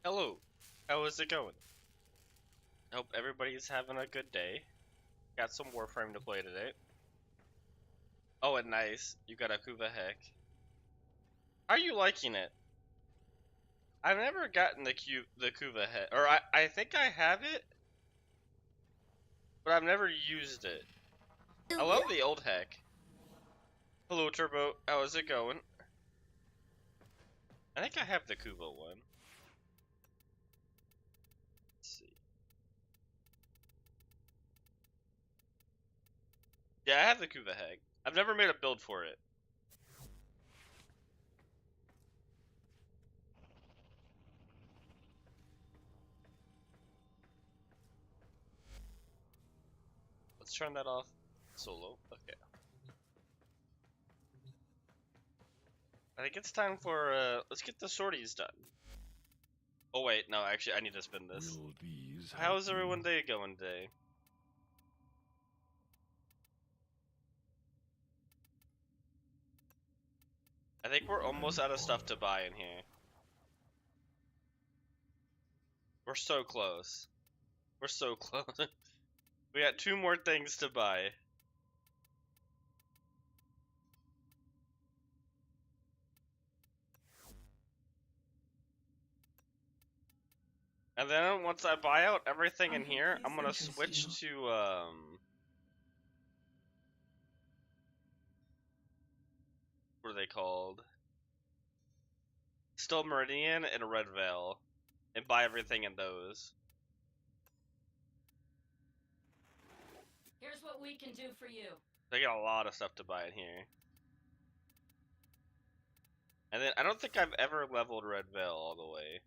Hello, how is it going? Hope everybody's having a good day. Got some Warframe to play today. Oh, and nice, you got a Kuva Heck. How are you liking it? I've never gotten the Kuva Heck, or I think I have it, but I've never used it. I love the old Heck. Hello, Turbo, how is it going? I think I have the Kuva one. Let's see. Yeah, I have the Kuva Heck. I've never made a build for it. Let's turn that off. Solo. Okay. I think it's time for let's get the sorties done. Oh wait, no, actually I need to spin this. How's everyone day going today? I think we're almost out of stuff to buy in here. We're so close. We're so close. We got 2 more things to buy. And then once I buy out everything in here, I'm gonna switch to what are they called? Still Meridian and Red Veil, and buy everything in those. Here's what we can do for you. They got a lot of stuff to buy in here. And then I don't think I've ever leveled Red Veil all the way.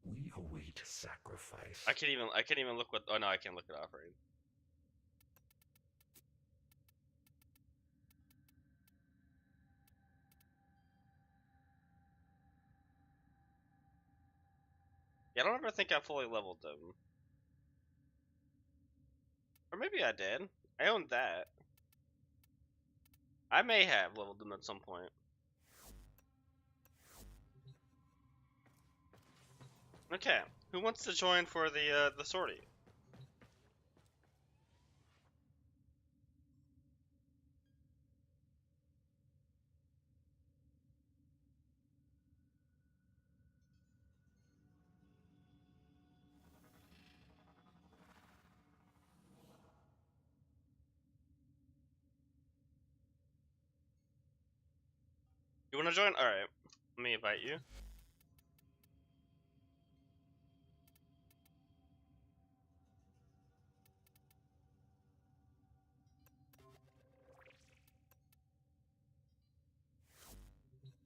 We await sacrifice. I can't even look what. Oh no, I can't look it off right. Yeah, I don't ever think I fully leveled them. Or maybe I did. I owned that. I may have leveled them at some point. Okay, who wants to join for the sortie? You want to join? All right, let me invite you.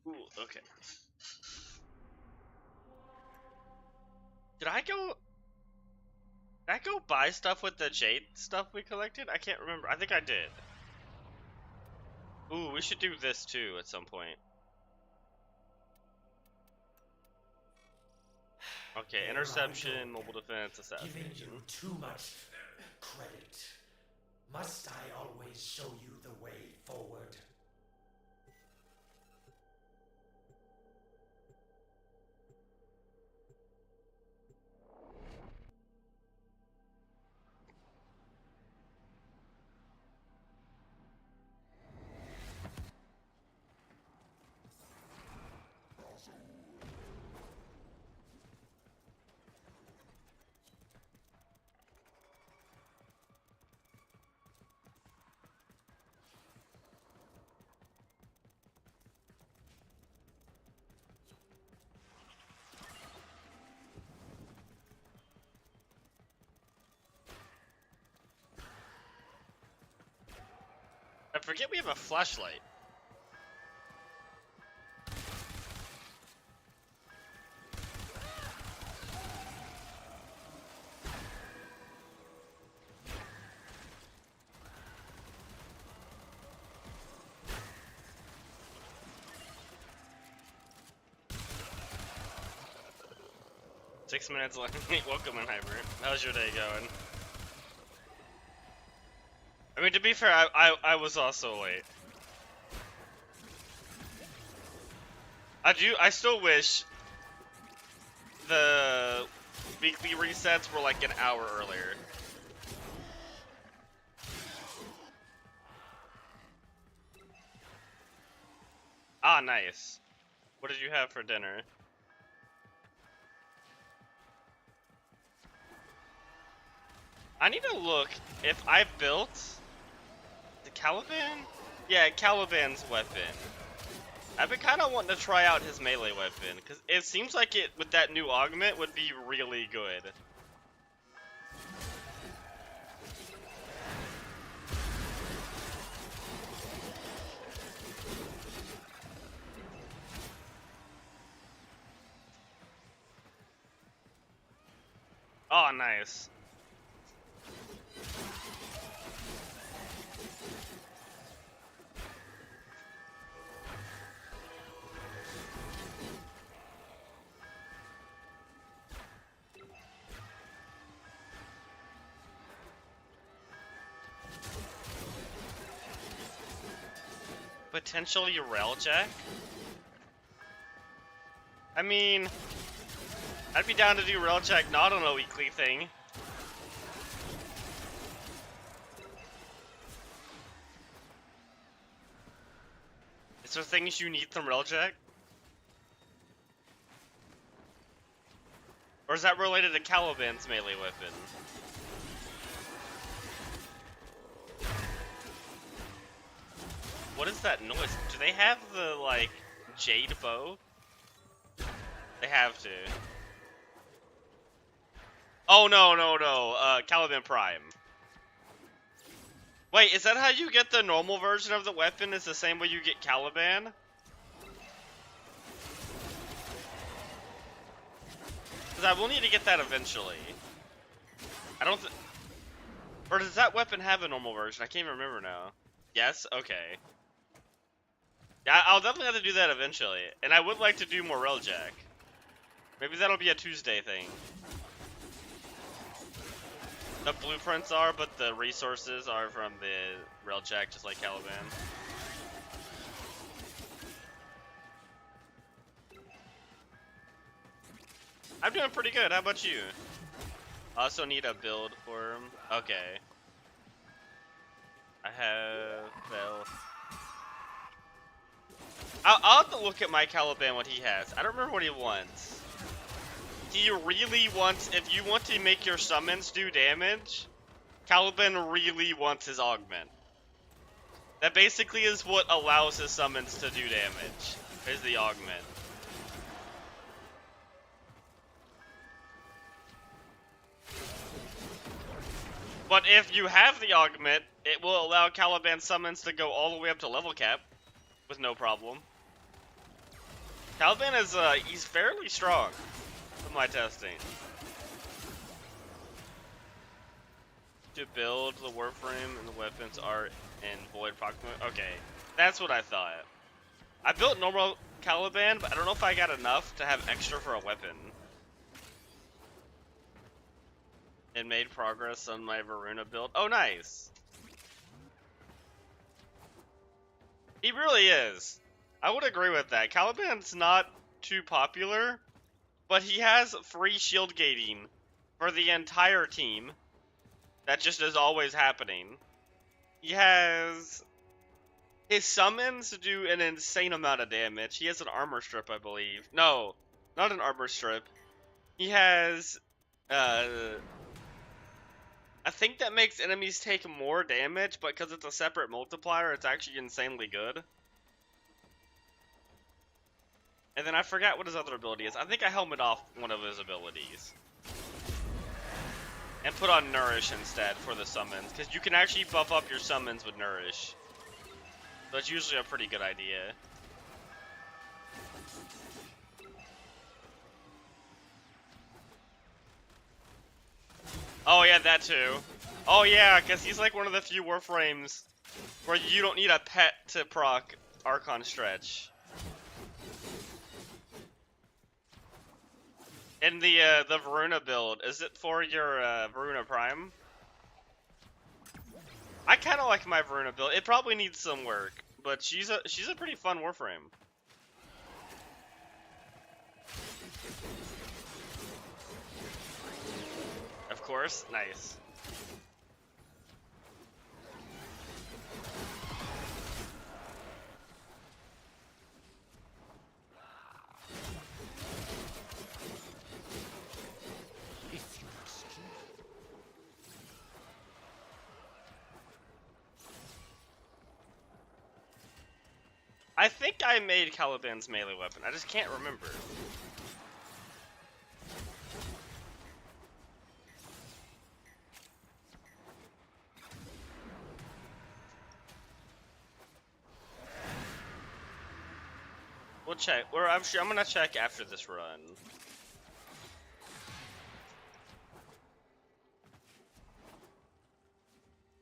Ooh, okay. Did I go buy stuff with the jade stuff we collected? I can't remember. I think I did. Ooh, we should do this too at some point. Okay, interception, mobile defense, assassination. Giving you too much credit. Must I always show you the way forward? I forget we have a flashlight. Six minutes left. Welcome in, Hyper. How's your day going? I mean, to be fair, I was also late. I still wish the weekly resets were like an hour earlier. Ah, nice. What did you have for dinner? I need to look if I built the Caliban? Yeah, Caliban's weapon. I've been kind of wanting to try out his melee weapon, because it seems like it, with that new augment, would be really good. Oh, nice. Potentially Railjack? I mean, I'd be down to do Railjack not on a weekly thing. Is there things you need from Railjack? Or is that related to Caliban's melee weapon? What is that noise? Do they have the, like, jade bow? They have to. Oh, no. Caliban Prime. Wait, is that how you get the normal version of the weapon? Is the same way you get Caliban? Because I will need to get that eventually. I don't or does that weapon have a normal version? I can't even remember now. Yes? Okay. Yeah, I'll definitely have to do that eventually. And I would like to do more Railjack. Maybe that'll be a Tuesday thing. The blueprints are, but the resources are from the Railjack, just like Caliban. I'm doing pretty good. How about you? I also need a build for him. Okay. I have... well... I'll have to look at my Caliban, what he has. I don't remember what he wants. He really wants... if you want to make your summons do damage, Caliban really wants his augment. That basically is what allows his summons to do damage, is the augment. But if you have the augment, it will allow Caliban summons to go all the way up to level cap with no problem. Caliban is, he's fairly strong from my testing. To build the warframe and the weapons art and void proximate. Okay, that's what I thought. I built normal Caliban, but I don't know if I got enough to have extra for a weapon. And made progress on my Varuna build. Oh, nice. He really is. I would agree with that. Caliban's not too popular, but he has free shield gating for the entire team. That just is always happening. He has... his summons do an insane amount of damage. He has an armor strip, I believe. No, not an armor strip. He has... I think that makes enemies take more damage, but because it's a separate multiplier, it's actually insanely good. And then I forgot what his other ability is. I think I helmet off one of his abilities. And put on Nourish instead for the summons, because you can actually buff up your summons with Nourish. So it's usually a pretty good idea. Oh yeah, that too. Oh yeah, because he's like one of the few warframes where you don't need a pet to proc Archon Stretch. In the Varuna build, is it for your Varuna Prime? I kind of like my Varuna build. It probably needs some work, but she's a pretty fun warframe. course. Nice. I think I made Caliban's melee weapon. I just can't remember. We'll check. Or I'm gonna check after this run.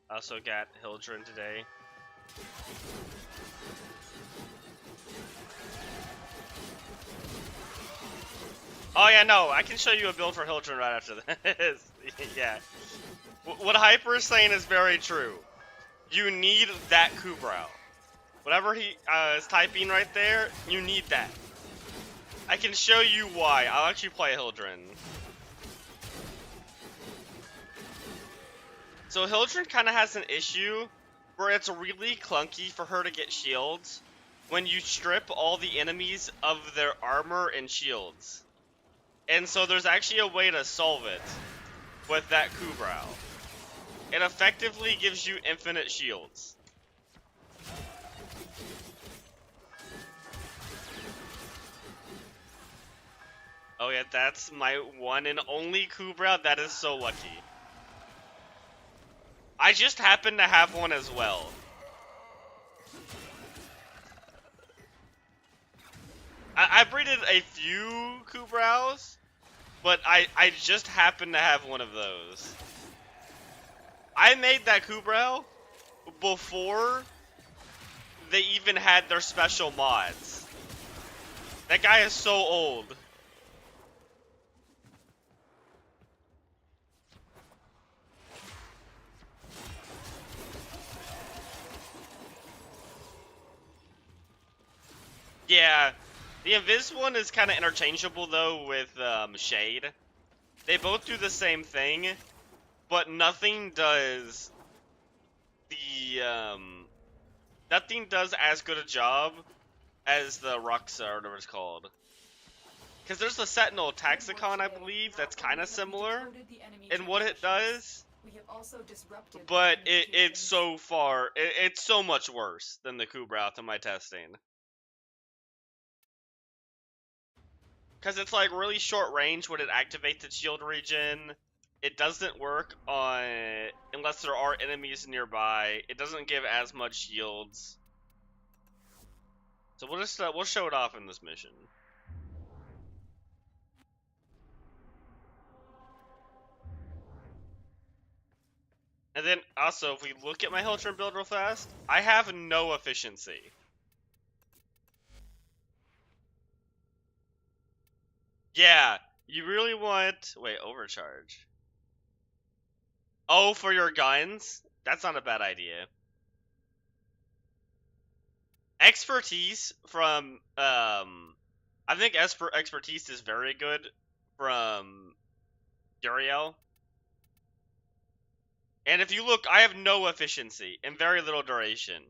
I also got Hildren today. Oh yeah, no, I can show you a build for Hildren right after this. Yeah. What Hyper is saying is very true. You need that Kubrao. Whatever he is typing right there, you need that. I can show you why. I'll actually play Hildren. So Hildren kind of has an issue where it's really clunky for her to get shields when you strip all the enemies of their armor and shields. And so there's actually a way to solve it with that Kubrao. It effectively gives you infinite shields. Oh yeah, that's my one and only Kubrao. That is so lucky. I just happen to have one as well. I breeded a few Kubraos, but I just happen to have one of those. I made that Kubrao before they even had their special mods. That guy is so old. Yeah, the Invis one is kind of interchangeable though with Shade. They both do the same thing, but nothing does the nothing does as good a job as the Ruxa or whatever it's called. Because there's the Sentinel Taxicon, I believe, that's kind of similar in what it does. But it's so far, it's so much worse than the Kubrao to my testing. Because it's like really short range when it activates its shield regen. It doesn't work on unless there are enemies nearby. It doesn't give as much shields. So we'll show it off in this mission. And then also, if we look at my Hildren build real fast, I have no efficiency. Yeah, you really want... Wait, overcharge. Oh, for your guns? That's not a bad idea. Expertise from... I think expertise is very good from Uriel. And if you look, I have no efficiency and very little duration.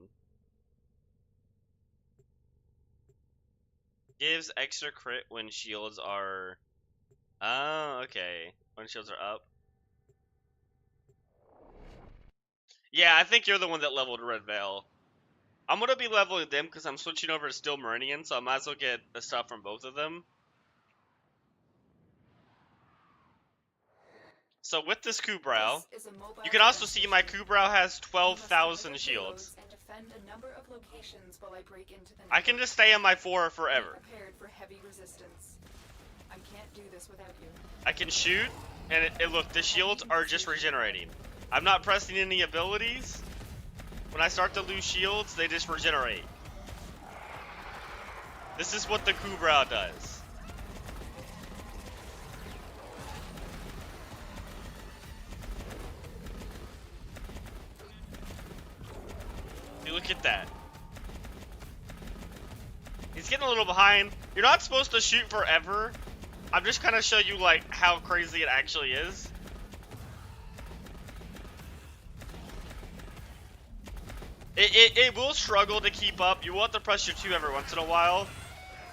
Gives extra crit when shields are... Oh, okay. When shields are up. Yeah, I think you're the one that leveled Red Veil. I'm gonna be leveling them because I'm switching over to Steel Meridian, so I might as well get the stuff from both of them. So with this Kubrao, you can also see my Kubrao has 12,000 shields. I can just stay on my 4 forever. I can shoot, and look, the shields are just regenerating. I'm not pressing any abilities. When I start to lose shields, they just regenerate. This is what the Kubrao does. Look at that. He's getting a little behind. You're not supposed to shoot forever. I'm just kind of show you like how crazy it actually is. It will struggle to keep up. You will have to press your 2 every once in a while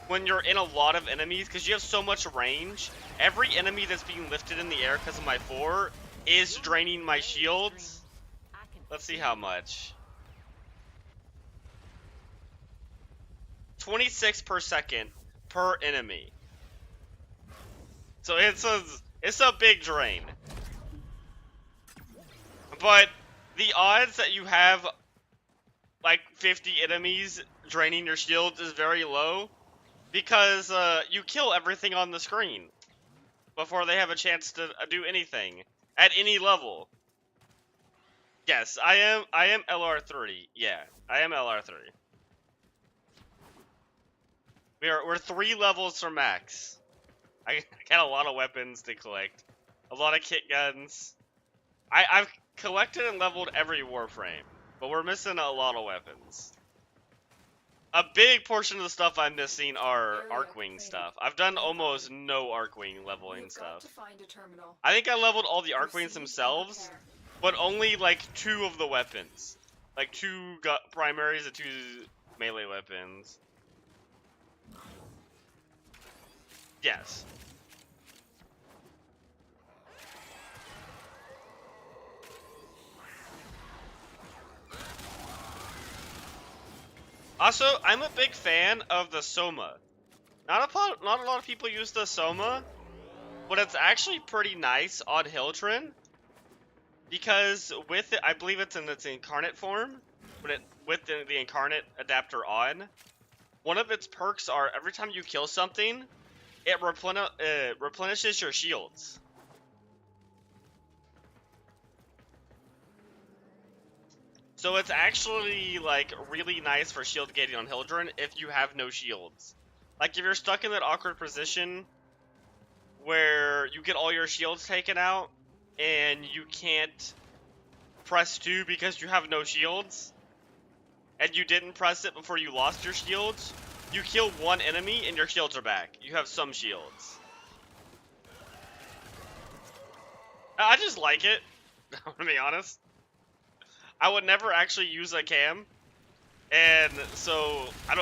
when you're in a lot of enemies, because you have so much range. Every enemy that's being lifted in the air because of my 4 is draining my shields. Let's see how much. 26 per second per enemy. So it's a big drain. But the odds that you have like 50 enemies draining your shields is very low, because you kill everything on the screen before they have a chance to do anything at any level. Yes, I am LR3. Yeah, I am LR3. We're 3 levels from max. I got a lot of weapons to collect, a lot of kit guns. I've collected and leveled every Warframe, but we're missing a lot of weapons. A big portion of the stuff I'm missing are Arcwing stuff. I've done almost no Arcwing leveling stuff. I think I leveled all the Arcwings themselves, but only like 2 of the weapons. Like 2 primaries and 2 melee weapons. Yes. Also, I'm a big fan of the Soma. Not a lot of people use the Soma, but it's actually pretty nice on Hildren, because with it, I believe it's in its incarnate form, with the incarnate adapter on, one of its perks are every time you kill something, it replenishes your shields. So it's actually like really nice for shield gating on Hildren if you have no shields. Like if you're stuck in that awkward position where you get all your shields taken out and you can't press 2 because you have no shields, and you didn't press it before you lost your shields, you kill 1 enemy and your shields are back. You have some shields. I just like it, I'm gonna be honest. I would never actually use a cam, and so I'm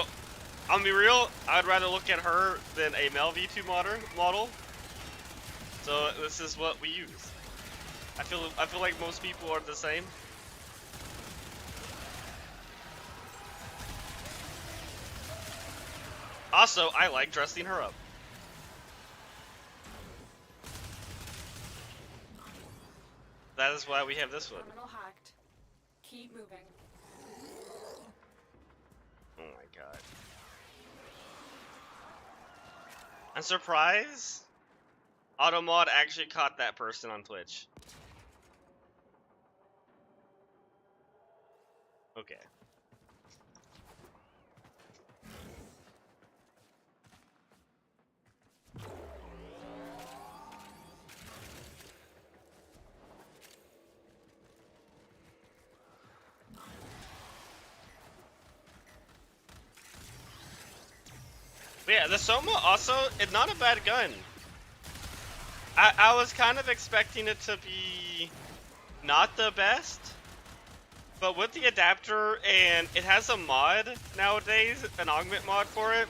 gonna be real, I'd rather look at her than a male V2 model. So this is what we use. I feel like most people are the same. Also, I like dressing her up. That is why we have this one. Keep moving. Oh my god. I'm surprised Automod actually caught that person on Twitch. Okay. But yeah, the Soma also, it's not a bad gun. I was kind of expecting it to be not the best, but with the adapter, and it has a mod nowadays, an augment mod for it,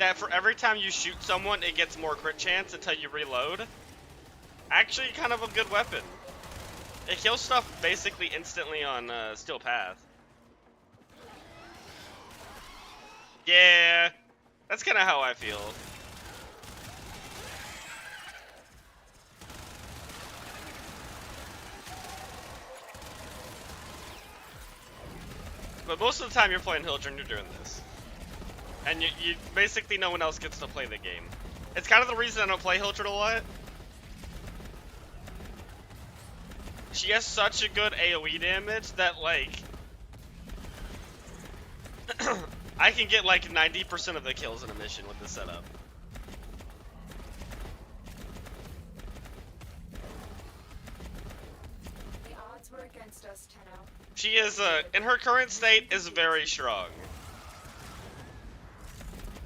that for every time you shoot someone, it gets more crit chance until you reload. Actually, kind of a good weapon. It kills stuff basically instantly on Steel Path. Yeah, that's kind of how I feel. But most of the time you're playing Hildren, you're doing this. And you basically, no one else gets to play the game. It's kind of the reason I don't play Hildren a lot. She has such a good AoE damage that, like, I can get like 90% of the kills in a mission with this setup. The odds were against us, Tenno. She is, in her current state, is very strong.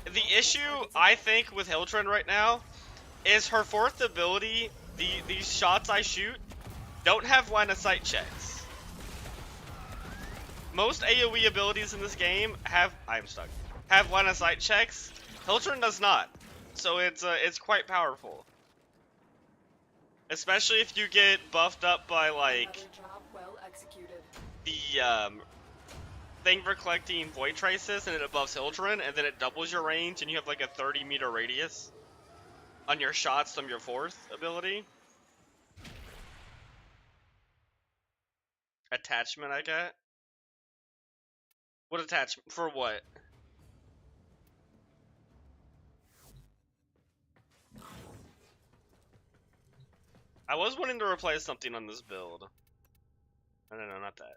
The issue, I think, with Hildren right now is her 4th ability, these shots I shoot, don't have line of sight checks. most AoE abilities in this game have have line of sight checks. Hildren does not, so it's quite powerful. Especially if you get buffed up by like Another job well executed. the thing for collecting void traces, and it buffs Hildren, and then it doubles your range, and you have like a 30-meter radius on your shots from your 4th ability. Attachment I got? What attachment? For what? I was wanting to replace something on this build. No, not that.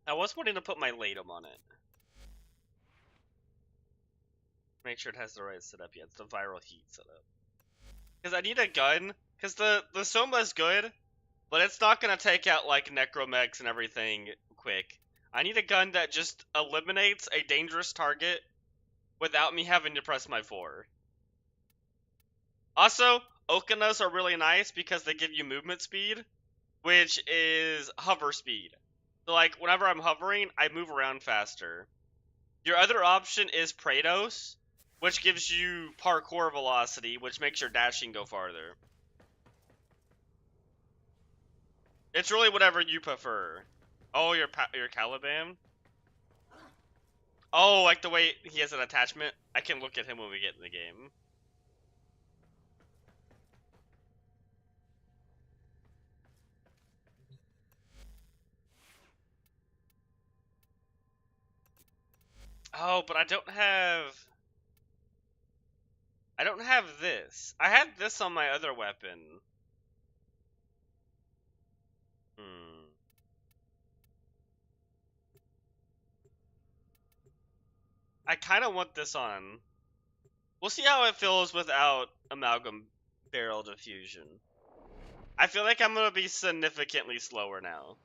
I was wanting to put my Latum on it. Make sure it has the right setup. Yeah, it's the viral heat setup. Because I need a gun. Because the Soma is good, but it's not going to take out like Necromex and everything quick. I need a gun that just eliminates a dangerous target without me having to press my 4. Also, Okanas are really nice because they give you movement speed, which is hover speed. So like, whenever I'm hovering, I move around faster. Your other option is Praetos, which gives you parkour velocity, which makes your dashing go farther. It's really whatever you prefer. Oh, your Caliban? Oh, like the way he has an attachment? I can look at him when we get in the game. Oh, but I don't have this. I had this on my other weapon. I kind of want this on. We'll see how it feels without Amalgam Barrel Diffusion. I feel like I'm gonna be significantly slower now.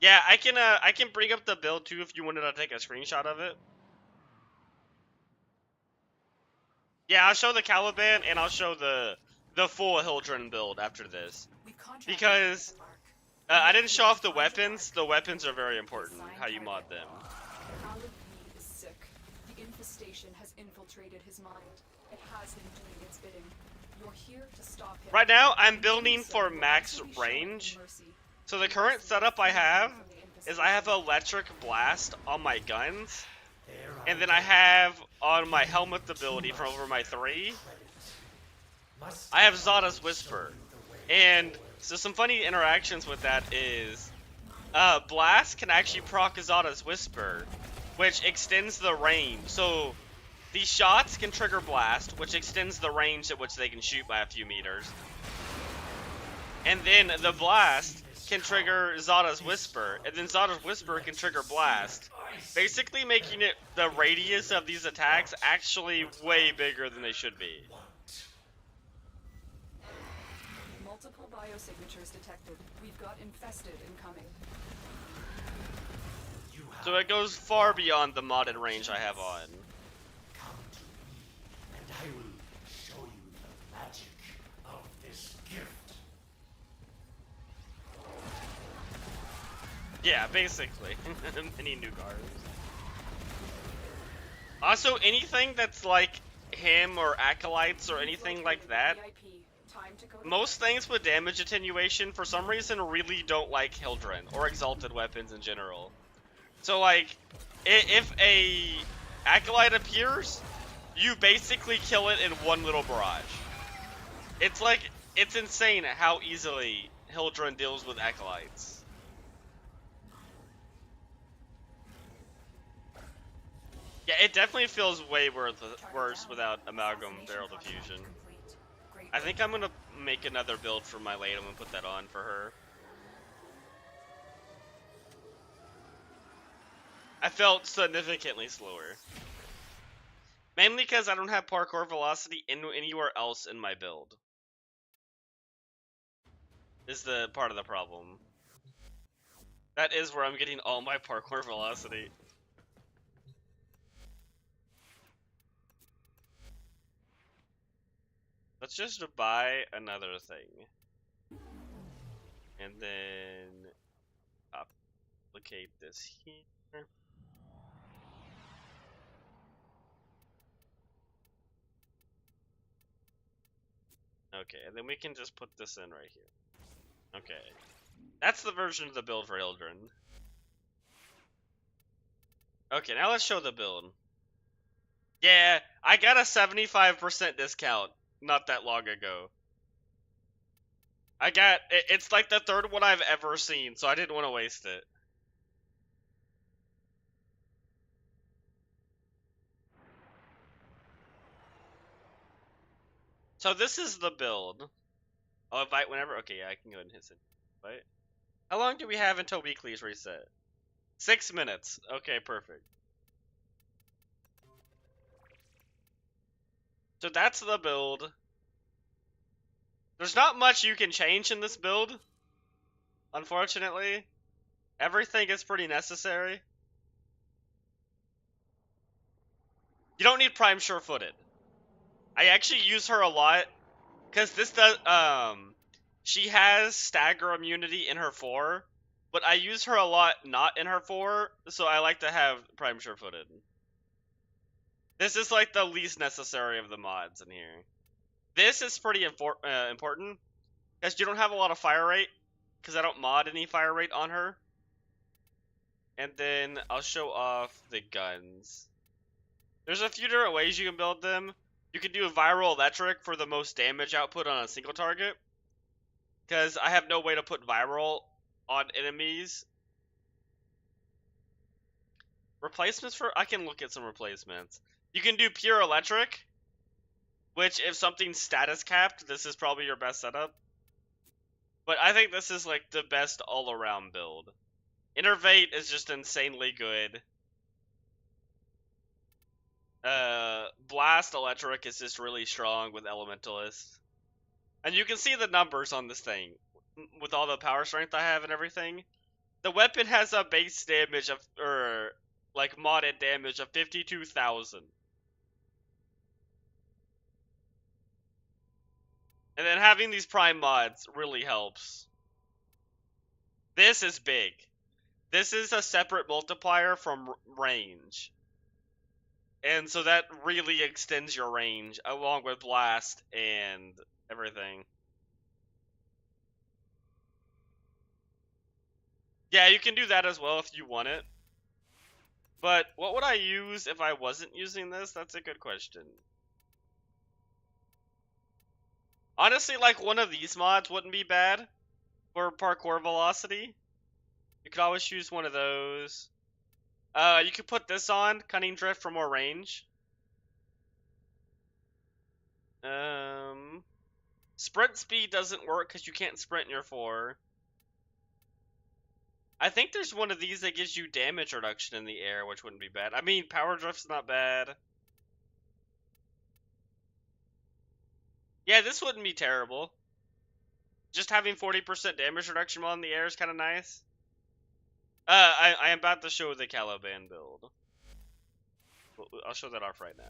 Yeah, I can bring up the build too if you wanted to take a screenshot of it. Yeah, I'll show the Caliban and I'll show the full Hildren build after this. Because I didn't show off the weapons. The weapons are very important, how you mod them. Is sick. The infestation has infiltrated his mind. It has him doing its bidding. You're here to stop him. Right now, I'm building for max range. So the current setup I have is I have Electric Blast on my guns, and then I have on my helmet ability from over my 3, I have Zada's Whisper. And so some funny interactions with that is, Blast can actually proc Zada's Whisper, which extends the range. So these shots can trigger Blast, which extends the range at which they can shoot by a few meters. And then the Blast can trigger Zada's Whisper, and then Zada's Whisper can trigger Blast, basically making it the radius of these attacks actually way bigger than they should be. Multiple biosignatures detected. We've got infested incoming. So it goes far beyond the modded range I have on. Come to me, and I will show you the magic of this gift. Yeah, basically. Any new cards. Also, anything that's like him or acolytes or anything like that, most things with damage attenuation for some reason really don't like Hildren or exalted weapons in general. So like, if a acolyte appears, you basically kill it in one little barrage. It's like, it's insane how easily Hildren deals with acolytes. Yeah, it definitely feels way worse without Amalgam Barrel Diffusion. I think I'm gonna make another build for my Latum and put that on for her. I felt significantly slower. Mainly because I don't have parkour velocity anywhere else in my build. Is the part of the problem. That is where I'm getting all my parkour velocity. Let's just buy another thing. And then duplicate this here. Okay, and then we can just put this in right here. Okay. That's the version of the build for Hildren. Okay, now let's show the build. Yeah, I got a 75% discount not that long ago. It's like the third one I've ever seen, so I didn't want to waste it. So this is the build. I'll invite whenever. Okay, yeah, I can go ahead and hit invite. How long do we have until weeklies reset? 6 minutes. Okay, perfect. So that's the build. There's not much you can change in this build, unfortunately. Everything is pretty necessary. You don't need Prime Sure-Footed. I actually use her a lot, because this does, she has stagger immunity in her 4, but I use her a lot not in her 4, so I like to have Prime Sure-Footed. This is like the least necessary of the mods in here. This is pretty important, because you don't have a lot of fire rate, because I don't mod any fire rate on her. And then I'll show off the guns. There's a few different ways you can build them. You can do a viral electric for the most damage output on a single target, because I have no way to put viral on enemies. Replacements for... I can look at some replacements. You can do pure electric, which if something's status capped, this is probably your best setup. But I think this is like the best all-around build. Innervate is just insanely good. Blast Electric is just really strong with Elementalist. And you can see the numbers on this thing. With all the power strength I have and everything. The weapon has a base damage of, like modded damage of 52,000. And then having these prime mods really helps. This is big. This is a separate multiplier from range. And so that really extends your range, along with blast and everything. Yeah, you can do that as well if you want it. But what would I use if I wasn't using this? That's a good question. Honestly, like one of these mods wouldn't be bad for parkour velocity. You could always choose one of those. You could put this on, Cunning Drift, for more range. Sprint speed doesn't work because you can't sprint in your 4. I think there's one of these that gives you damage reduction in the air, which wouldn't be bad. I mean, Power Drift's not bad. Yeah, this wouldn't be terrible. Just having 40% damage reduction while in the air is kind of nice. I am about to show the Caliban build. I'll show that off right now.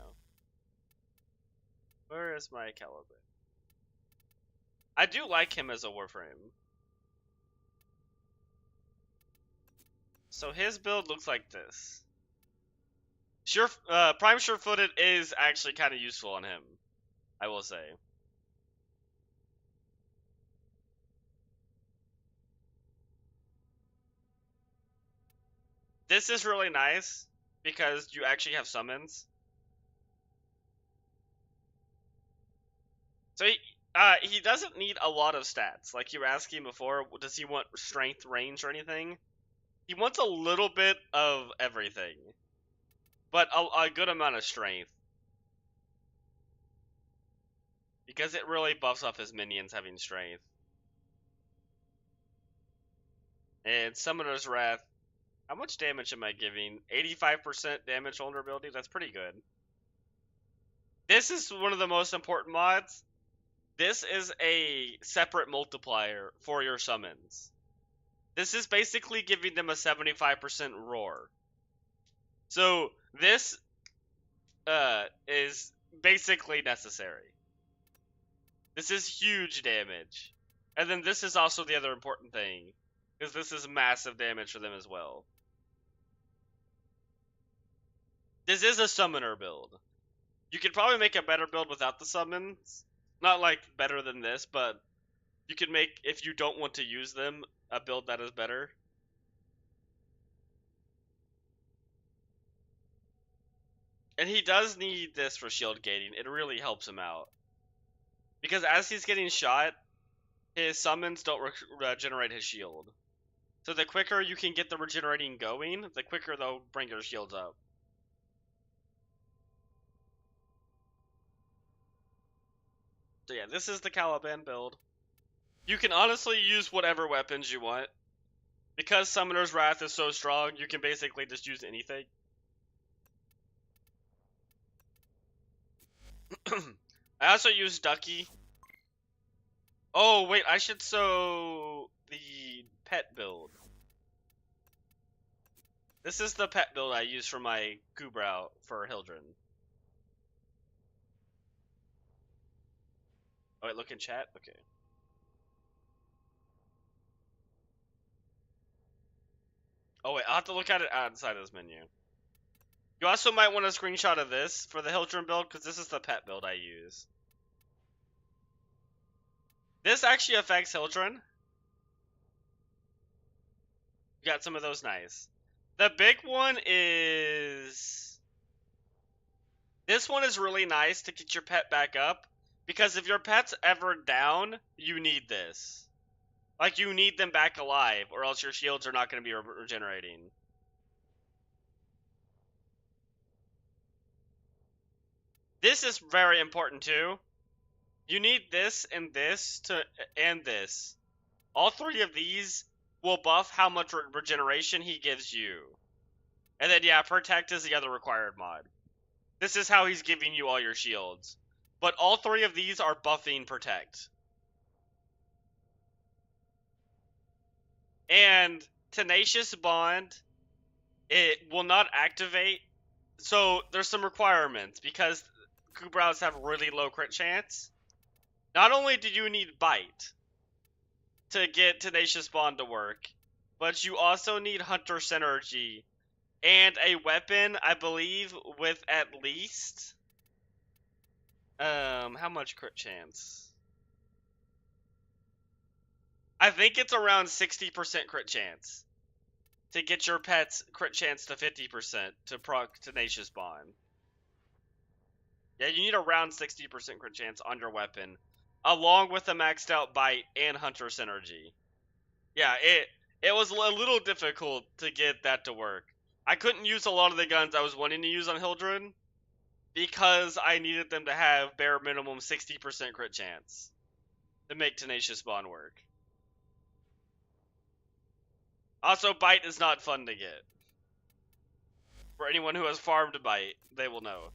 Where is my Caliban? I do like him as a Warframe. So his build looks like this. Prime Sure-Footed is actually kind of useful on him, I will say. This is really nice because you actually have summons. So he doesn't need a lot of stats. Like you were asking before, does he want strength, range, or anything? He wants a little bit of everything, but a good amount of strength. Because it really buffs up his minions having strength. And Summoner's Wrath. How much damage am I giving? 85% damage vulnerability? That's pretty good. This is one of the most important mods. This is a separate multiplier for your summons. This is basically giving them a 75% roar. So this is basically necessary. This is huge damage. And then this is also the other important thing, because this is massive damage for them as well. This is a summoner build. You could probably make a better build without the summons. Not like better than this, but you could make, if you don't want to use them, a build that is better. And he does need this for shield gating. It really helps him out. Because as he's getting shot, his summons don't regenerate his shield. So the quicker you can get the regenerating going, the quicker they'll bring your shields up. So yeah, this is the Caliban build. You can honestly use whatever weapons you want. Because Summoner's Wrath is so strong, you can basically just use anything. I also use Ducky. Oh, wait, I should sew the pet build. This is the pet build I use for my Kubrau for Hildren. Oh, wait, look in chat? Okay. Oh, wait, I'll have to look at it outside of this menu. You also might want a screenshot of this for the Hildren build, because this is the pet build I use. This actually affects Hildren. You got some of those nice. The big one is... This one is really nice to get your pet back up, because if your pet's ever down, you need this. Like, you need them back alive, or else your shields are not going to be regenerating. This is very important, too. You need this and this and this. All three of these will buff how much regeneration he gives you. And then, yeah, Protect is the other required mod. This is how he's giving you all your shields. But all three of these are buffing Protect. And Tenacious Bond, it will not activate. So there's some requirements, because Kubraus have really low crit chance. Not only do you need Bite to get Tenacious Bond to work, but you also need Hunter Synergy and a weapon, I believe, with at least how much crit chance? I think it's around 60% crit chance to get your pet's crit chance to 50% to proc Tenacious Bond. Yeah, you need around 60% crit chance on your weapon, along with a maxed out Bite and Hunter Synergy. Yeah, it was a little difficult to get that to work. I couldn't use a lot of the guns I was wanting to use on Hildren, because I needed them to have bare minimum 60% crit chance to make Tenacious Bond work. Also, Bite is not fun to get. For anyone who has farmed Bite, they will know.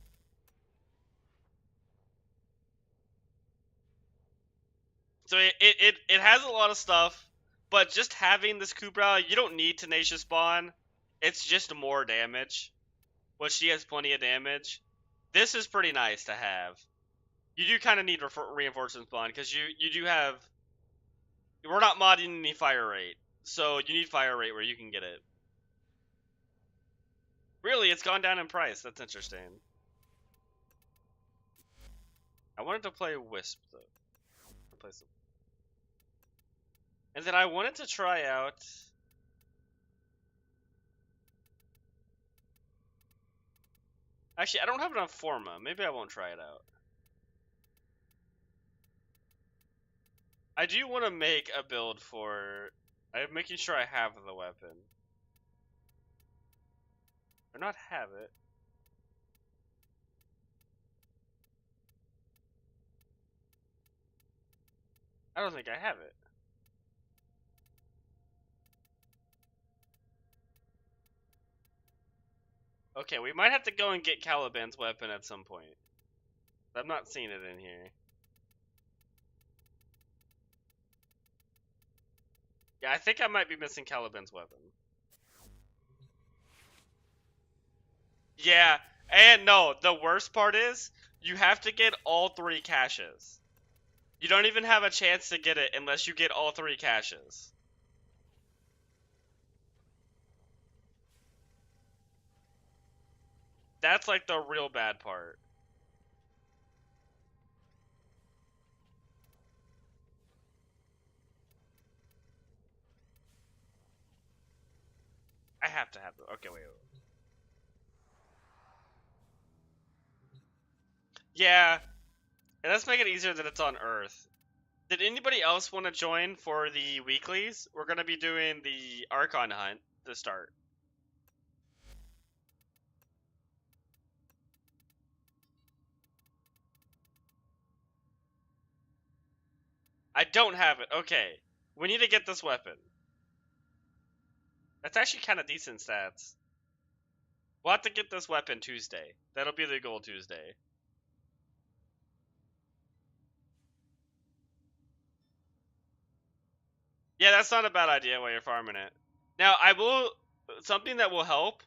So it has a lot of stuff, but just having this Kubra, you don't need Tenacious Bond. It's just more damage, which she has plenty of damage. This is pretty nice to have. You do kind of need Reinforcement Bond, because you do have... We're not modding any fire rate, so you need fire rate where you can get it. Really, it's gone down in price. That's interesting. I wanted to play Wisp, though. Replace them. And then I wanted to try out... Actually, I don't have enough Forma. Maybe I won't try it out. I do want to make a build for... I'm making sure I have the weapon. Or not have it. I don't think I have it. Okay, we might have to go and get Caliban's weapon at some point. I'm not seeing it in here. Yeah, I think I might be missing Caliban's weapon. Yeah, and no, the worst part is, you have to get all 3 caches. You don't even have a chance to get it unless you get all 3 caches. That's like the real bad part. I have to have them. Okay, wait. Yeah, and let's make it easier that it's on Earth. Did anybody else want to join for the weeklies? We're gonna be doing the Archon hunt to start. I don't have it. Okay, we need to get this weapon. That's actually kind of decent stats. We'll have to get this weapon Tuesday. That'll be the goal Tuesday. Yeah, that's not a bad idea while you're farming it. Now, something that will help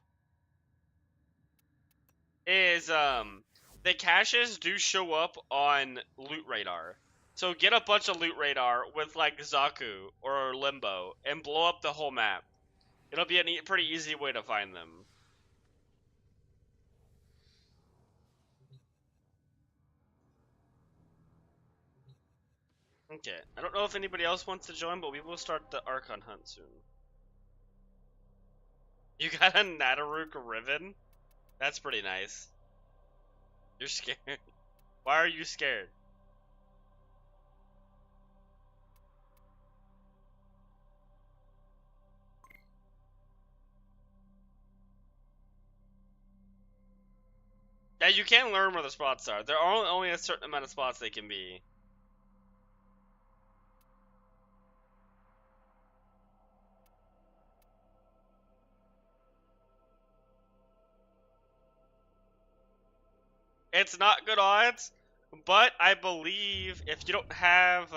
is, the caches do show up on loot radar. So get a bunch of loot radar with, like, Zaku or Limbo and blow up the whole map. It'll be a pretty easy way to find them. Okay, I don't know if anybody else wants to join, but we will start the Archon hunt soon. You got a Nataruk Riven? That's pretty nice. You're scared. Why are you scared? Yeah, you can learn where the spots are. There are only a certain amount of spots they can be. It's not good odds, but I believe if you don't have,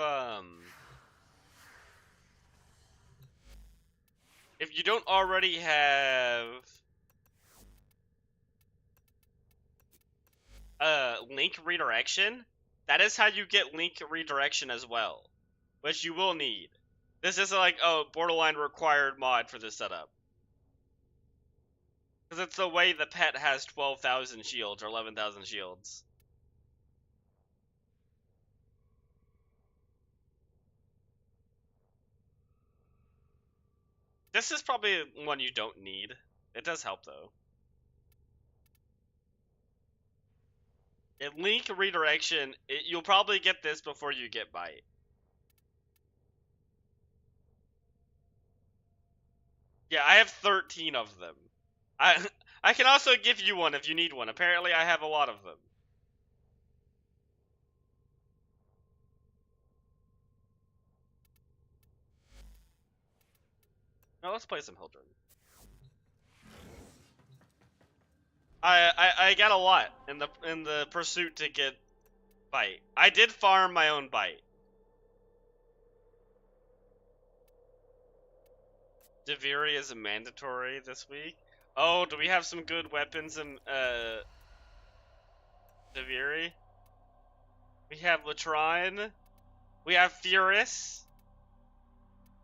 if you don't already have link redirection, that is how you get link redirection as well, which you will need. This is like a borderline required mod for this setup. Because it's the way the pet has 12,000 shields or 11,000 shields. This is probably one you don't need. It does help though. Link redirection, you'll probably get this before you get bite. Yeah, I have 13 of them. I can also give you one if you need one. Apparently I have a lot of them. Now let's play some Hildren. I got a lot in the pursuit to get bite. I did farm my own bite. Deviri is a mandatory this week. Oh, do we have some good weapons in Deviri? We have Latrine. We have Furus.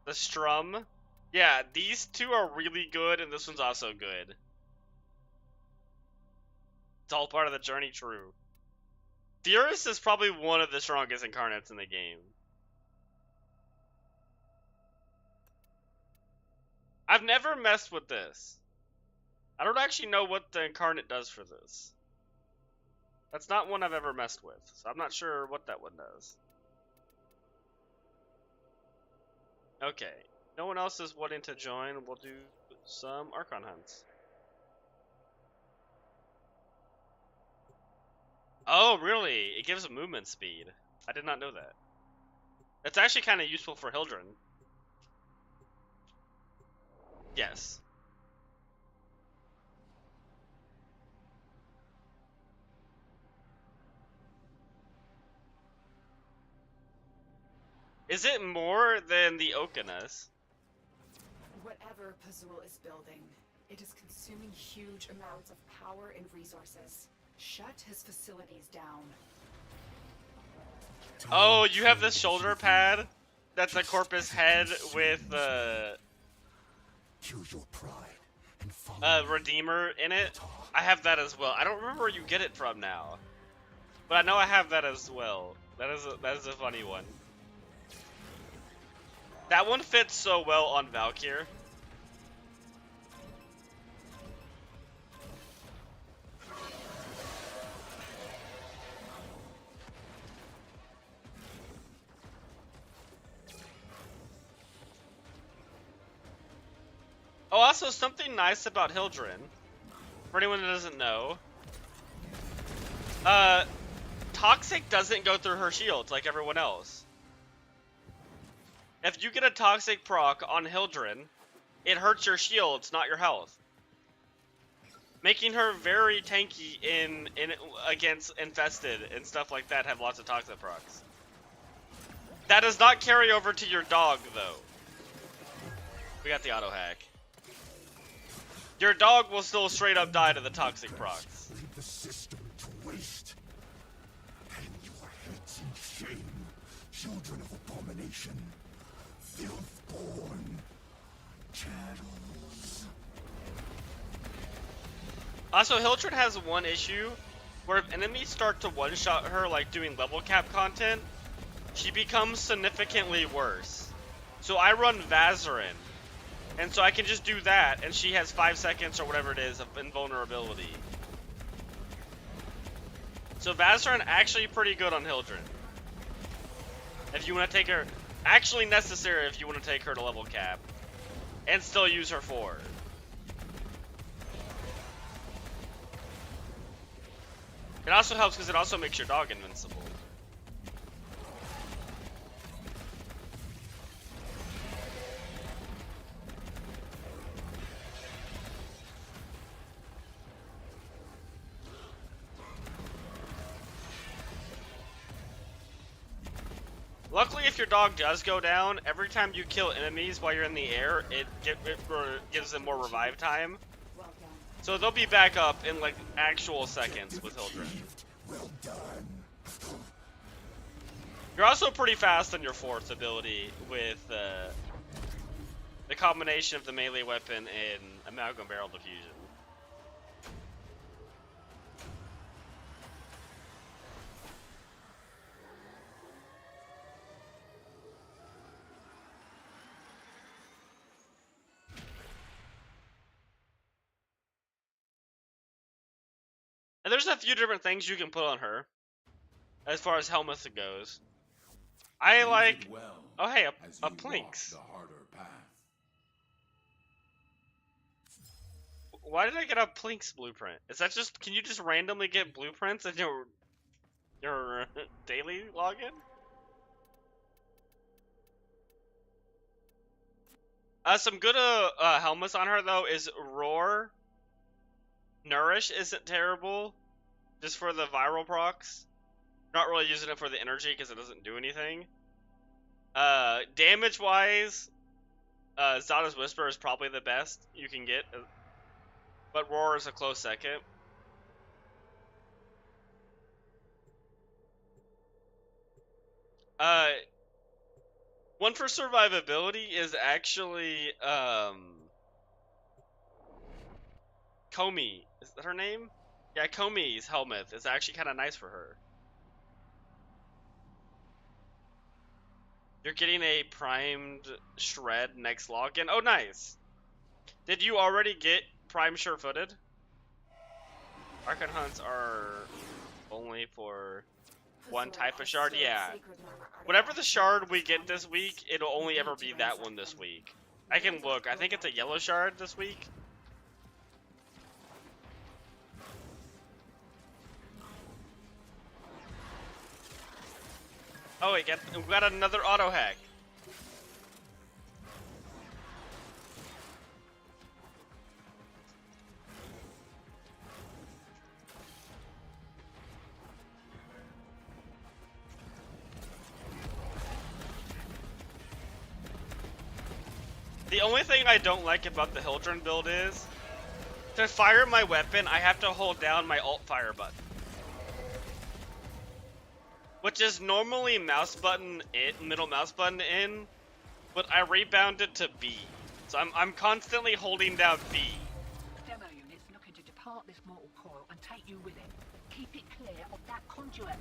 The Strum. Yeah, these two are really good, and this one's also good. It's all part of the journey, true. Furus is probably one of the strongest incarnates in the game. I've never messed with this. I don't actually know what the incarnate does for this. That's not one I've ever messed with, so I'm not sure what that one does. Okay. No one else is wanting to join. We'll do some Archon hunts. Oh, really? It gives movement speed. I did not know that. It's actually kind of useful for Hildren. Yes. Is it more than the Okanas? Whatever Pazul is building, it is consuming huge amounts of power and resources. Shut his facilities down. Oh, you have this shoulder pad that's a corpus head with Choose your pride and follow Redeemer in it. I have that as well. I don't remember where you get it from now, but I know I have that as well. That is a funny one. That one fits so well on Valkyr. Oh, also something nice about Hildren, for anyone that doesn't know, Toxic doesn't go through her shields like everyone else. If you get a Toxic proc on Hildren, it hurts your shields, not your health, making her very tanky in against Infested and stuff like that. Have lots of Toxic procs. That does not carry over to your dog though. We got the auto hack. Your dog will still straight up die to the Toxic procs. leave the system to waste. And your heads in shame, children of abomination, filth-born chattels. Also, Hildred has one issue where if enemies start to one-shot her, like doing level cap content, she becomes significantly worse. So I run Vazarin, and so I can just do that, and she has 5 seconds or whatever it is of invulnerability. So Vazarin actually pretty good on Hildren. If you want to take her, actually necessary if you want to take her to level cap, and still use her for. It also helps because it also makes your dog invincible. Luckily, if your dog does go down, every time you kill enemies while you're in the air, it gives them more revive time. Well done. So they'll be back up in like actual seconds with Hildren. Well done. You're also pretty fast on your fourth ability with the combination of the melee weapon and Amalgam Barrel Diffusion. And there's a few different things you can put on her, as far as Helmuth goes. I like... Well, Oh hey, as a you Plinks. walk the harder path. Why did I get a Plinks blueprint? Is that just... Can you just randomly get blueprints in your daily login? Some good helmets on her though is Roar. Nourish isn't terrible, just for the viral procs. Not really using it for the energy because it doesn't do anything. Damage wise, Zada's Whisper is probably the best you can get, but Roar is a close second. One for survivability is actually Comey. Is that her name? Yeah, Comey's helmet is actually kind of nice for her. You're getting a primed shred next login. Oh, nice. Did you already get prime sure-footed? Archon hunts are only for one type of shard. Yeah. Whatever the shard we get this week, it'll only ever be that one this week. I can look. I think it's a yellow shard this week. Oh, we got another auto hack. The only thing I don't like about the Hildren build is, to fire my weapon, I have to hold down my alt fire button. Which just normally mouse button middle mouse button in, but I rebounded to B. So I'm constantly holding down B. Demo units looking to depart this mortal coil and take you with it. Keep it clear of that conduit.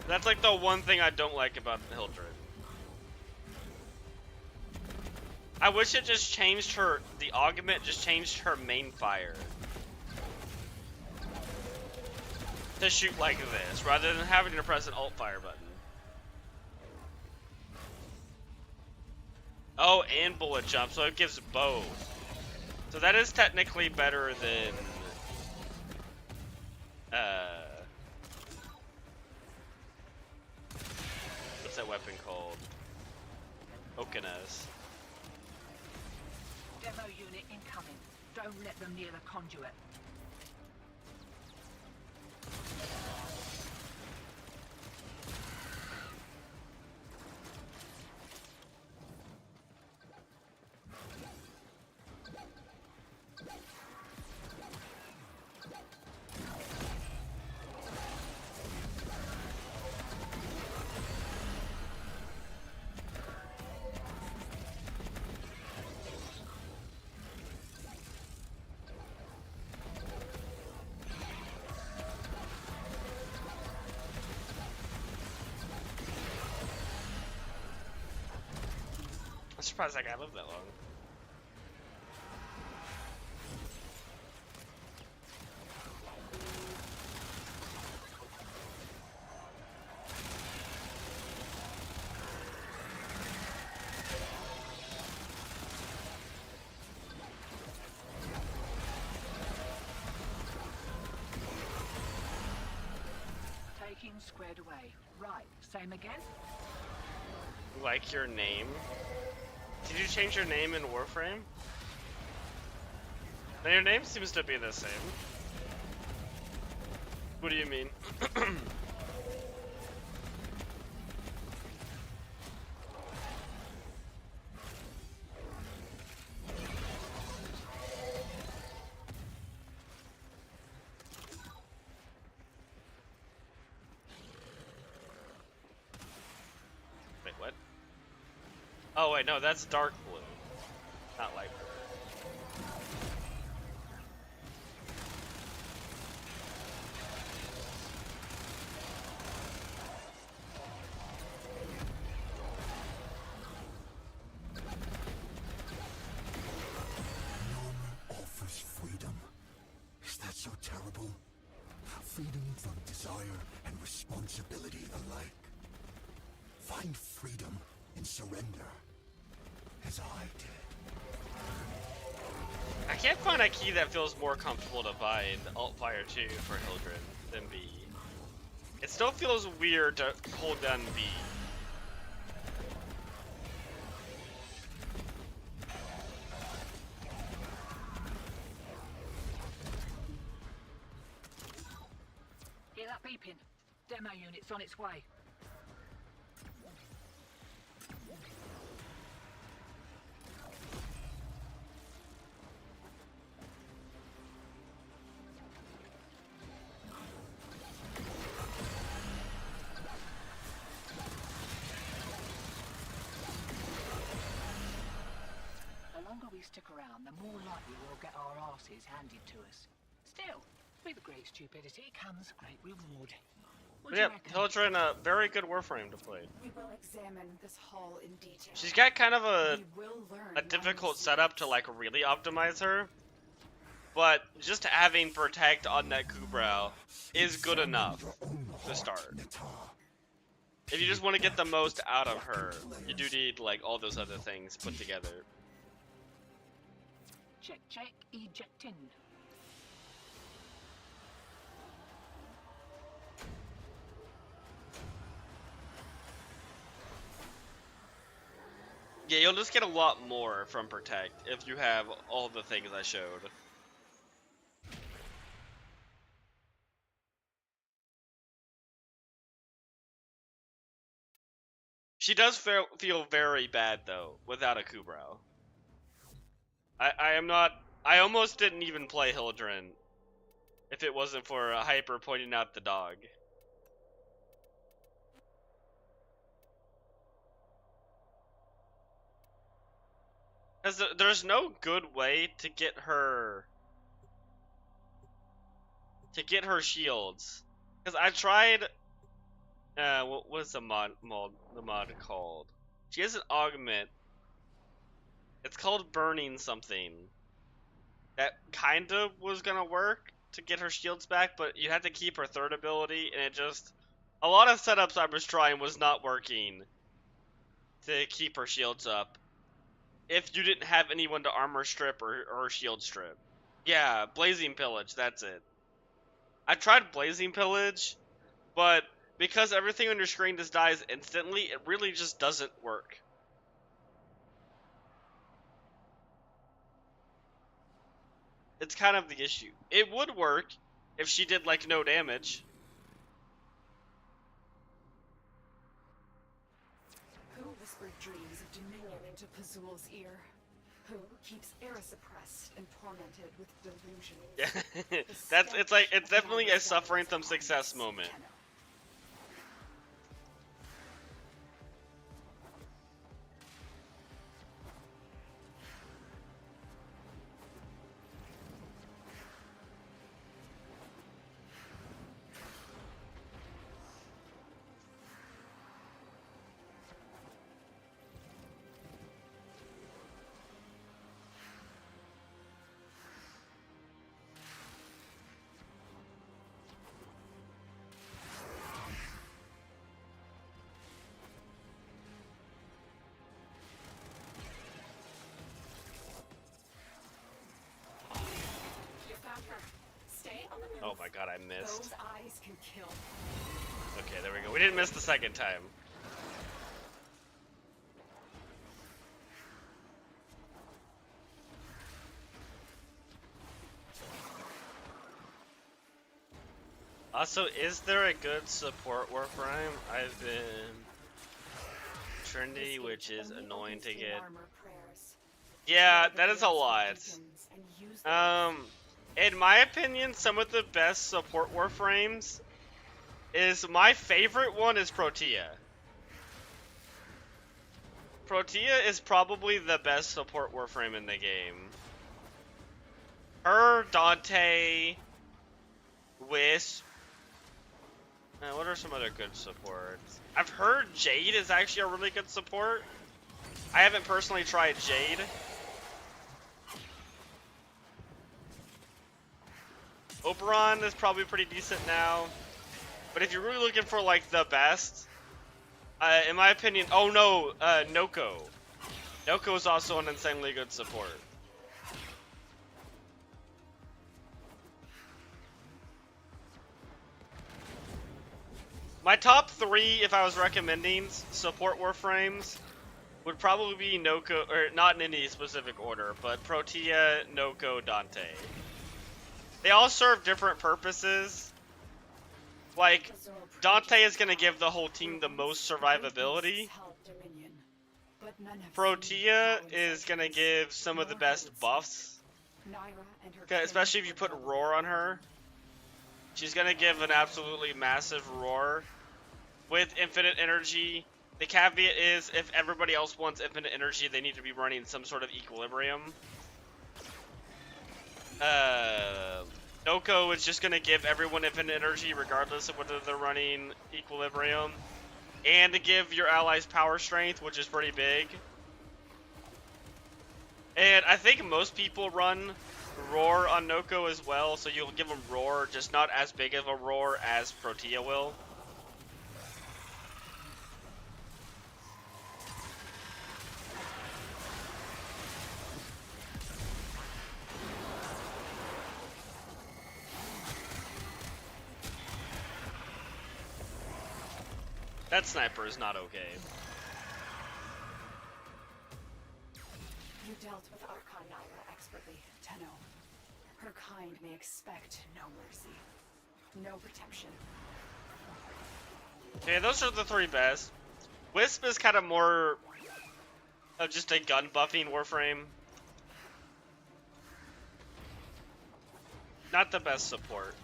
That's like the one thing I don't like about Hildred. I wish it just changed her, the augment just changed her main fire. To shoot like this, rather than having to press an alt fire button. Oh, and bullet jump, so it gives both. So that is technically better than... what's that weapon called? Okanas. Demo unit incoming. Don't let them near the conduit. I'm surprised that guy lived that long. Taking squared away. Right, same again? Like your name? Did you change your name in Warframe? No, your name seems to be the same. What do you mean? Wait, what? Oh wait, no, that's dark blue, not light blue. Offers freedom. Is that so terrible? Freedom from desire and responsibility alike. Find freedom and surrender, as I did. I can't find a key that feels more comfortable to bind Alt Fire 2 for Hildred than B. It still feels weird to hold down B. Hear that beeping? Demo unit's on its way. The longer we stick around, the more likely we'll get our asses handed to us. Still, with great stupidity comes great reward. What do you Yeah, reckon? Hildred, a very good Warframe to play. We will examine this hall in detail. She's got kind of We will learn a difficult setup to like really optimize her, but just having Protect on that Kubrau is good enough to start. If you just want to get the most out of her, you do need like all those other things put together. Check, check, ejecting. Yeah, you'll just get a lot more from Protect if you have all the things I showed. She does feel very bad though without a Kubrau. I am not. I almost didn't even play Hildren if it wasn't for Hyper pointing out the dog. Because there's no good way to get her shields. Because I tried. What was the mod called? She has an augment. It's called burning something. That kind of was gonna work to get her shields back, but you had to keep her third ability, and it just a lot of setups I was trying was not working to keep her shields up. If you didn't have anyone to armor strip or shield strip. Yeah, Blazing Pillage, that's it. I tried Blazing Pillage, but because everything on your screen just dies instantly, it really just doesn't work. It's kind of the issue. It would work if she did like no damage. Who whispered dreams of dominion into Pazul's ear? Who keeps Era suppressed and tormented with delusions? Yeah, it's definitely a suffering from success moment. Oh my god, I missed. Those eyes can kill. Okay, there we go. We didn't miss the second time. Also, is there a good support Warframe? I've been trendy, which is annoying to get. Yeah, that is a lot. In my opinion, some of the best support Warframes is my favorite one is Protea. Protea is probably the best support Warframe in the game. Her, Dante, Wisp. What are some other good supports? I've heard Jade is actually a really good support. I haven't personally tried Jade. Oberon is probably pretty decent now. But if you're really looking for like the best, in my opinion, oh no, Noko. Noko is also an insanely good support. My top 3, if I was recommending support Warframes, would probably be Noko, or not in any specific order, but Protea, Noko, Dante. They all serve different purposes. Like, Dante is going to give the whole team the most survivability. Protea is going to give some of the best buffs. Especially if you put Roar on her. She's going to give an absolutely massive Roar. With infinite energy. The caveat is, if everybody else wants infinite energy, they need to be running some sort of equilibrium. Noko is just going to give everyone infinite energy regardless of whether they're running equilibrium. And to give your allies power strength, which is pretty big. And I think most people run Roar on Noko as well, so you'll give them Roar, just not as big of a Roar as Protea will. That sniper is not okay. You dealt with Archon Naira expertly, Tenno. Her kind may expect no mercy, no protection. Okay, those are the 3 best. Wisp is kind of more of just a gun buffing Warframe. Not the best support.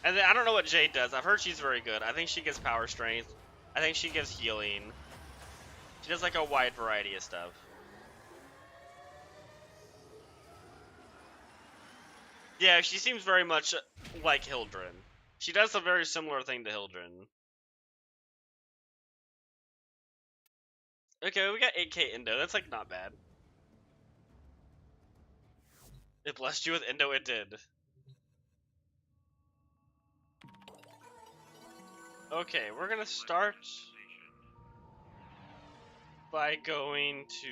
And then I don't know what Jade does. I've heard she's very good. I think she gives power strength. I think she gives healing. She does like a wide variety of stuff. Yeah, she seems very much like Hildren. She does a very similar thing to Hildren. Okay, we got 8k Indo. That's like not bad. It blessed you with Indo, it did. Okay, we're gonna start by going to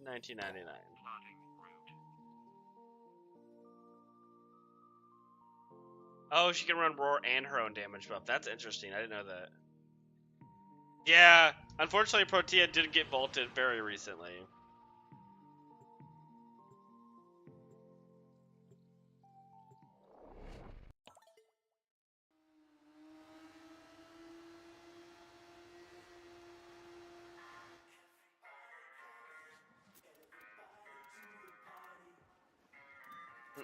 1999. Oh, she can run Roar and her own damage buff. That's interesting. I didn't know that. Yeah, unfortunately, Protea did get vaulted very recently.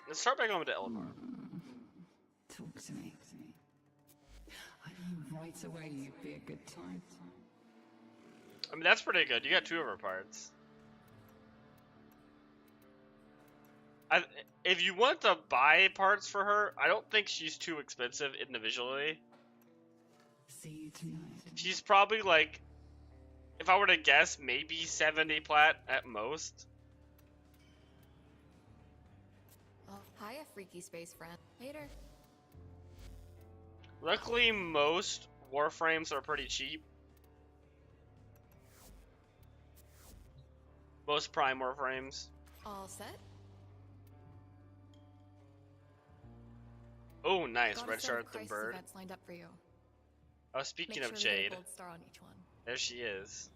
Let's start by going to Eleanor. Talk to me. I knew right away you'd be a good time. I mean, that's pretty good. You got 2 of her parts. If you want to buy parts for her, I don't think she's too expensive individually. See you tonight. She's probably like, if I were to guess, maybe 70 plat at most. Oh, hiya, freaky space friend. Later. Luckily, most Warframes are pretty cheap. Most Prime Warframes. All set? Oh, nice. Got a Red set of Shard the crisis Bird. events lined up for you. Oh, speaking Make of sure we get Jade, a gold star on each one. there she is.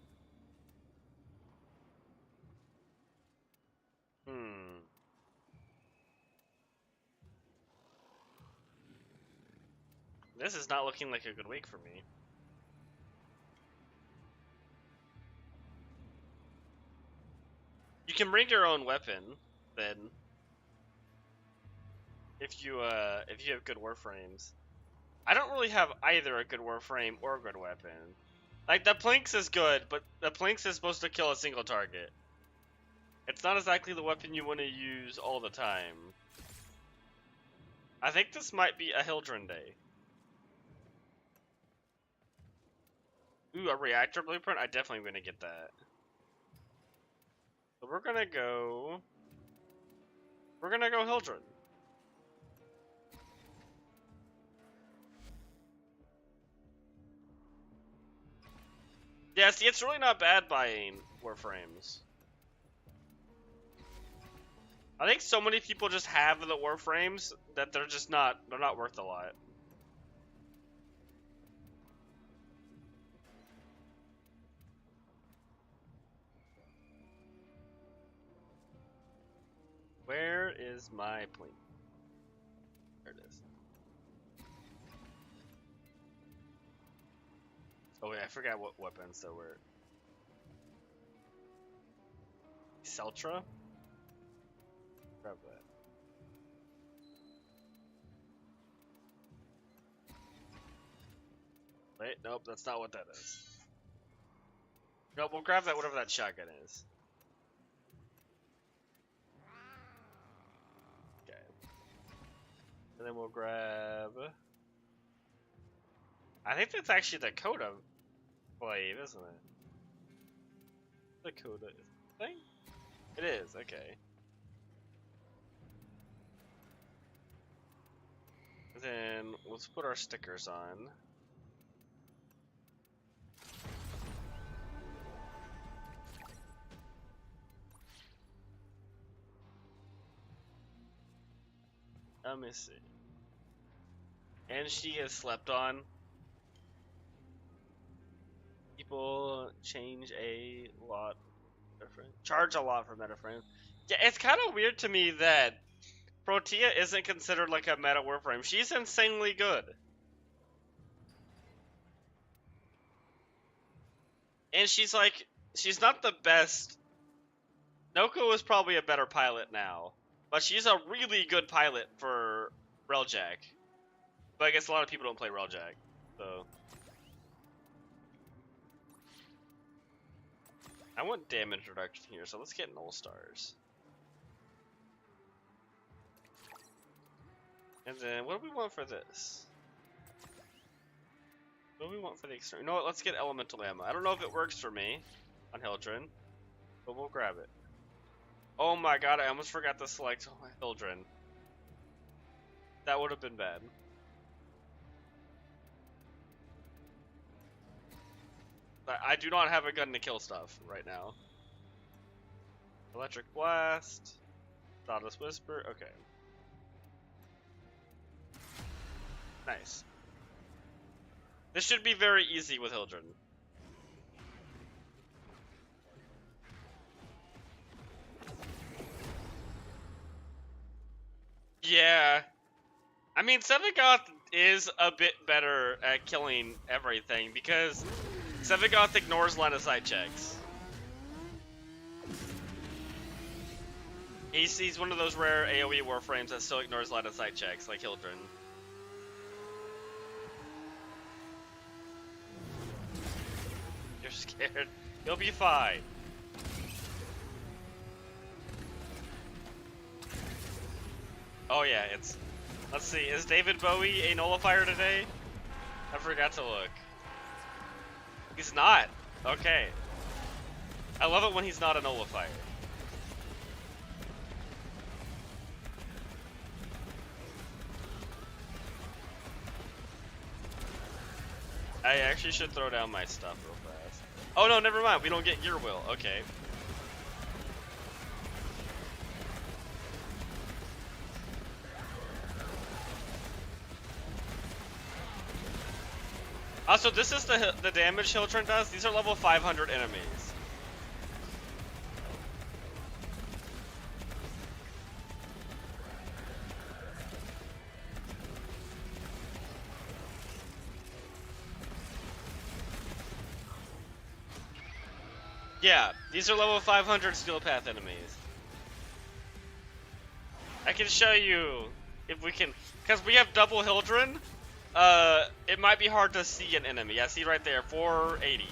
This is not looking like a good week for me. You can bring your own weapon, then. If you have good Warframes. I don't really have either a good Warframe or a good weapon. Like, the Plinks is good, but the Plinks is supposed to kill a single target. It's not exactly the weapon you want to use all the time. I think this might be a Hildren day. Ooh, a reactor blueprint? I definitely am going to get that. So we're going to go Hildren. Yeah, see, it's really not bad buying Warframes. I think so many people just have the Warframes that they're not worth a lot. Where is my point? There it is. Oh wait, I forgot what weapons there were. Seltra? Grab that. Wait, nope, that's not what that is. Nope, we'll grab that, whatever that shotgun is. Okay. And then we'll grab... I think that's actually the Coda blade, isn't it? The Coda thing? It is, okay. Then let's put our stickers on. Let me see. And she is slept on. People change a lot. Charge a lot for Metaframe. Yeah, it's kind of weird to me that Protea isn't considered like a meta Warframe. She's insanely good. And she's not the best. Noko is probably a better pilot now. But she's a really good pilot for Reljack. But I guess a lot of people don't play Reljack. So. I want damage reduction here, so let's get null stars. And then, what do we want for this? What do we want for the external? You know what, let's get elemental ammo. I don't know if it works for me on Hildren, but we'll grab it. Oh my god, I almost forgot to select Hildren. That would have been bad. I do not have a gun to kill stuff right now. Electric Blast. Thoughtless Whisper. Okay. Nice. This should be very easy with Hildren. Yeah. I mean, Sevagoth is a bit better at killing everything because Sevagoth ignores line of sight checks. He's one of those rare AoE warframes that still ignores line of sight checks, like Hildren. You're scared. You'll be fine. Oh yeah, it's... Let's see, is David Bowie a nullifier today? I forgot to look. He's not. Okay. I love it when he's not a nullifier. I actually should throw down my stuff real fast. Oh no, never mind. We don't get Gear Will. Okay. Also, this is the damage Hildren does. These are level 500 enemies. Yeah, these are level 500 Steel Path enemies. I can show you if we can, because we have double Hildren. It might be hard to see an enemy. I see right there, 480.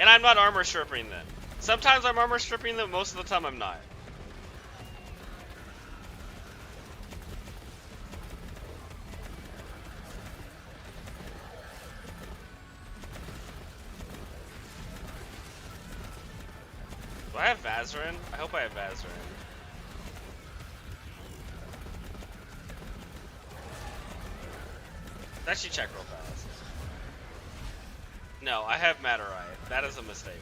And I'm not armor stripping them. Sometimes I'm armor stripping them, most of the time I'm not. Do I have Vazarin? I hope I have Vazarin. Let's actually check real fast. No, I have Matarite. That is a mistake.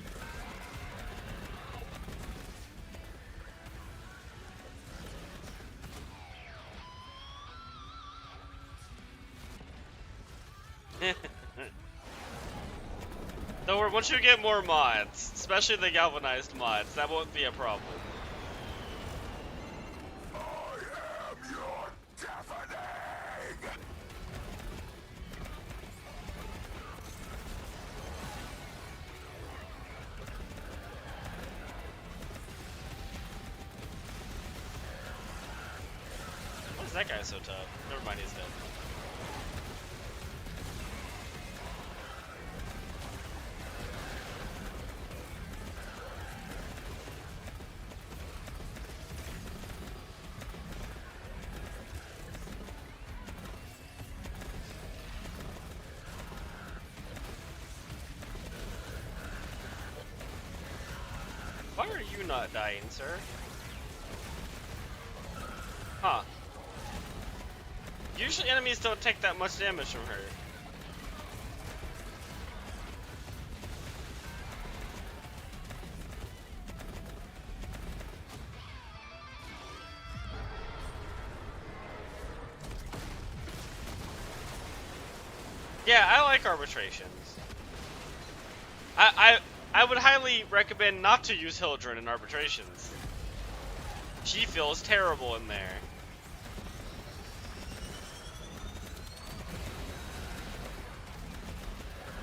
Don't worry, once you get more mods, especially the galvanized mods, that won't be a problem. Why is that guy so tough? Never mind, he's dead. Why are you not dying, sir? Huh. Usually enemies don't take that much damage from her. Yeah, I like arbitrations. I would highly recommend not to use Hildren in arbitrations. She feels terrible in there.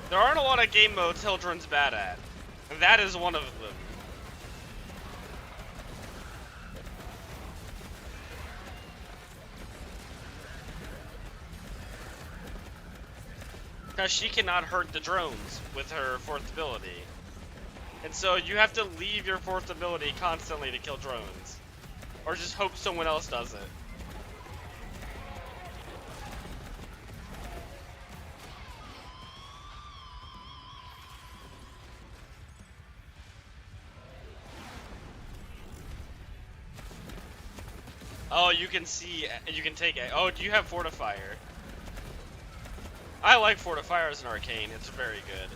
There aren't a lot of game modes Hildren's bad at, and that is one of them. because she cannot hurt the drones with her 4th ability. And so you have to leave your 4th ability constantly to kill drones. Or just hope someone else does it. Oh, you can see, you can take it. Oh, do you have Fortifier? I like Fortifier as an arcane, it's very good.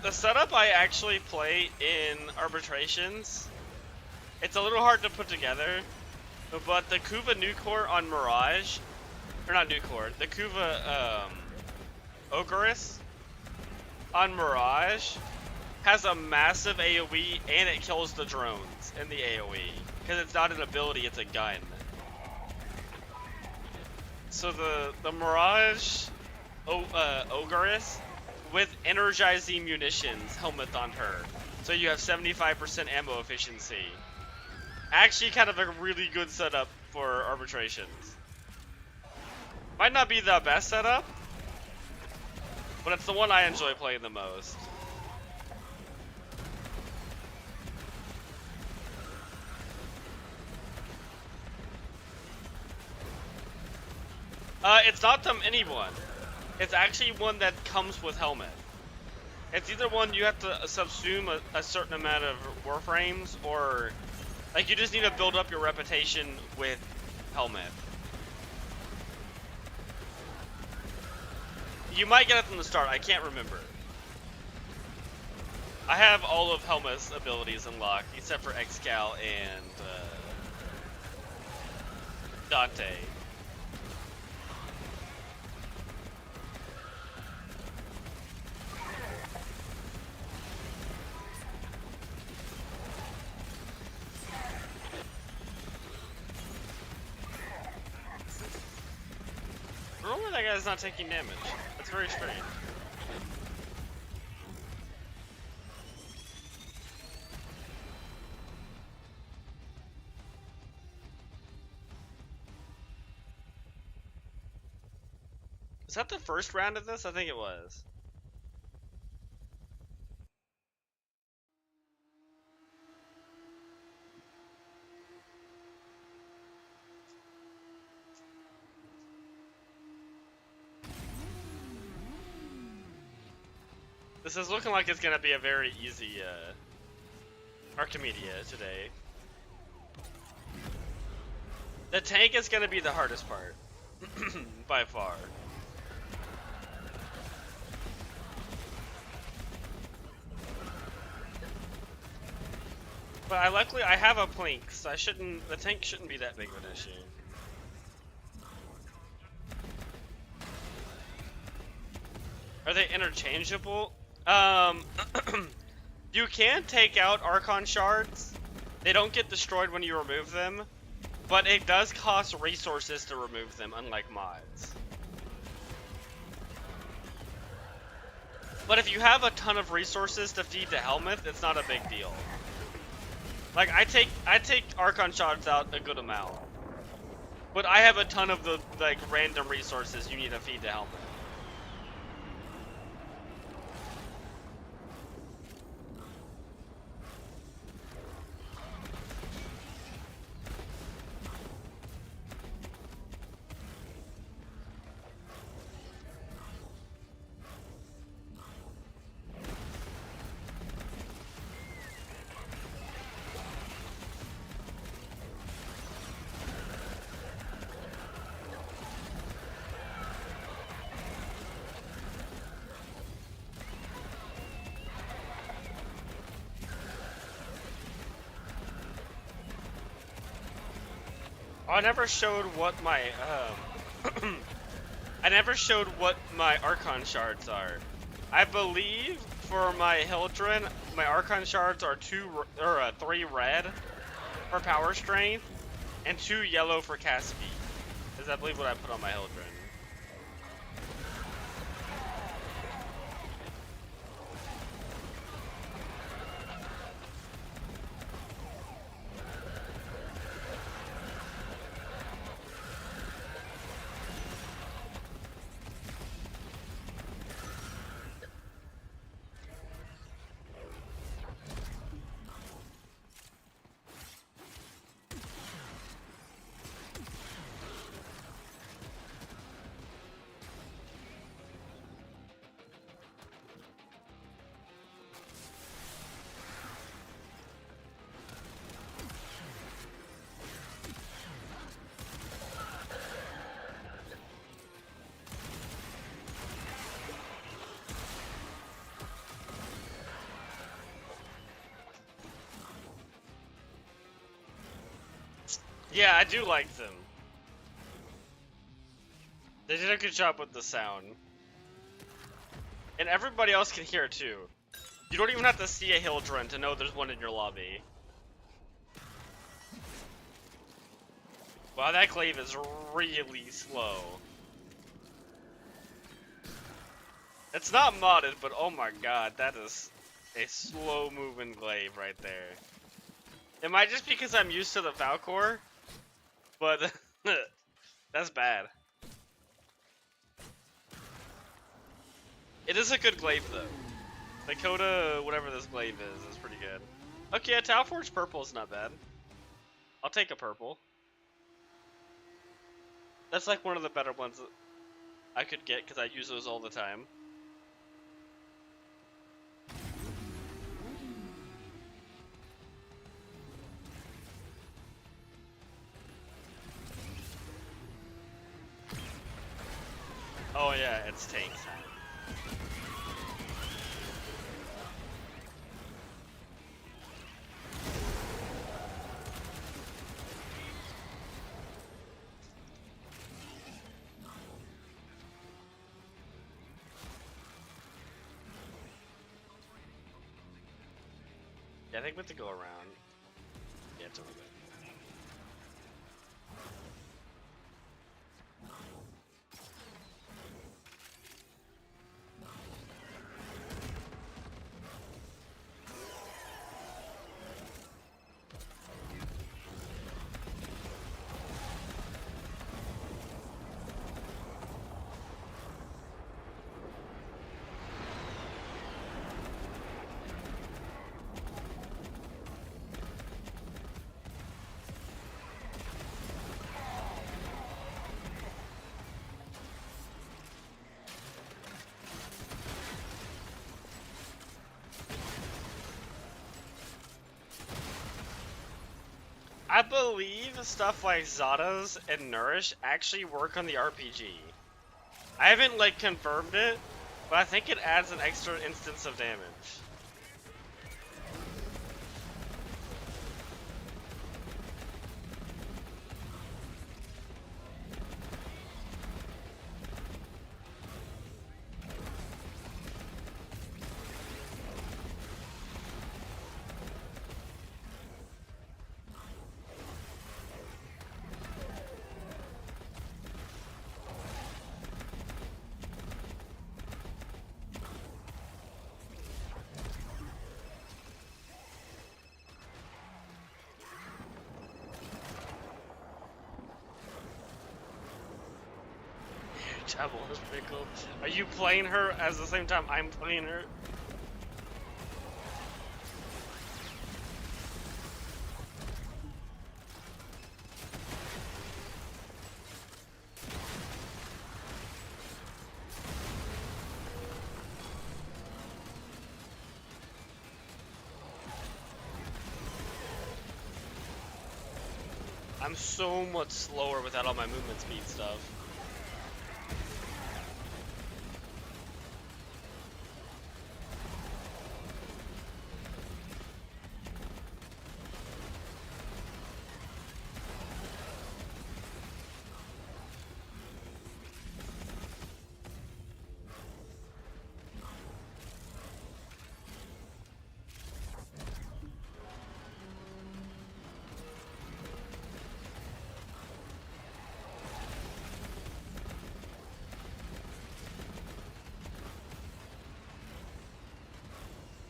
The setup I actually play in arbitrations, it's a little hard to put together, but the Kuva Nucor on Mirage, or not Nucor, the Kuva Ogorus on Mirage has a massive AoE and it kills the drones in the AoE. Because it's not an ability, it's a gun. So the Mirage Ogorus with energizing munitions helmet on her. So you have 75% ammo efficiency. Actually kind of a really good setup for arbitrations. Might not be the best setup, but it's the one I enjoy playing the most. It's not the mini one. It's actually one that comes with helmet. It's either one you have to subsume a certain amount of warframes, or like you just need to build up your reputation with helmet. You might get it from the start, I can't remember. I have all of Helma's abilities unlocked, except for Excal and Dante. Normally that guy's not taking damage. That's very strange. Was that the first round of this? I think it was. This is looking like it's gonna be a very easy Archimedia today. The tank is gonna be the hardest part, by far. But luckily I have a plink, so the tank shouldn't be that big of an issue. Are they interchangeable? You can take out Archon shards. They don't get destroyed when you remove them, but it does cost resources to remove them, unlike mods. But if you have a ton of resources to feed the helmet, it's not a big deal. Like I take Archon shards out a good amount, but I have a ton of the like random resources you need to feed the helmet. I never showed what my I never showed what my Archon shards are. I believe for my Hildren, my Archon shards are 3 red for power strength and 2 yellow for cast speed. Is I believe what I put on my Hildren. Yeah, I do like them. They did a good job with the sound. And everybody else can hear it too. You don't even have to see a Hildren to know there's one in your lobby. Wow, that glaive is really slow. It's not modded, but oh my god, that is a slow moving glaive right there. It might just be because I'm used to the Valcor, but that's bad. It is a good glaive though. Dakota, whatever this glaive is pretty good. Okay, a Talforge purple is not bad. I'll take a purple. That's like one of the better ones that I could get because I use those all the time. Oh yeah, it's tank time. Yeah, I think we have to go around. Yeah, it's over there. I believe stuff like Zada's and Nourish actually work on the RPG. I haven't like confirmed it, but I think it adds an extra instance of damage. Double is pretty cool. Are you playing her at the same time I'm playing her? I'm so much slower without all my movement speed stuff.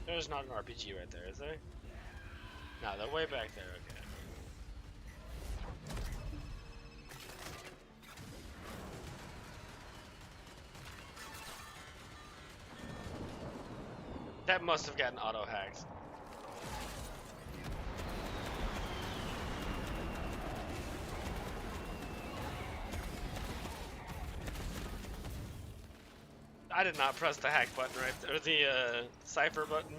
There's not an RPG right there, is there? No, they're way back there, okay. That must have gotten auto-hacked. I did not press the hack button right there, or the cipher button.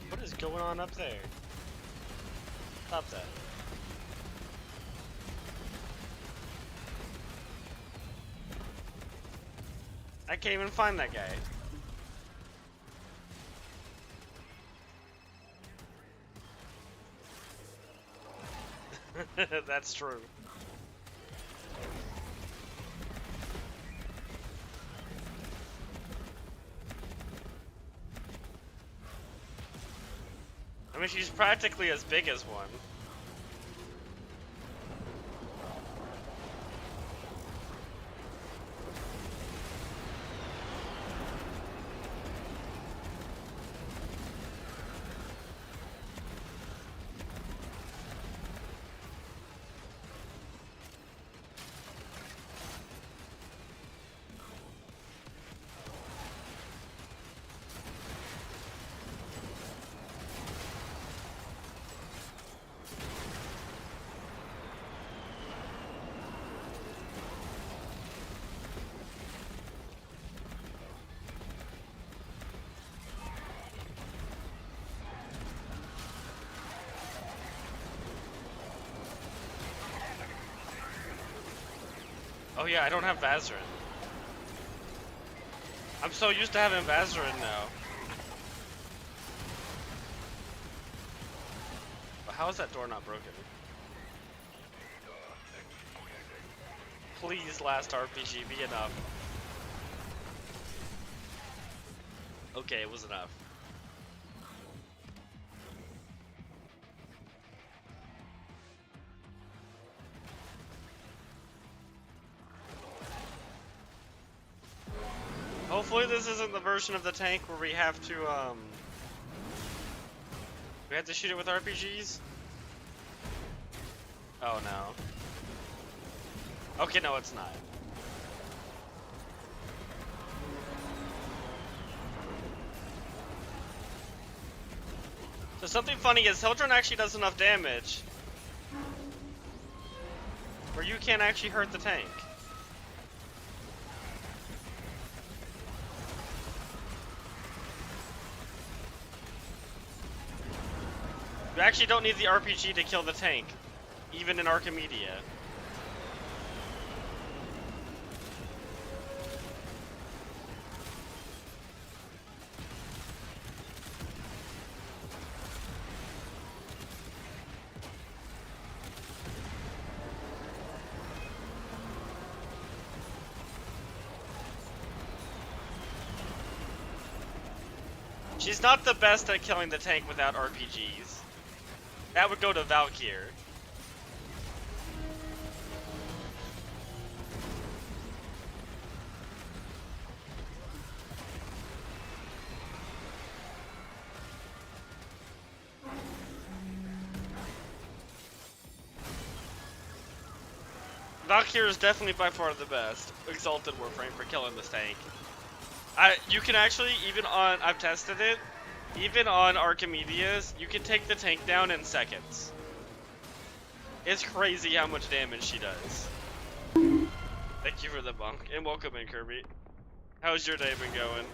What is going on up there? Stop that. I can't even find that guy. That's true. I mean, she's practically as big as one. Oh yeah, I don't have Vazarin. I'm so used to having Vazarin now. But how is that door not broken? Please, last RPG, be enough. Okay, it was enough. Hopefully this isn't the version of the tank where we have to shoot it with RPGs? Oh no. Okay, no, it's not. So something funny is Hildryn actually does enough damage where you can't actually hurt the tank. You actually don't need the RPG to kill the tank, even in Archimedia. She's not the best at killing the tank without RPGs. That would go to Valkyr. Valkyr is definitely by far the best Exalted Warframe for killing this tank. You can actually, even on, I've tested it, even on Archimedias, you can take the tank down in seconds. It's crazy how much damage she does. Thank you for the bunk, and welcome in, Kirby. How's your day been going?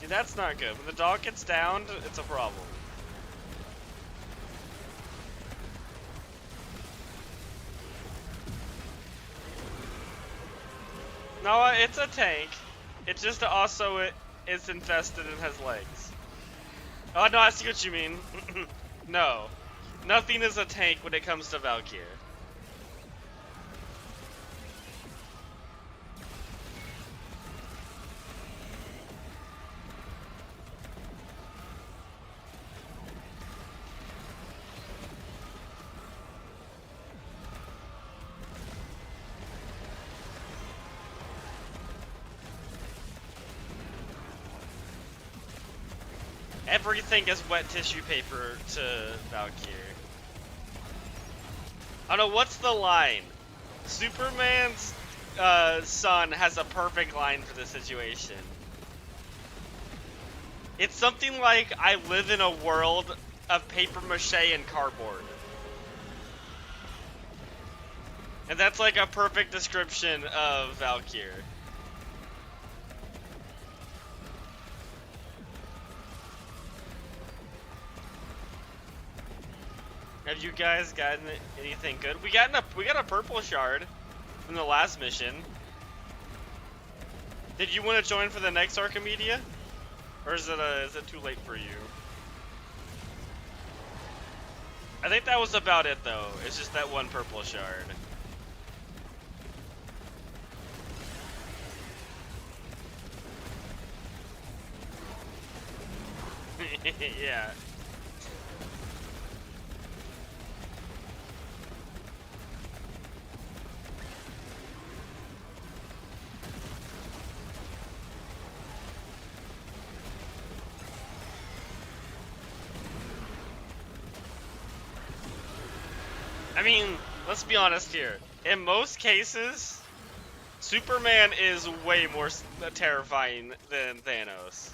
See, that's not good. When the dog gets downed, it's a problem. No, it's a tank. It's just also it's infested and has legs. Oh no, I see what you mean. No. Nothing is a tank when it comes to Valkyr. Everything is wet tissue paper to Valkyr. I don't know, what's the line? Superman's son has a perfect line for this situation. It's something like, I live in a world of paper mache and cardboard. And that's like a perfect description of Valkyr. Have you guys gotten anything good? We got a purple shard from the last mission. Did you want to join for the next Archimedia? Or is it too late for you? I think that was about it though. It's just that one purple shard. Yeah. I mean, let's be honest here. In most cases, Superman is way more terrifying than Thanos.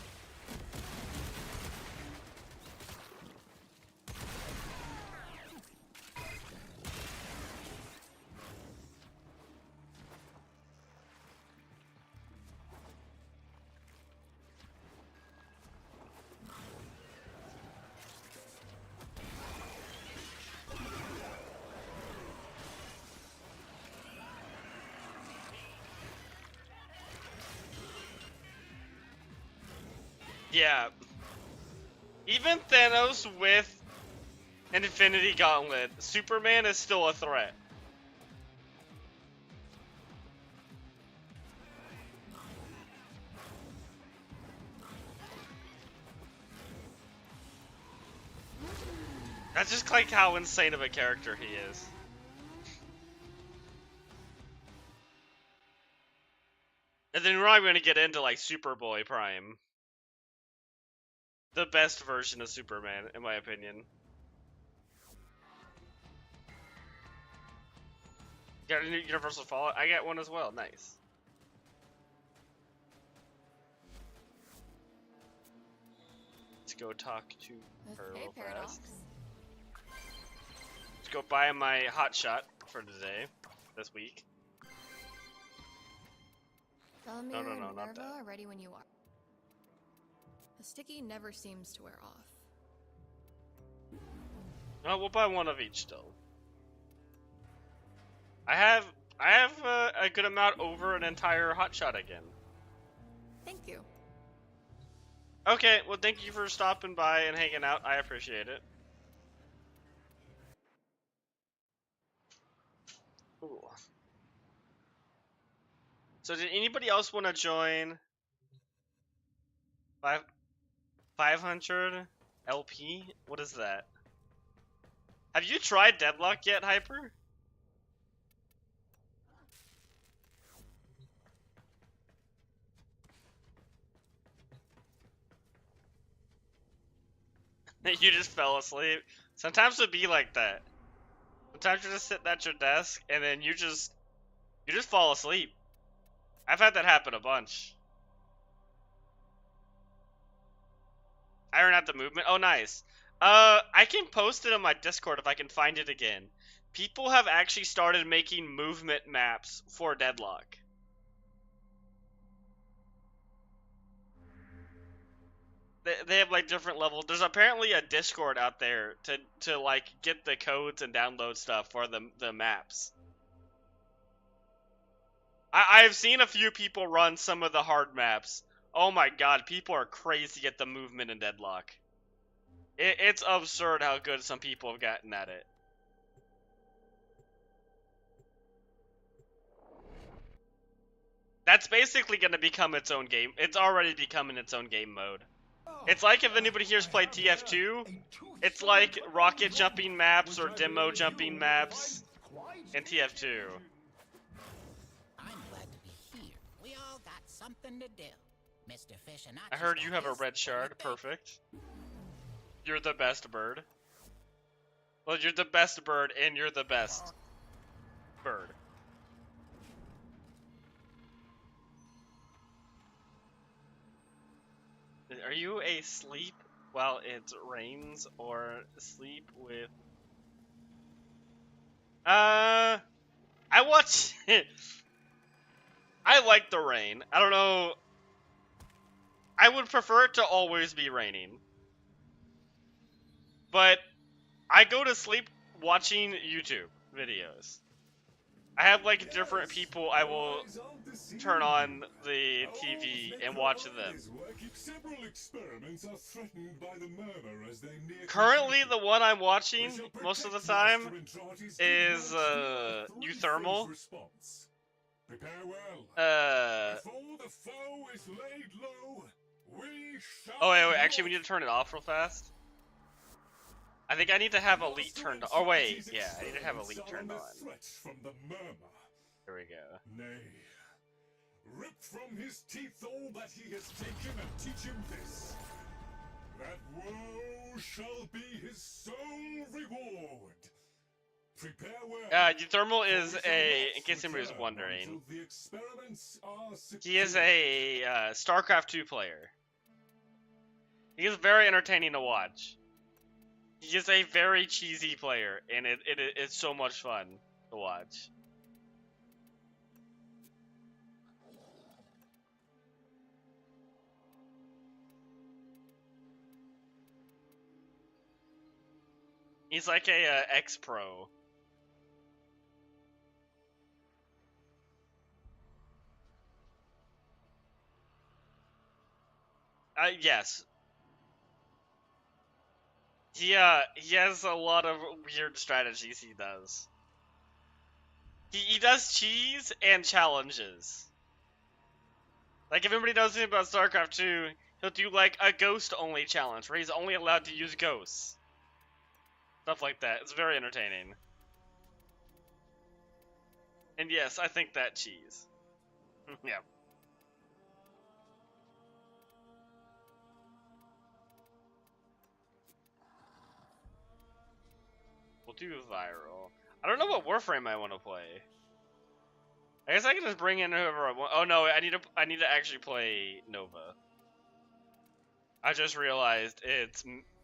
Yeah. Even Thanos with an Infinity Gauntlet, Superman is still a threat. That's just like how insane of a character he is. And then we're not going to get into like Superboy Prime. The best version of Superman, in my opinion. Got a new Universal Fallout? I got one as well. Nice. Let's go talk to her Hey, real Paradox. fast. Let's go buy my hot shot for today, this week. Bellamere No, and not Minerva that. are ready when you are. The sticky never seems to wear off. No, we'll buy one of each still. I have a good amount over an entire hot shot again. Thank you. Okay, well thank you for stopping by and hanging out. I appreciate it. Ooh. So did anybody else want to join 500 LP? What is that? Have you tried Deadlock yet, Hyper? You just fell asleep. Sometimes it'd be like that. Sometimes you're just sitting at your desk and then you just fall asleep. I've had that happen a bunch. Iron out the movement. Oh, nice. I can post it on my Discord if I can find it again. People have actually started making movement maps for Deadlock. They have like different levels. There's apparently a Discord out there to like get the codes and download stuff for the maps. I've seen a few people run some of the hard maps. Oh my god, people are crazy at the movement in Deadlock. It's absurd how good some people have gotten at it. That's basically going to become its own game. It's already becoming its own game mode. It's like if anybody here's played TF2, it's like rocket jumping maps or demo jumping maps in TF2. I'm glad to be here. We all got something to do. Mr. Fish and I heard you have a red shard. Perfect. You're the best bird. Well, you're the best bird and you're the best bird. Are you asleep while it rains or sleep with... I I watch. I like the rain. I don't know. I would prefer it to always be raining. But I go to sleep watching YouTube videos. I have like different people I will turn on the TV and watch them. Currently, the one I'm watching most of the time is Euthermal. Oh wait, actually, we need to turn it off real fast. I think I need to have Elite turned on. Oh wait, yeah, I need to have Elite turned on. There we go. Nay, rip from his teeth all that he has taken and teach him this. That woe shall be his sole reward. Prepare well. Euthermal is in case anybody was wondering, he is a StarCraft 2 player. He is very entertaining to watch. He is a very cheesy player, and it's so much fun to watch. He's like a ex-pro. Yes. He has a lot of weird strategies he does. He does cheese and challenges. Like, if anybody knows anything about StarCraft 2, he'll do like a ghost-only challenge where he's only allowed to use ghosts. Stuff like that. It's very entertaining. And yes, I think that cheese. Yeah. We'll do viral. I don't know what Warframe I want to play. I guess I can just bring in whoever I want. Oh no, I need to actually play Nova. I just realized it's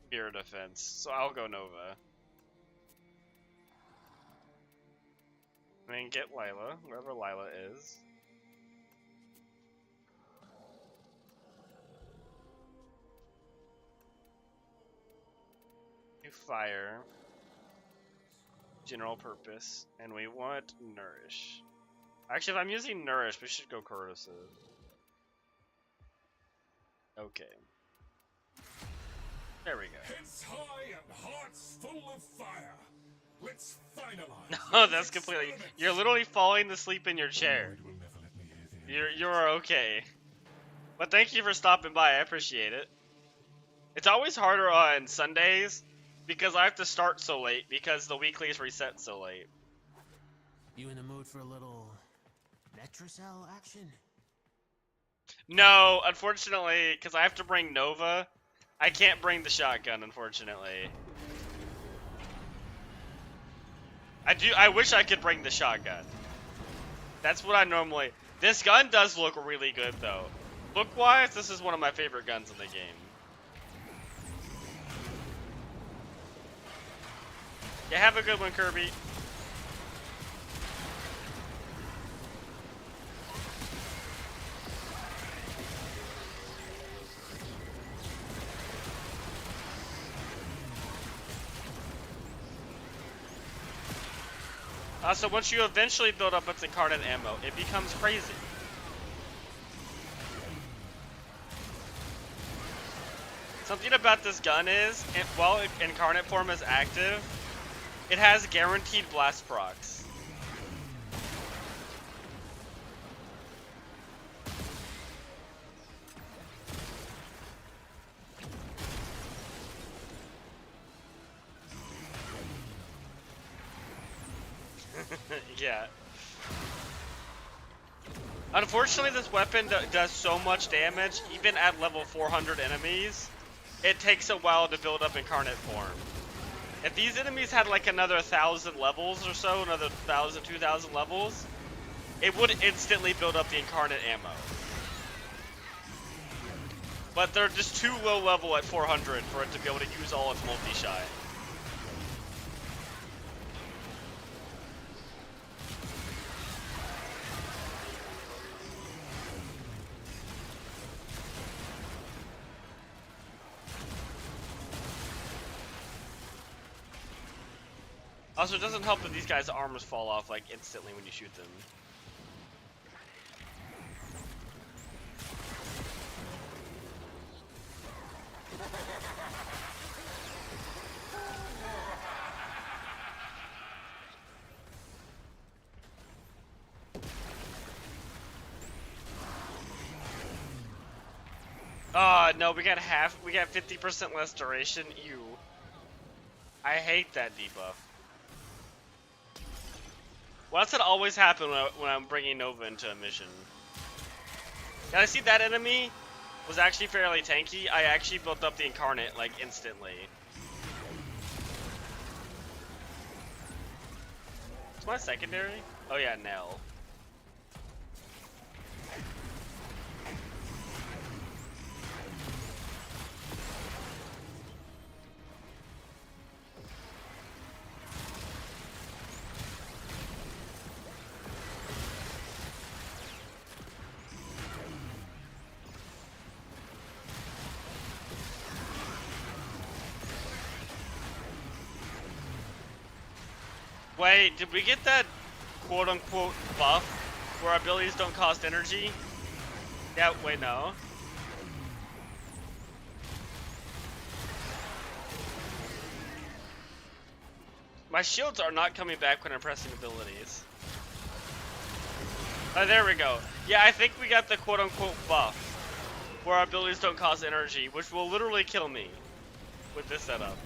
Mirror Defense, so I'll go Nova. And then get Lila, wherever Lila is. Do fire. General purpose. And we want Nourish. Actually, if I'm using Nourish, we should go Corrosive. Okay. There we go. Heads high and hearts full of fire. Let's finalize. No, that's completely. You're literally falling asleep in your chair. You're okay. But thank you for stopping by. I appreciate it. It's always harder on Sundays because I have to start so late because the weeklies reset so late. You in the mood for a little Metrocell action? No, unfortunately, because I have to bring Nova. I can't bring the shotgun, unfortunately. I wish I could bring the shotgun. That's what I normally... This gun does look really good, though. Look-wise, this is one of my favorite guns in the game. Yeah, have a good one, Kirby. So once you eventually build up its incarnate ammo, it becomes crazy. Something about this gun is, while incarnate form is active, it has guaranteed blast procs. Yeah. Unfortunately, this weapon does so much damage, even at level 400 enemies, it takes a while to build up incarnate form. If these enemies had like another 1,000 levels or so, another 1,000, 2,000 levels, it would instantly build up the incarnate ammo. But they're just too low level at 400 for it to be able to use all its multi-shot. Also, it doesn't help that these guys' armors fall off like instantly when you shoot them. No, we got 50% less duration. Ew. I hate that debuff. Why does it always happen when I'm bringing Nova into a mission? And I see that enemy was actually fairly tanky. I actually built up the Incarnate, like, instantly. Is my secondary? Oh yeah, Nell. Wait, did we get that quote-unquote buff where our abilities don't cost energy? Yeah, wait, no. My shields are not coming back when I'm pressing abilities. Oh, there we go. Yeah, I think we got the quote-unquote buff where our abilities don't cost energy, which will literally kill me with this setup.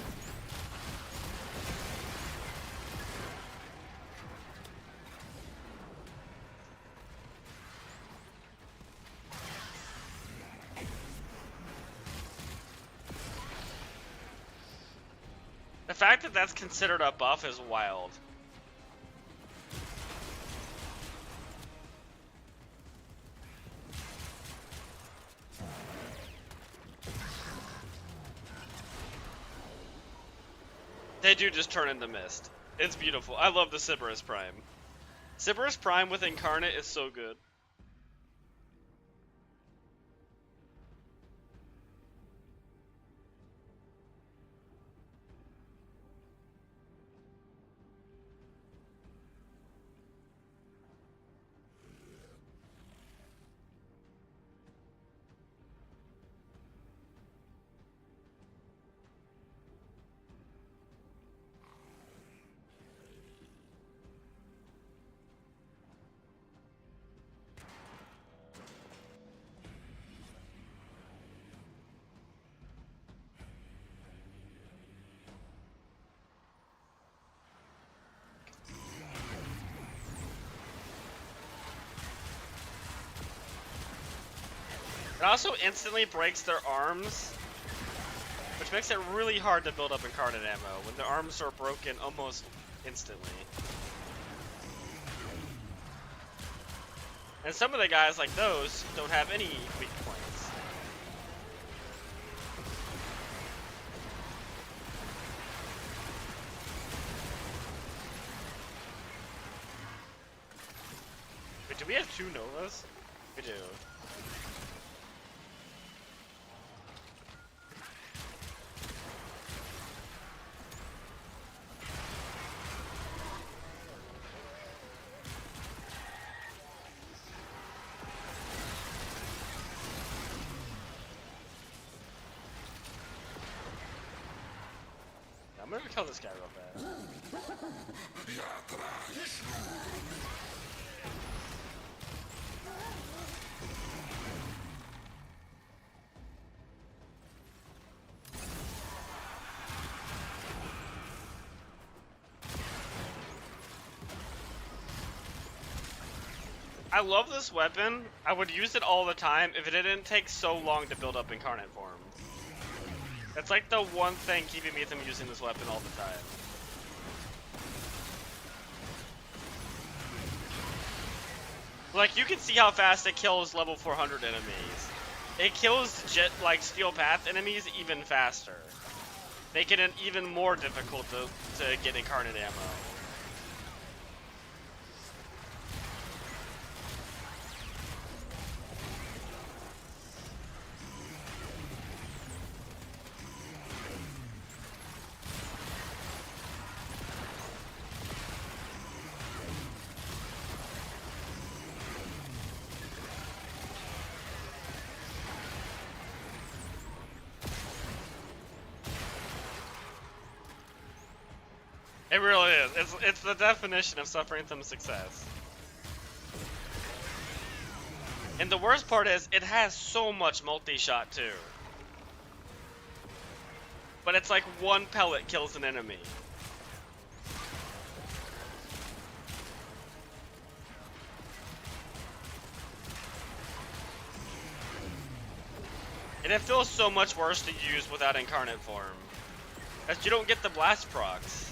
The fact that that's considered a buff is wild. They do just turn into mist. It's beautiful. I love the Sybaris Prime. Sybaris Prime with Incarnate is so good. It also instantly breaks their arms, which makes it really hard to build up Incarnate ammo when the arms are broken almost instantly. And some of the guys like those don't have any weak points. Wait, do we have 2 Novas? We do. I'm gonna kill this guy real fast. I love this weapon. I would use it all the time if it didn't take so long to build up Incarnate form. That's like the one thing keeping me from using this weapon all the time. Like, you can see how fast it kills level 400 enemies. It kills Steel Path enemies even faster. Making it even more difficult to get Incarnate ammo. It really is. It's the definition of suffering from success. And the worst part is, it has so much multi-shot too. But it's like one pellet kills an enemy. And it feels so much worse to use without incarnate form, as you don't get the blast procs.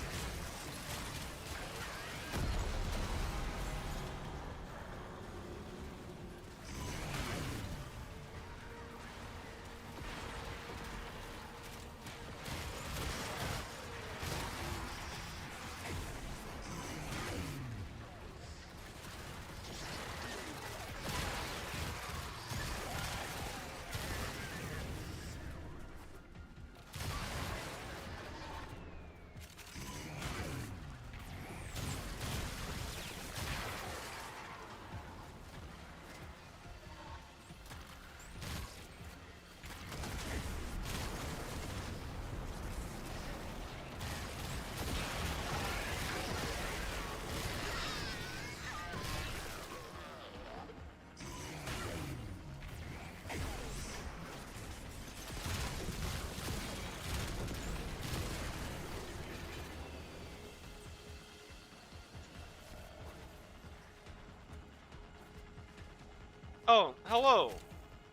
Oh, hello,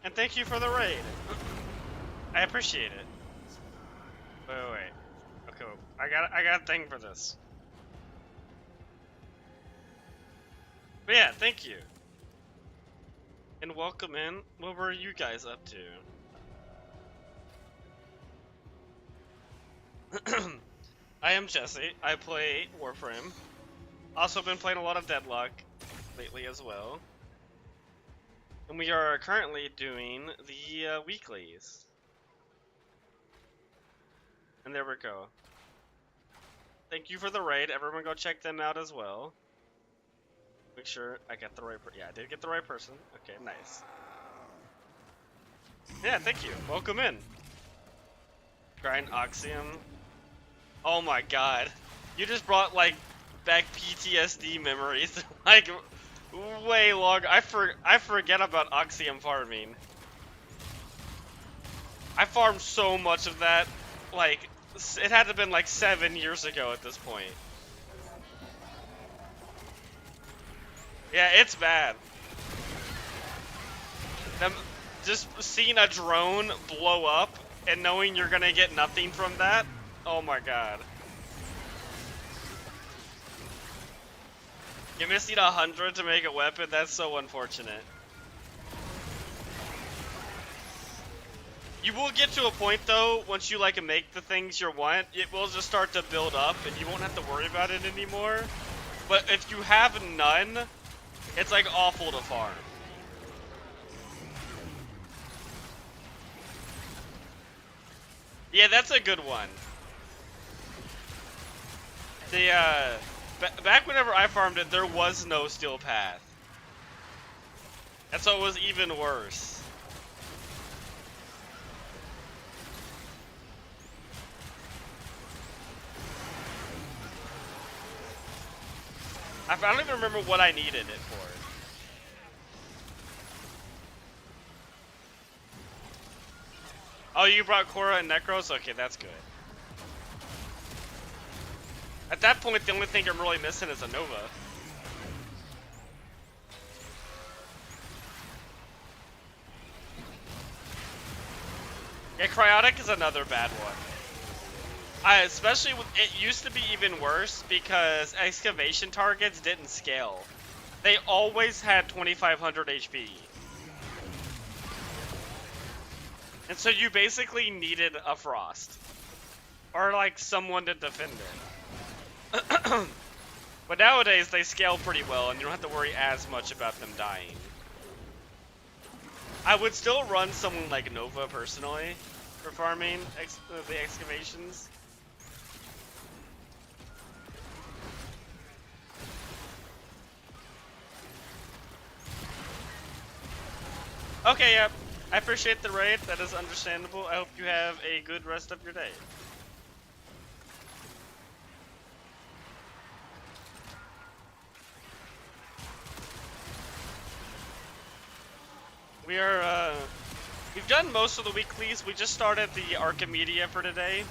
and thank you for the raid. I appreciate it. Wait. Okay, I got a thing for this. But yeah, thank you. And welcome in. What were you guys up to? I am Jesse. I play Warframe. Also been playing a lot of Deadlock lately as well. And we are currently doing the weeklies. And there we go. Thank you for the raid. Everyone go check them out as well. Make sure I got the right person. Yeah, I did get the right person. Okay, nice. Yeah, thank you. Welcome in. Grind Oxium. Oh my god. You just brought, like, back PTSD memories. Like, way long. I forget about Oxium farming. I farmed so much of that. Like, it had to have been like 7 years ago at this point. Yeah, it's bad. Just seeing a drone blow up and knowing you're gonna get nothing from that. Oh my god. You missing 100 to make a weapon? That's so unfortunate. You will get to a point though, once you like make the things you want, it will just start to build up and you won't have to worry about it anymore. But if you have none, it's like awful to farm. Yeah, that's a good one. The back whenever I farmed it, there was no steel path. And so it was even worse. I don't even remember what I needed it for. Oh, you brought Korra and Necros? Okay, that's good. At that point, the only thing I'm really missing is a Nova. Yeah, Cryotic is another bad one. Especially with, it used to be even worse because excavation targets didn't scale. They always had 2500 HP. And so you basically needed a Frost. Or like someone to defend it. But nowadays they scale pretty well and you don't have to worry as much about them dying. I would still run someone like Nova personally for farming the excavations. Okay, yep. I appreciate the raid. That is understandable. I hope you have a good rest of your day. We are, we've done most of the weeklies. We just started the Archimedia for today.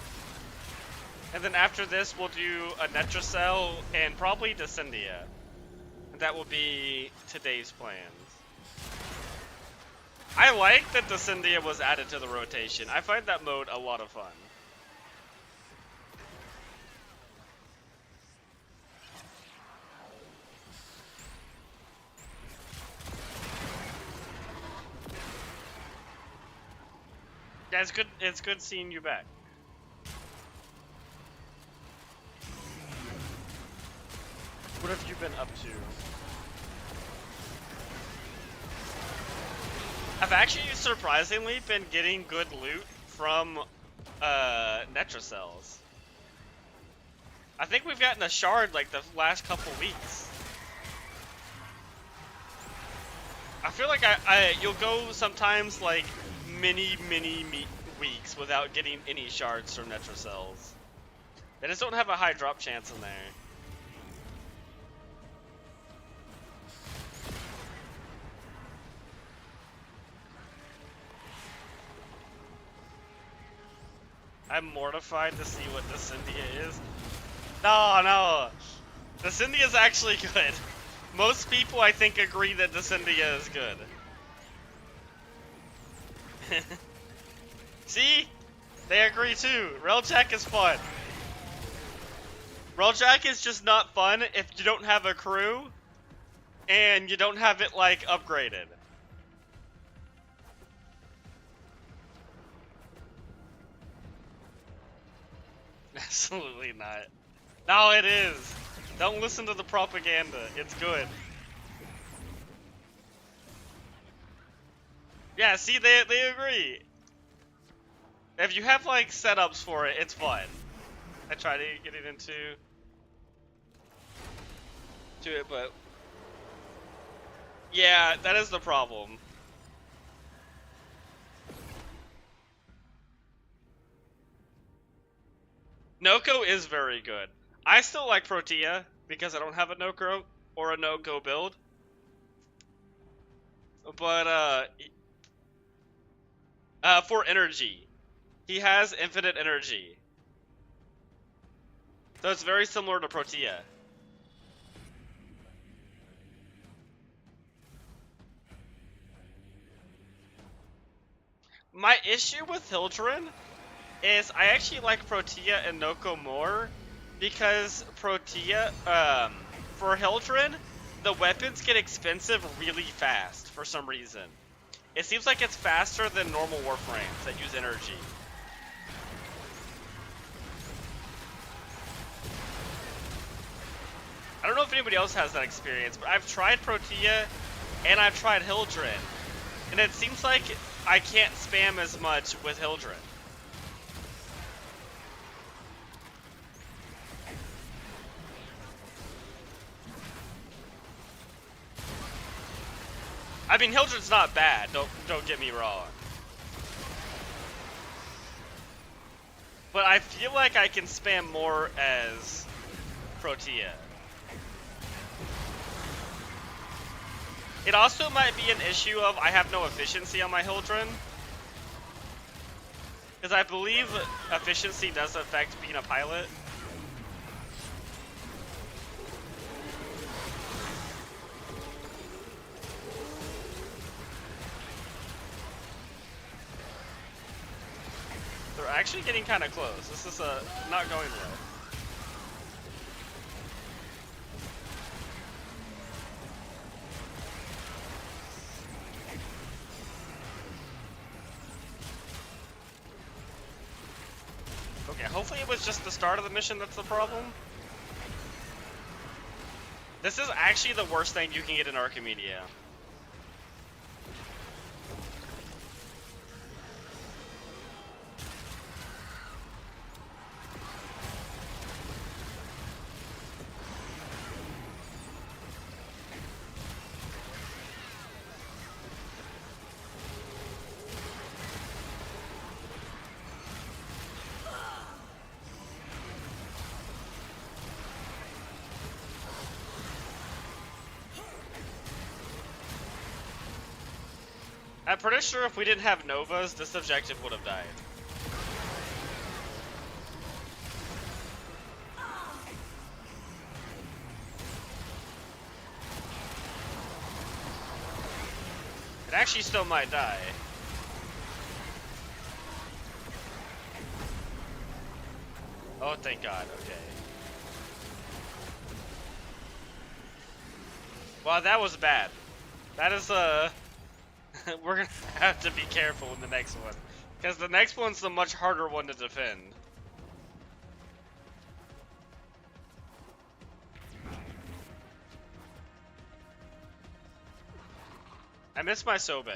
And then after this, we'll do a Netracell and probably Descendia. And that will be today's plans. I like that Descendia was added to the rotation. I find that mode a lot of fun. Yeah, it's good seeing you back. What have you been up to? I've actually surprisingly been getting good loot from Netracells. I think we've gotten a shard like the last couple weeks. I feel like you'll go sometimes like many weeks without getting any shards from Netracells. They just don't have a high drop chance in there. I'm mortified to see what Descendia is. No. Descendia is actually good. Most people, I think, agree that Descendia is good. See? They agree too. Railjack is fun. Railjack is just not fun if you don't have a crew and you don't have it, like, upgraded. Absolutely not. No, it is. Don't listen to the propaganda. It's good. Yeah, see, they agree. If you have, like, setups for it, it's fun. I tried to get it into it, but yeah, that is the problem. Noko is very good. I still like Protea because I don't have a Noko or a no-go build. But for energy, he has infinite energy, so it's very similar to Protea. My issue with Hildren is I actually like Protea and Noko more because Protea, for Hildren, the weapons get expensive really fast for some reason. It seems like it's faster than normal Warframes that use energy. I don't know if anybody else has that experience, but I've tried Protea and I've tried Hildren, and it seems like I can't spam as much with Hildren. I mean, Hildren's not bad. Don't get me wrong. But I feel like I can spam more as Protea. It also might be an issue of I have no efficiency on my Hildren. Because I believe efficiency does affect being a pilot. They're actually getting kind of close. This is not going well. Okay, hopefully it was just the start of the mission that's the problem. This is actually the worst thing you can get in Archimedia. I'm pretty sure if we didn't have Novas, this objective would have died. It actually still might die. Oh, thank God, okay. Well, that was bad. That is, we're gonna have to be careful in the next one. Because the next one's the much harder one to defend. I miss my Sobek.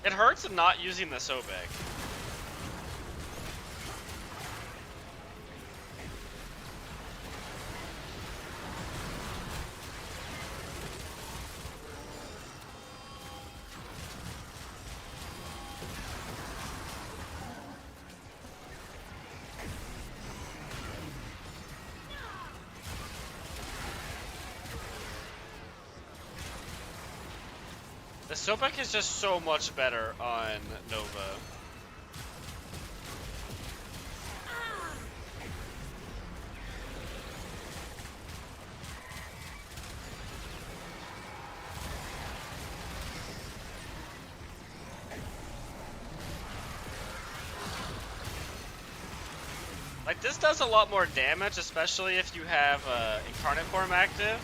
It hurts not using the Sobek. The Sobek is just so much better on Nova. Like, this does a lot more damage, especially if you have Incarnate Form active.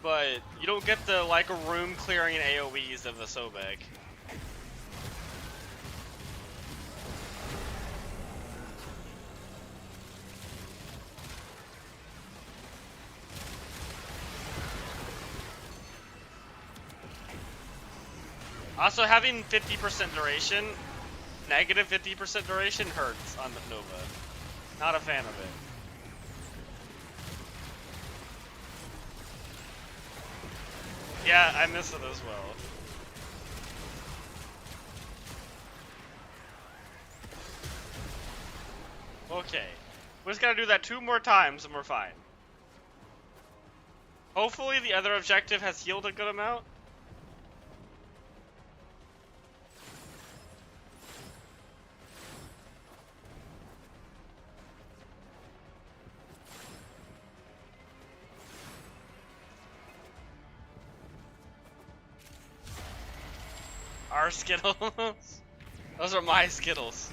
But you don't get the, like, room clearing AoEs of the Sobek. Also, having 50% duration, negative 50% duration hurts on the Nova. Not a fan of it. Yeah, I miss it as well. Okay. We just gotta do that 2 more times and we're fine. Hopefully the other objective has healed a good amount. Our Skittles? Those are my Skittles.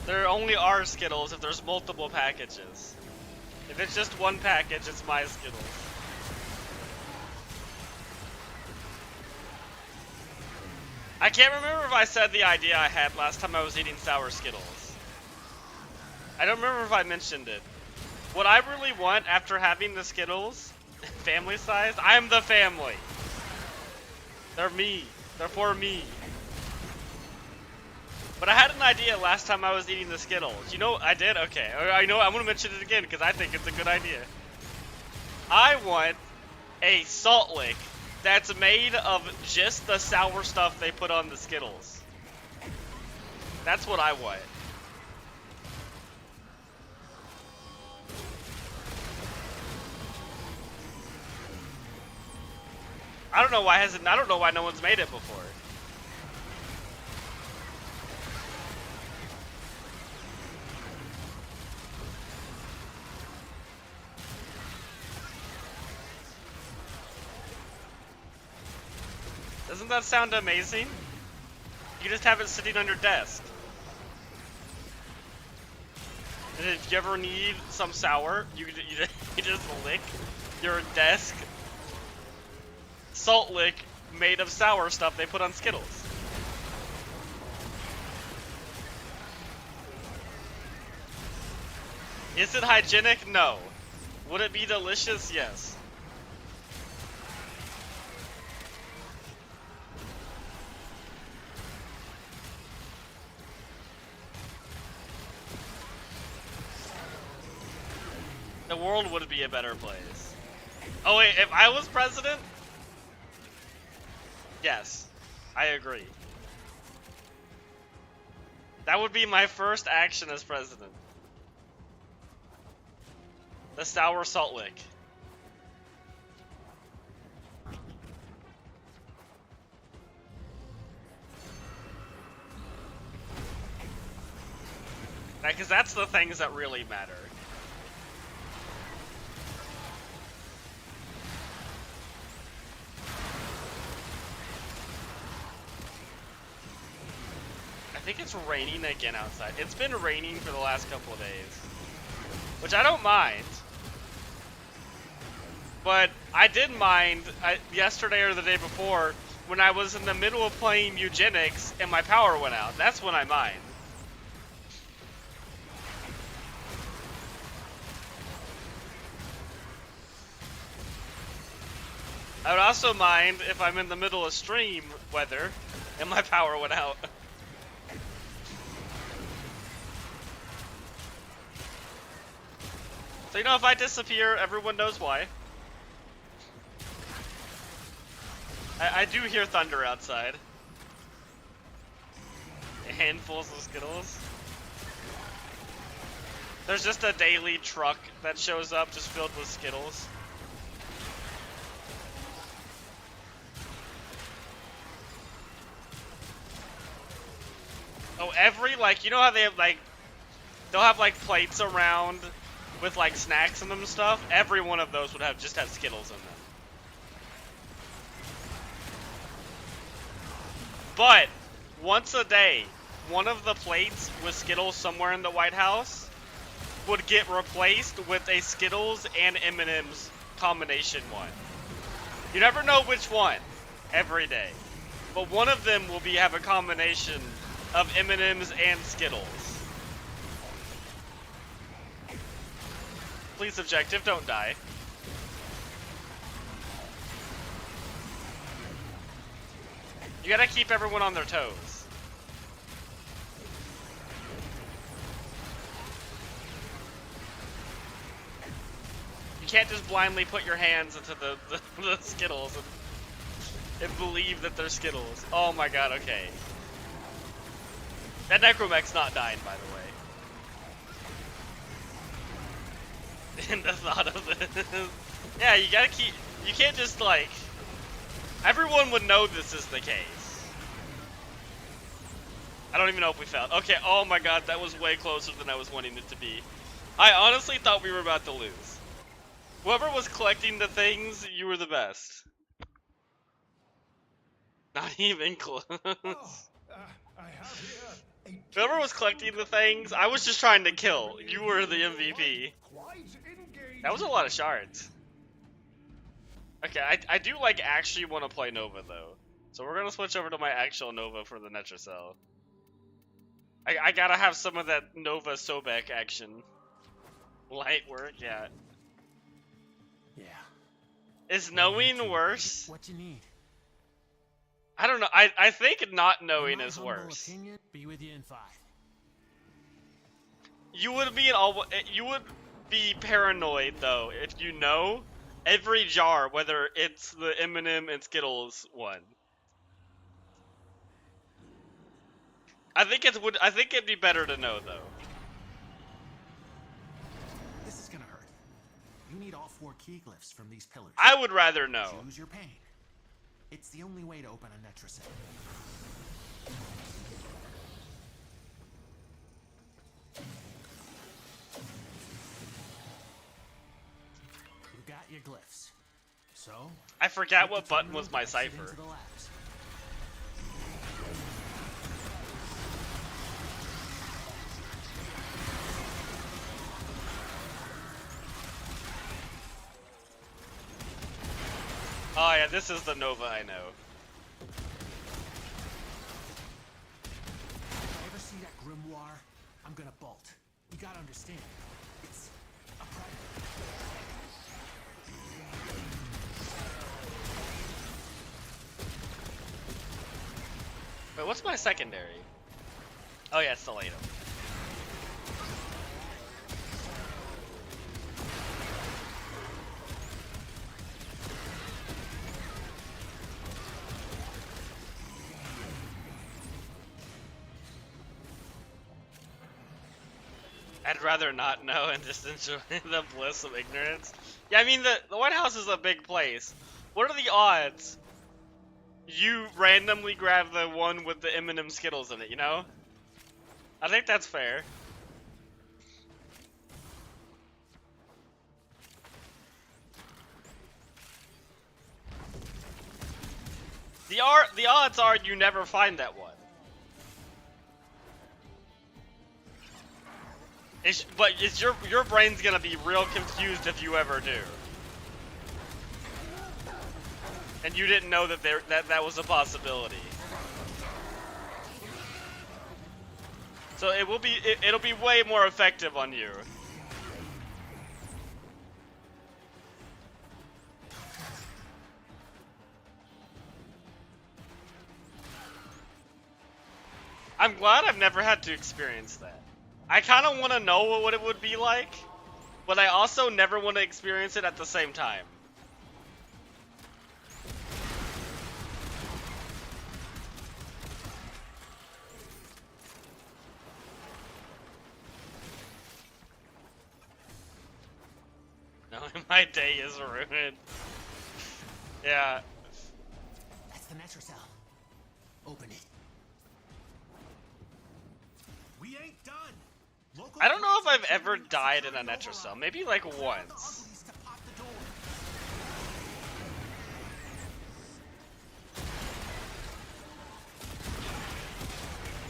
They're only our Skittles if there's multiple packages. If it's just one package, it's my Skittles. I can't remember if I said the idea I had last time I was eating sour Skittles. I don't remember if I mentioned it. What I really want after having the Skittles, family size, I'm the family. They're me. They're for me. But I had an idea last time I was eating the Skittles. You know, I did? Okay. I know, I'm going to mention it again because I think it's a good idea. I want a salt lick that's made of just the sour stuff they put on the Skittles. That's what I want. I don't know why no one's made it before. Doesn't that sound amazing? You just have it sitting on your desk. And if you ever need some sour, you just lick your desk salt lick made of sour stuff they put on Skittles. Is it hygienic? No. Would it be delicious? Yes. the world would be a better place. Oh wait, if I was president? Yes, I agree. That would be my first action as president. The Sour Salt Lick. Because that's the things that really matter. I think it's raining again outside. It's been raining for the last couple of days, which I don't mind. But I did mind yesterday or the day before when I was in the middle of playing eugenics and my power went out. That's when I mind. I would also mind if I'm in the middle of stream weather and my power went out. So, you know, if I disappear, everyone knows why. I do hear thunder outside. Handfuls of Skittles. There's just a daily truck that shows up just filled with Skittles. Oh, every, like, you know how they have, like, they'll have, like, plates around with, like, snacks in them and stuff? Every one of those would have just have Skittles in them. But, once a day, one of the plates with Skittles somewhere in the White House would get replaced with a Skittles and M&M's combination one. You never know which one, every day. But one of them will have a combination of M&M's and Skittles. Please, objective, don't die. You gotta keep everyone on their toes. You can't just blindly put your hands into the Skittles and believe that they're Skittles. Oh my god, okay. That Necromech's not dying, by the way. And the thought of it. Yeah, you gotta keep... You can't just, like... Everyone would know this is the case. I don't even know if we failed. Okay, oh my god, that was way closer than I was wanting it to be. I honestly thought we were about to lose. Whoever was collecting the things, you were the best. Not even close. Whoever was collecting the things, I was just trying to kill. You were the MVP. That was a lot of shards. Okay, I do like actually want to play Nova though. So we're gonna switch over to my actual Nova for the Netracell. I gotta have some of that Nova Sobek action. Light work, yeah. Yeah. Is knowing worse? What you need. I don't know. I think not knowing is worse. Opinion, be with you in 5. You would be paranoid though if you know every jar, whether it's the M&M and Skittles one. I think it'd be better to know though. This is gonna hurt. You need all 4 key glyphs from these pillars. I would rather know. Choose your pain. It's the only way to open a Netracell. You got your glyphs. So I forgot what button was my cipher. Oh yeah, this is the Nova I know. If I ever see that grimoire, I'm gonna bolt. You gotta understand. It's a predator. Wait, what's my secondary? Oh yeah, it's the Latum. I'd rather not know and just enjoy the bliss of ignorance. Yeah, I mean, the White House is a big place. What are the odds you randomly grab the one with the M&M Skittles in it, you know? I think that's fair. The odds are you never find that one. But your brain's gonna be real confused if you ever do. And you didn't know that that was a possibility. So it'll be way more effective on you. I'm glad I've never had to experience that. I kind of want to know what it would be like, but I also never want to experience it at the same time. No, my day is ruined. Yeah. That's the metro cell. Open it. We ain't done. Local I don't know if I've police ever security died in a security Netro cell. override. Maybe like Tell the once. uglies to pop the door.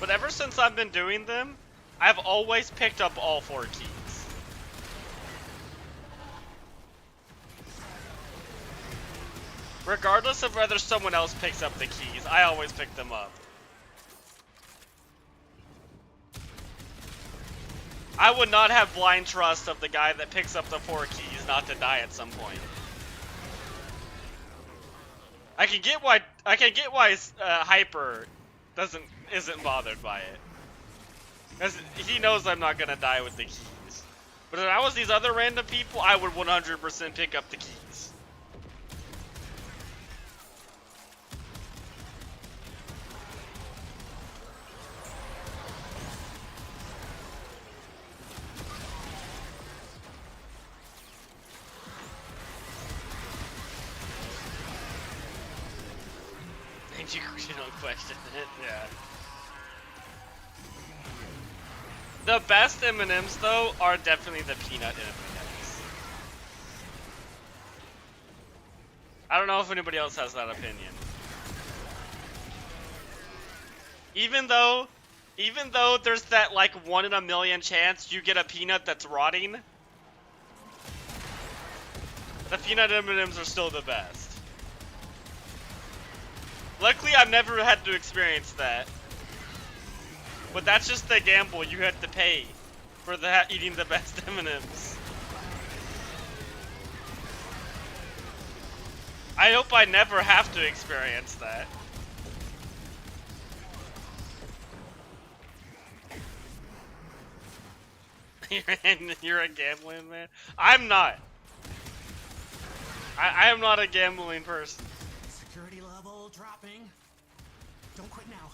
But ever since I've been doing them, I've always picked up all 4 keys. Regardless of whether someone else picks up the keys, I always pick them up. I would not have blind trust of the guy that picks up the 4 keys not to die at some point. I can get why Hyper isn't bothered by it, because he knows I'm not gonna die with the keys. But if I was these other random people, I would 100% pick up the keys. You don't question it, yeah. The best M&Ms though are definitely the peanut M&Ms. I don't know if anybody else has that opinion. Even though there's that like 1 in a million chance you get a peanut that's rotting, the peanut M&Ms are still the best. Luckily, I've never had to experience that. But that's just the gamble you have to pay for eating the best M&Ms. I hope I never have to experience that. You're a gambling man? I'm not. I am not a gambling person. Security level dropping. Don't quit now.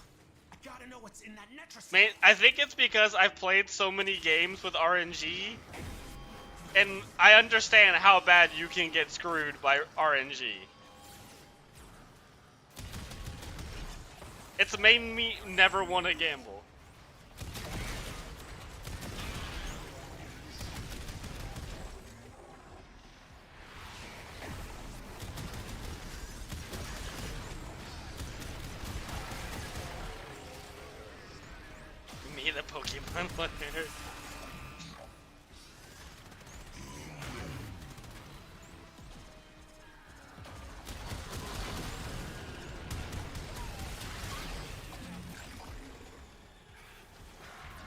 I gotta know what's in that Netro cell. Man, I think it's because I've played so many games with RNG, and I understand how bad you can get screwed by RNG. It's made me never want to gamble. Me, the Pokemon player.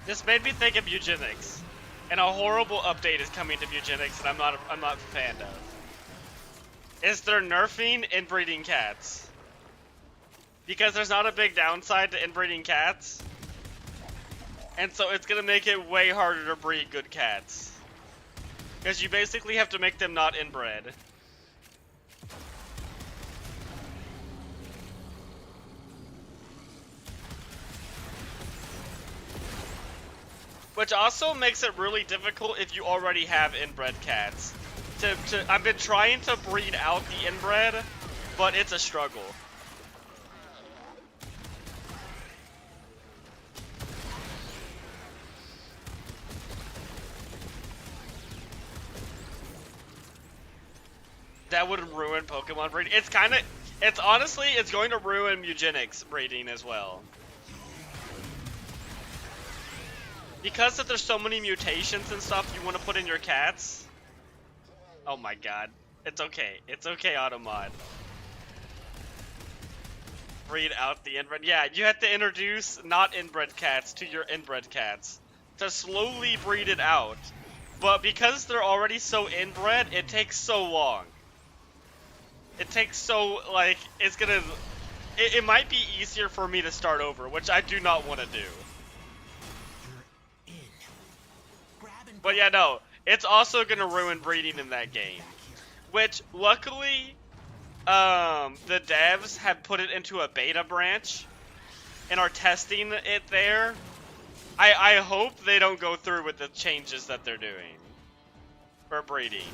This made me think of eugenics, and a horrible update is coming to eugenics, and I'm not a fan of. Is they're nerfing inbreeding cats, because there's not a big downside to inbreeding cats, and so it's gonna make it way harder to breed good cats, because you basically have to make them not inbred. Which also makes it really difficult if you already have inbred cats. I've been trying to breed out the inbred, but it's a struggle. That would ruin Pokemon breeding. It's honestly, it's going to ruin eugenics breeding as well. Because that there's so many mutations and stuff you want to put in your cats. Oh my god. It's okay. It's okay, Automod. Breed out the inbred. Yeah, you have to introduce not inbred cats to your inbred cats to slowly breed it out. But because they're already so inbred, it takes so long. It takes so, like, it's gonna... It might be easier for me to start over, which I do not want to do. But yeah, no. It's also gonna ruin breeding in that game. Which, luckily, the devs have put it into a beta branch and are testing it there. I hope they don't go through with the changes that they're doing for breeding.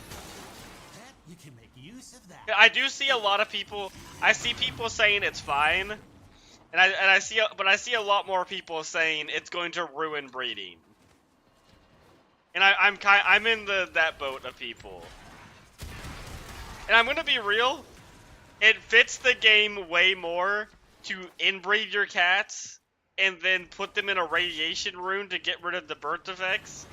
You can make use of that. I do see a lot of people. I see people saying it's fine, and I see a lot more people saying it's going to ruin breeding. And I'm in that boat of people. And I'm gonna be real. It fits the game way more to inbreed your cats and then put them in a radiation room to get rid of the birth defects.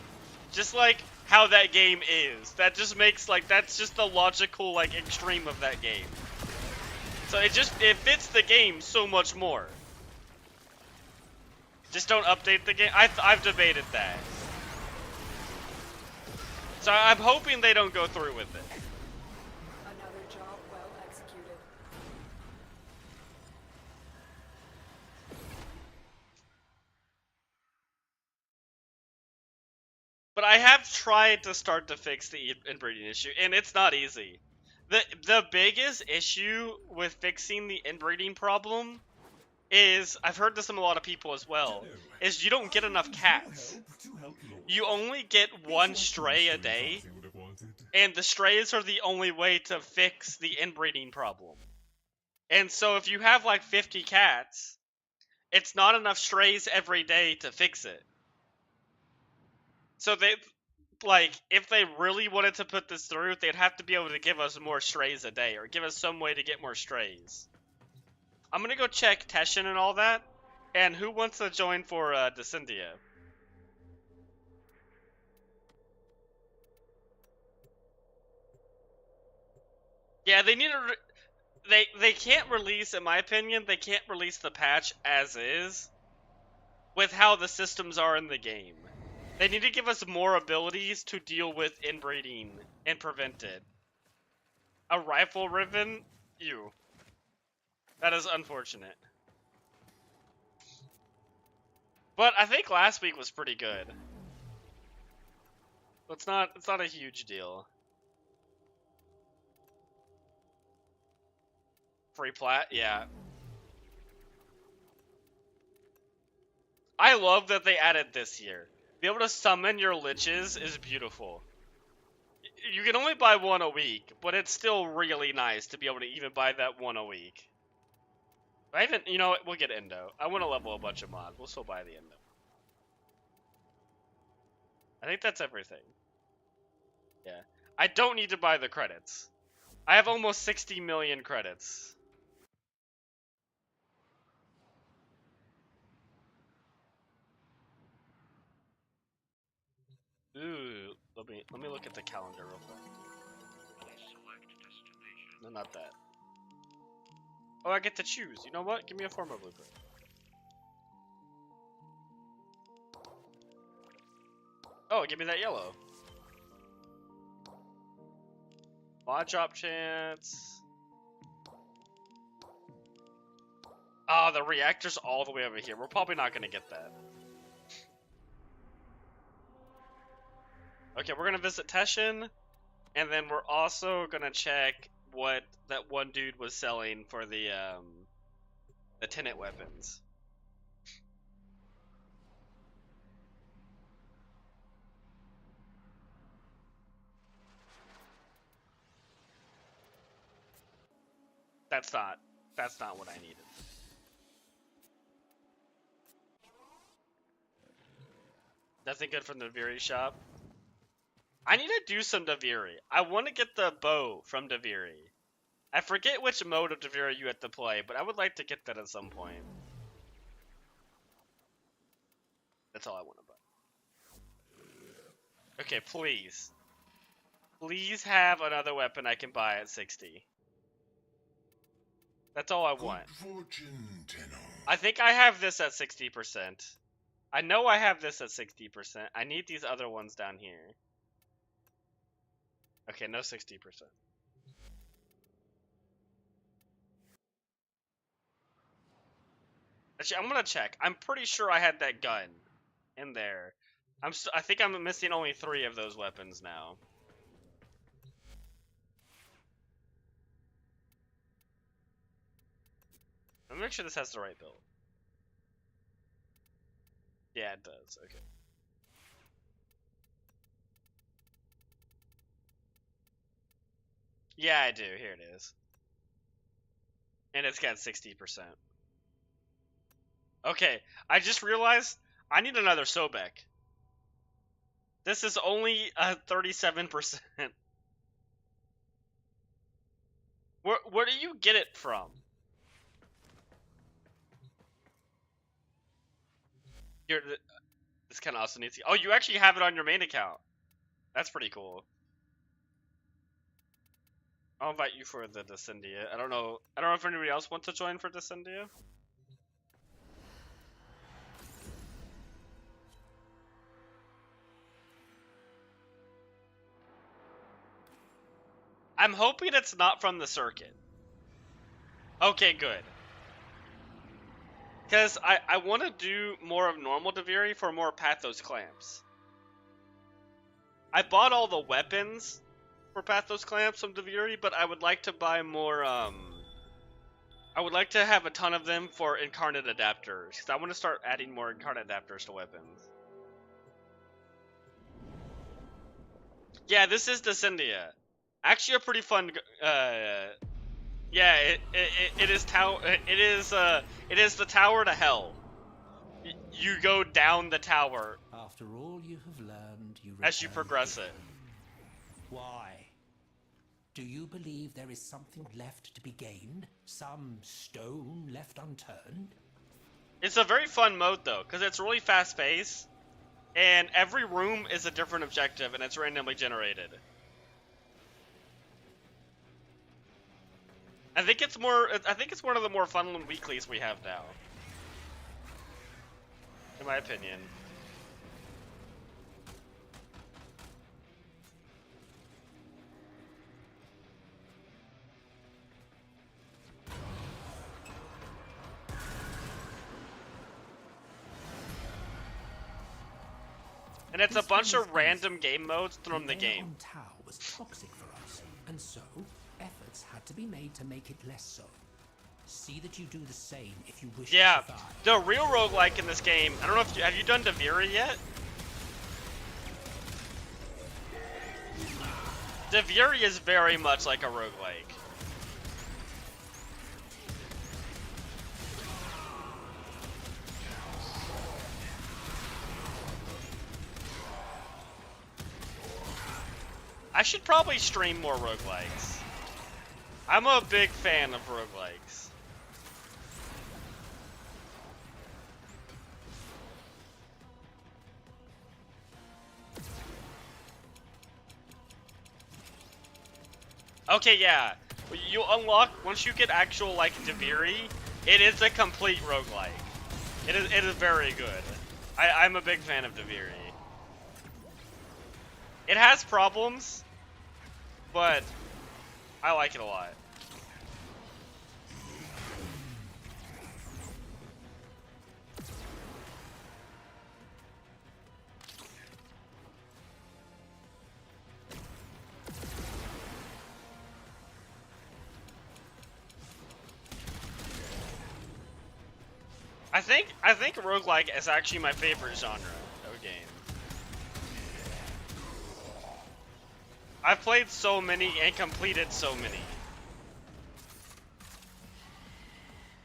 Just like how that game is. That just makes, like, that's just the logical, like, extreme of that game. So it fits the game so much more. Just don't update the game. I've debated that. So I'm hoping they don't go through with it. Another job well executed. But I have tried to start to fix the inbreeding issue, and it's not easy. The biggest issue with fixing the inbreeding problem is, I've heard this from a lot of people as well, is you don't get enough cats. You only get one stray a day, and the strays are the only way to fix the inbreeding problem. And so if you have like 50 cats, it's not enough strays every day to fix it. So they, like, if they really wanted to put this through, they'd have to be able to give us more strays a day, or give us some way to get more strays. I'm gonna go check Teshin and all that, and who wants to join for Descendia? Yeah, they need to. They can't release, in my opinion, they can't release the patch as is with how the systems are in the game. They need to give us more abilities to deal with inbreeding and prevent it. A rifle ribbon? Ew. That is unfortunate. But I think last week was pretty good. It's not a huge deal. Free plat? Yeah. I love that they added this here. Be able to summon your liches is beautiful. You can only buy one a week, but it's still really nice to be able to even buy that one a week. I haven't, you know what, we'll get Endo. I want to level a bunch of mods. We'll still buy the Endo. I think that's everything. Yeah. I don't need to buy the credits. I have almost 60 million credits. Ooh, let me look at the calendar real quick. No, not that. Oh, I get to choose. You know what? Give me a former blueprint. Oh, give me that yellow. Mod drop chance. Oh, the reactor's all the way over here. We're probably not gonna get that. Okay, we're gonna visit Teshin, and then we're also gonna check what that one dude was selling for the tenant weapons. That's not what I needed. Nothing good from the Daviri shop. I need to do some Daviri. I want to get the bow from Daviri. I forget which mode of Daviri you have to play, but I would like to get that at some point. That's all I want to buy. Okay, please. Please have another weapon I can buy at 60. That's all I want. Good fortune, Tenno. I think I have this at 60%. I know I have this at 60%. I need these other ones down here. Okay, no 60%. Actually, I'm gonna check. I'm pretty sure I had that gun in there. I think I'm missing only 3 of those weapons now. Let me make sure this has the right build. Yeah, it does. Okay. Yeah, I do. Here it is. And it's got 60%. Okay, I just realized I need another Sobek. This is only 37%. Where do you get it from? Here, this kind of also needs to... Oh, you actually have it on your main account. That's pretty cool. I'll invite you for the Descendia. I don't know if anybody else wants to join for Descendia. I'm hoping it's not from the circuit. Okay, good. Because I want to do more of normal Daviri for more Pathos clamps. I bought all the weapons for Pathos clamps from Daviri, but I would like to buy more, I would like to have a ton of them for incarnate adapters, because I want to start adding more incarnate adapters to weapons. Yeah, this is Descendia. Actually a pretty fun, yeah, it is the tower to hell. You go down the tower. After all you have learned, you as you progress it. Why? Do you believe there is something left to be gained? Some stone left unturned? It's a very fun mode though, because it's really fast paced, and every room is a different objective, and it's randomly generated. I think it's one of the more fun weeklies we have now, in my opinion. And it's a bunch of random game modes from the game. The air on Tau was toxic for us, and so efforts had to be made to make it less so. See that you do the same if you wish to survive. The real roguelike in this game, I don't know if have you done Daviri yet? Daviri is very much like a roguelike. I should probably stream more roguelikes. I'm a big fan of roguelikes. Okay, yeah. You unlock, once you get actual, like, Daviri, it is a complete roguelike. It is very good. I'm a big fan of Daviri. It has problems, but I like it a lot. I think roguelike is actually my favorite genre of game. I've played so many and completed so many.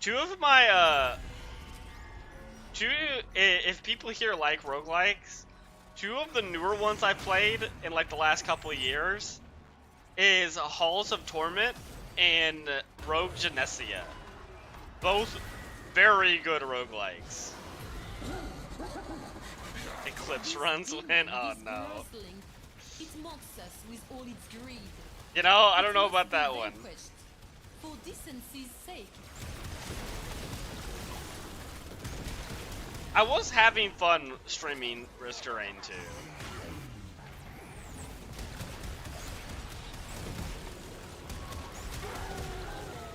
Two of my if people here like roguelikes, two of the newer ones I played in like the last couple of years is Halls of Torment and Rogue Genesia. Both very good roguelikes. Eclipse runs when? Oh no. It mocks us with all its greed. You know, I don't know about that one. For decency's sake. I was having fun streaming Risk of Rain 2.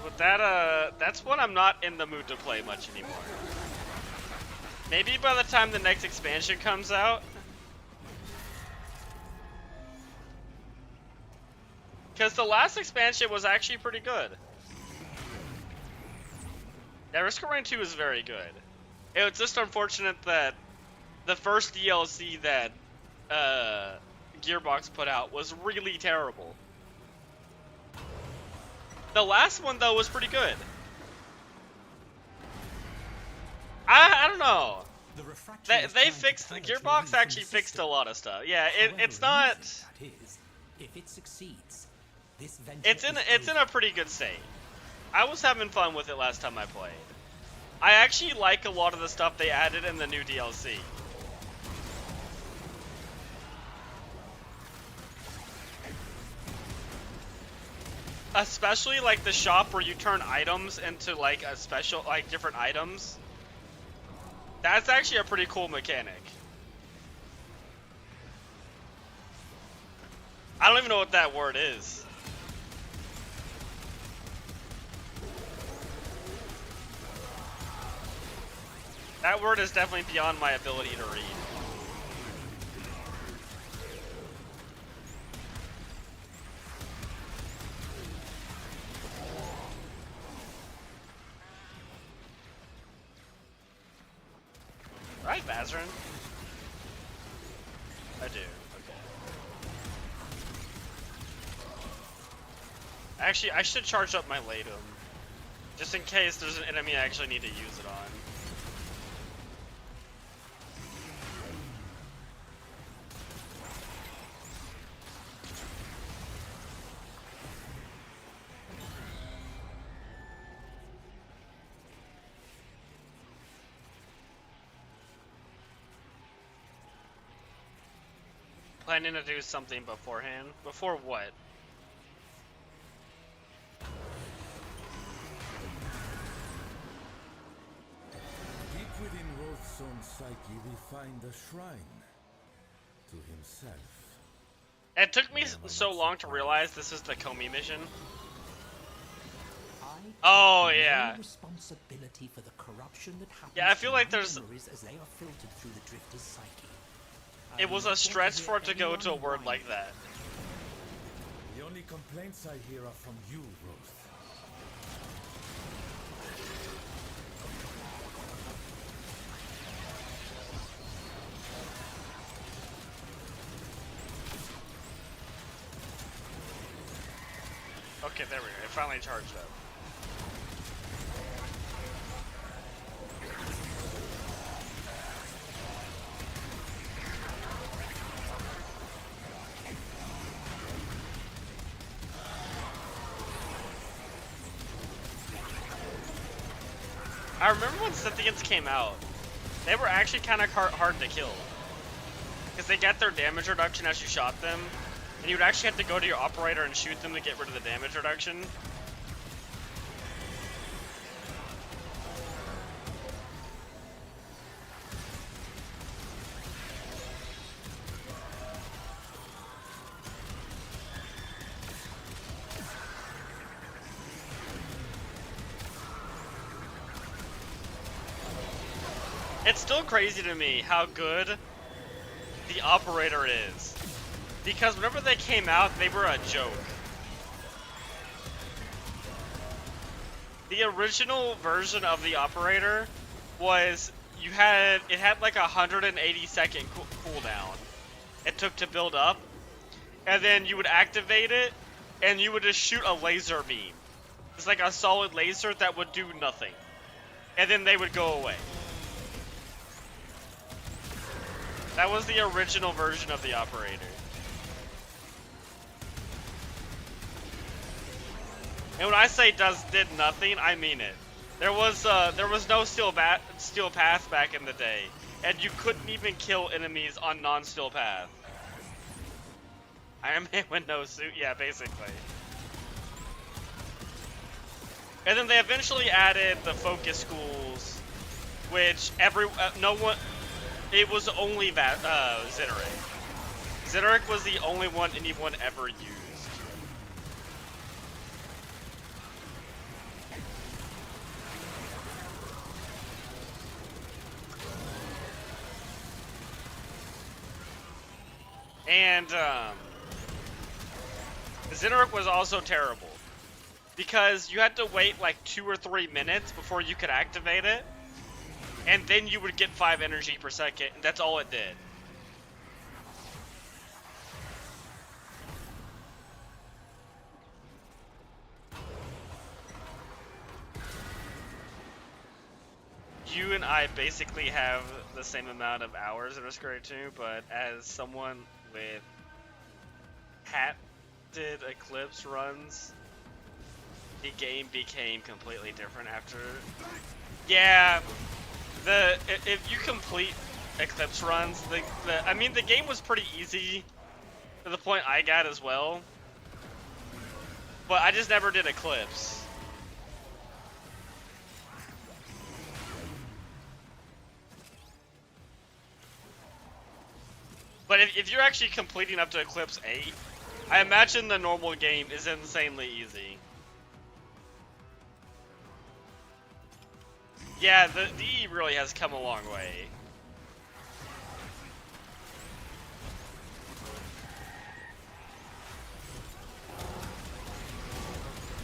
But that's one I'm not in the mood to play much anymore. Maybe by the time the next expansion comes out. Because the last expansion was actually pretty good. Yeah, Risk of Rain 2 is very good. It was just unfortunate that the first DLC that Gearbox put out was really terrible. The last one, though, was pretty good. I don't know. They fixed... Gearbox actually fixed a lot of stuff. Yeah, it's not... If it succeeds, this venture it's in a pretty good state. I was having fun with it last time I played. I actually like a lot of the stuff they added in the new DLC. Especially like the shop where you turn items into like a special, like different items. That's actually a pretty cool mechanic. I don't even know what that word is. That word is definitely beyond my ability to read. Right, Bazarin? I do, okay. Actually, I should charge up my Latum. Just in case there's an enemy I actually need to use it on. Planning to do something beforehand? Before what? Deep within Roth's own psyche, we find a shrine to himself. It took me so long to realize this is the Comey mission. Oh yeah. Responsibility for the corruption that happens. Yeah, I feel like there's. As they are filtered through the drifter's psyche. It was a stretch for it to go to a word like that. The only complaints I hear are from you, Roth. Okay, there we go. It finally charged up. I remember when Scythians came out, they were actually kind of hard to kill. Because they got their damage reduction as you shot them, and you would actually have to go to your operator and shoot them to get rid of the damage reduction. It's still crazy to me how good the operator is. Because whenever they came out, they were a joke. The original version of the operator was it had like a 180-second cooldown it took to build up, and then you would activate it and you would just shoot a laser beam. It's like a solid laser that would do nothing. and then they would go away. That was the original version of the operator. And when I say did nothing, I mean it. There was no steel path back in the day, and you couldn't even kill enemies on non-steel path. Iron Man with no suit, yeah, basically. And then they eventually added the focus schools, which no one. It was only that Zitteric. Zitteric was the only one anyone ever used. And Zitteric was also terrible because you had to wait like 2 or 3 minutes before you could activate it, and then you would get 5 energy per second, and that's all it did. You and I basically have the same amount of hours in Risk Grade 2, but as someone with did Eclipse runs, the game became completely different after. Yeah, if you complete Eclipse runs, I mean the game was pretty easy to the point I got as well, but I just never did Eclipse. But if you're actually completing up to Eclipse 8, I imagine the normal game is insanely easy. Yeah, the E really has come a long way.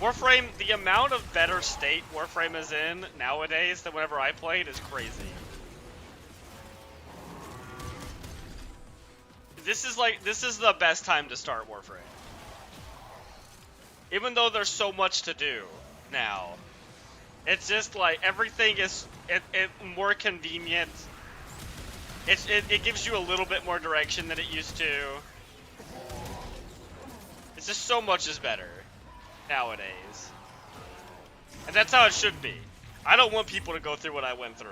Warframe, the amount of better state Warframe is in nowadays than whenever I played is crazy. This is the best time to start Warframe. Even though there's so much to do now. It's just like everything is more convenient. It gives you a little bit more direction than it used to. It's just so much is better nowadays. And that's how it should be. I don't want people to go through what I went through.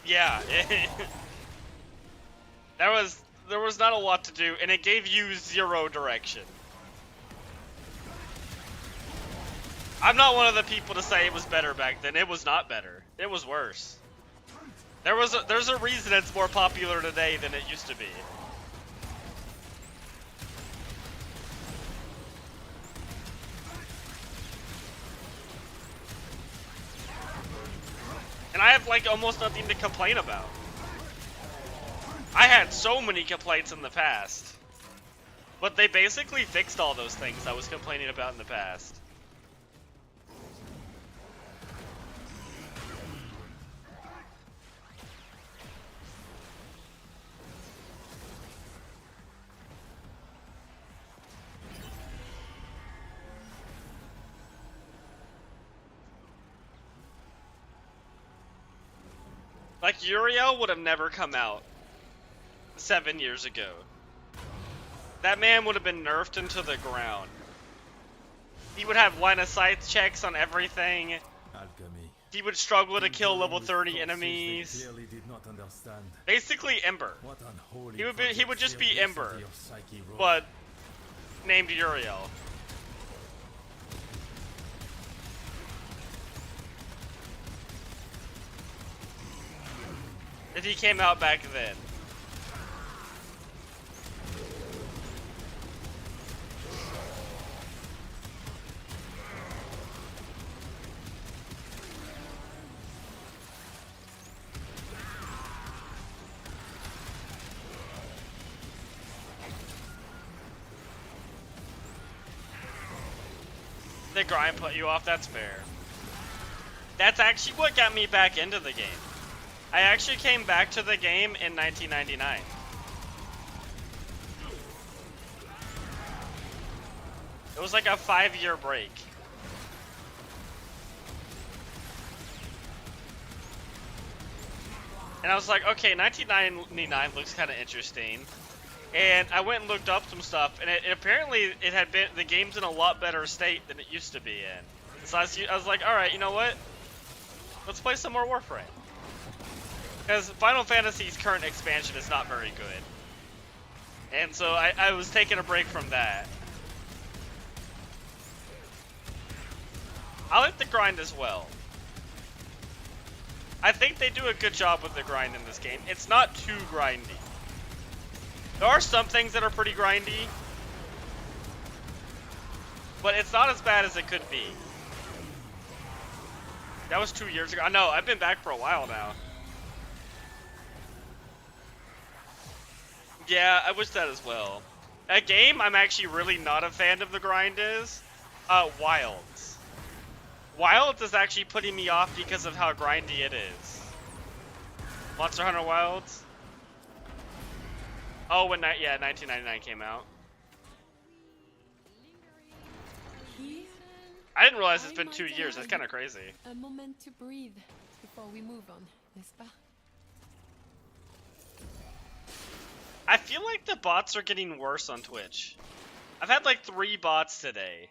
Yeah, there was not a lot to do, and it gave you 0 direction. I'm not one of the people to say it was better back then. It was not better. It was worse. There's a reason it's more popular today than it used to be. And I have like almost nothing to complain about. I had so many complaints in the past. But they basically fixed all those things I was complaining about in the past. Like, Uriel would have never come out 7 years ago. That man would have been nerfed into the ground. He would have line of sight checks on everything. Alchemy. He would struggle to kill level 30 enemies. Clearly did not understand. Basically Ember. What unholy He would just be Ember, of Psyche wrote. but named Uriel. If he came out back then. The grind put you off, that's fair. That's actually what got me back into the game. I actually came back to the game in 1999. It was like a 5-year break. And I was like, okay, 1999 looks kind of interesting. And I went and looked up some stuff, and apparently it had been, the game's in a lot better state than it used to be in. So I was like, alright, you know what? Let's play some more Warframe. Because Final Fantasy's current expansion is not very good. And so I was taking a break from that. I like the grind as well. I think they do a good job with the grind in this game. It's not too grindy. There are some things that are pretty grindy, but it's not as bad as it could be. That was 2 years ago. I know, I've been back for a while now. Yeah, I wish that as well. A game I'm actually really not a fan of the grind is Wilds. Wilds is actually putting me off because of how grindy it is. Monster Hunter Wilds? Oh, yeah, 1999 came out. Here, I didn't realize it's I been might 2 years. That's add kind of crazy. a moment to breathe before we move on, n'est-ce pas? I feel like the bots are getting worse on Twitch. I've had like 3 bots today.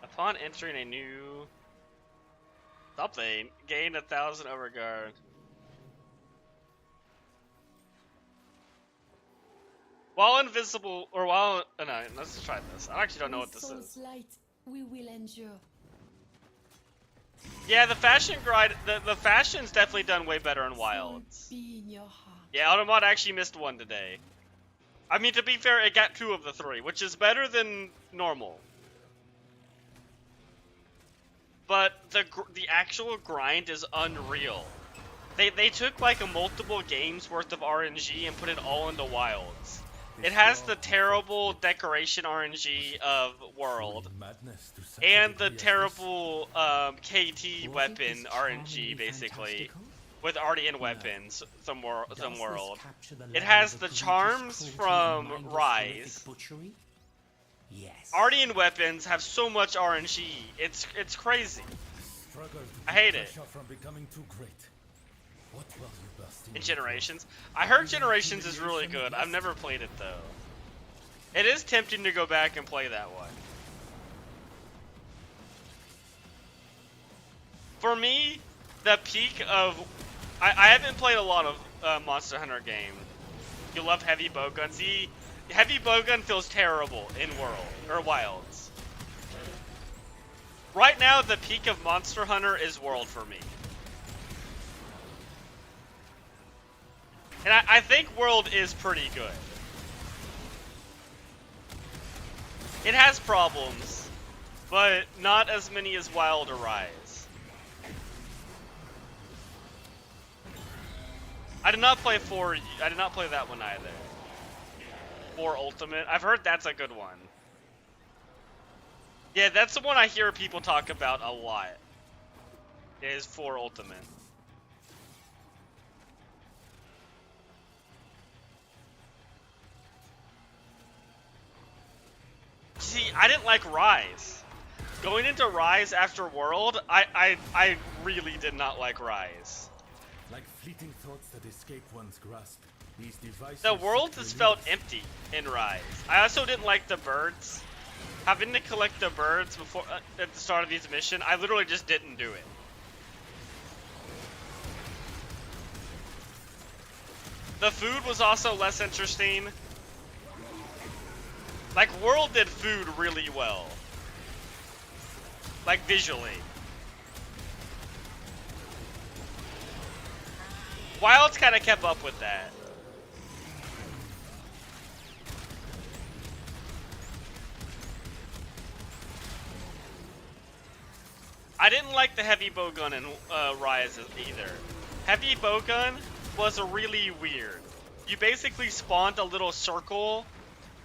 Upon entering a new something, gain 1,000 overguard. While invisible, or while, oh no, let's try this. I actually don't know what this is. Light, we will endure. Yeah, the fashion grind, the fashion's definitely done way better in Wilds. Be in your heart. Yeah, Automod actually missed one today. I mean, to be fair, it got 2 of the 3, which is better than normal. But the actual grind is unreal. They took like a multiple games worth of RNG and put it all into Wilds. It has the terrible decoration RNG of World, and the terrible KT weapon RNG, basically, with Ardian weapons, some World. It has the charms from Rise. Yes. Ardian weapons have so much RNG, it's crazy. I hate it. In Generations? I heard Generations is really good. I've never played it though. It is tempting to go back and play that one. For me, the peak of... I haven't played a lot of Monster Hunter game. You love heavy bowgun. See, heavy bowgun feels terrible in Wilds. Right now, the peak of Monster Hunter is World for me. And I think World is pretty good. It has problems, but not as many as Wild or Rise. I did not play 4. I did not play that one either. 4 Ultimate. I've heard that's a good one. Yeah, that's the one I hear people talk about a lot. Is 4 Ultimate. See, I didn't like Rise. Going into Rise after World, I really did not like Rise. Like fleeting thoughts that escape one's grasp. These devices The world just felt empty in Rise. I also didn't like the birds. Having to collect the birds before at the start of each mission, I literally just didn't do it. The food was also less interesting. Like, World did food really well. Like, visually. Wilds kind of kept up with that. I didn't like the heavy bowgun in Rise either. Heavy bowgun was really weird. You basically spawned a little circle,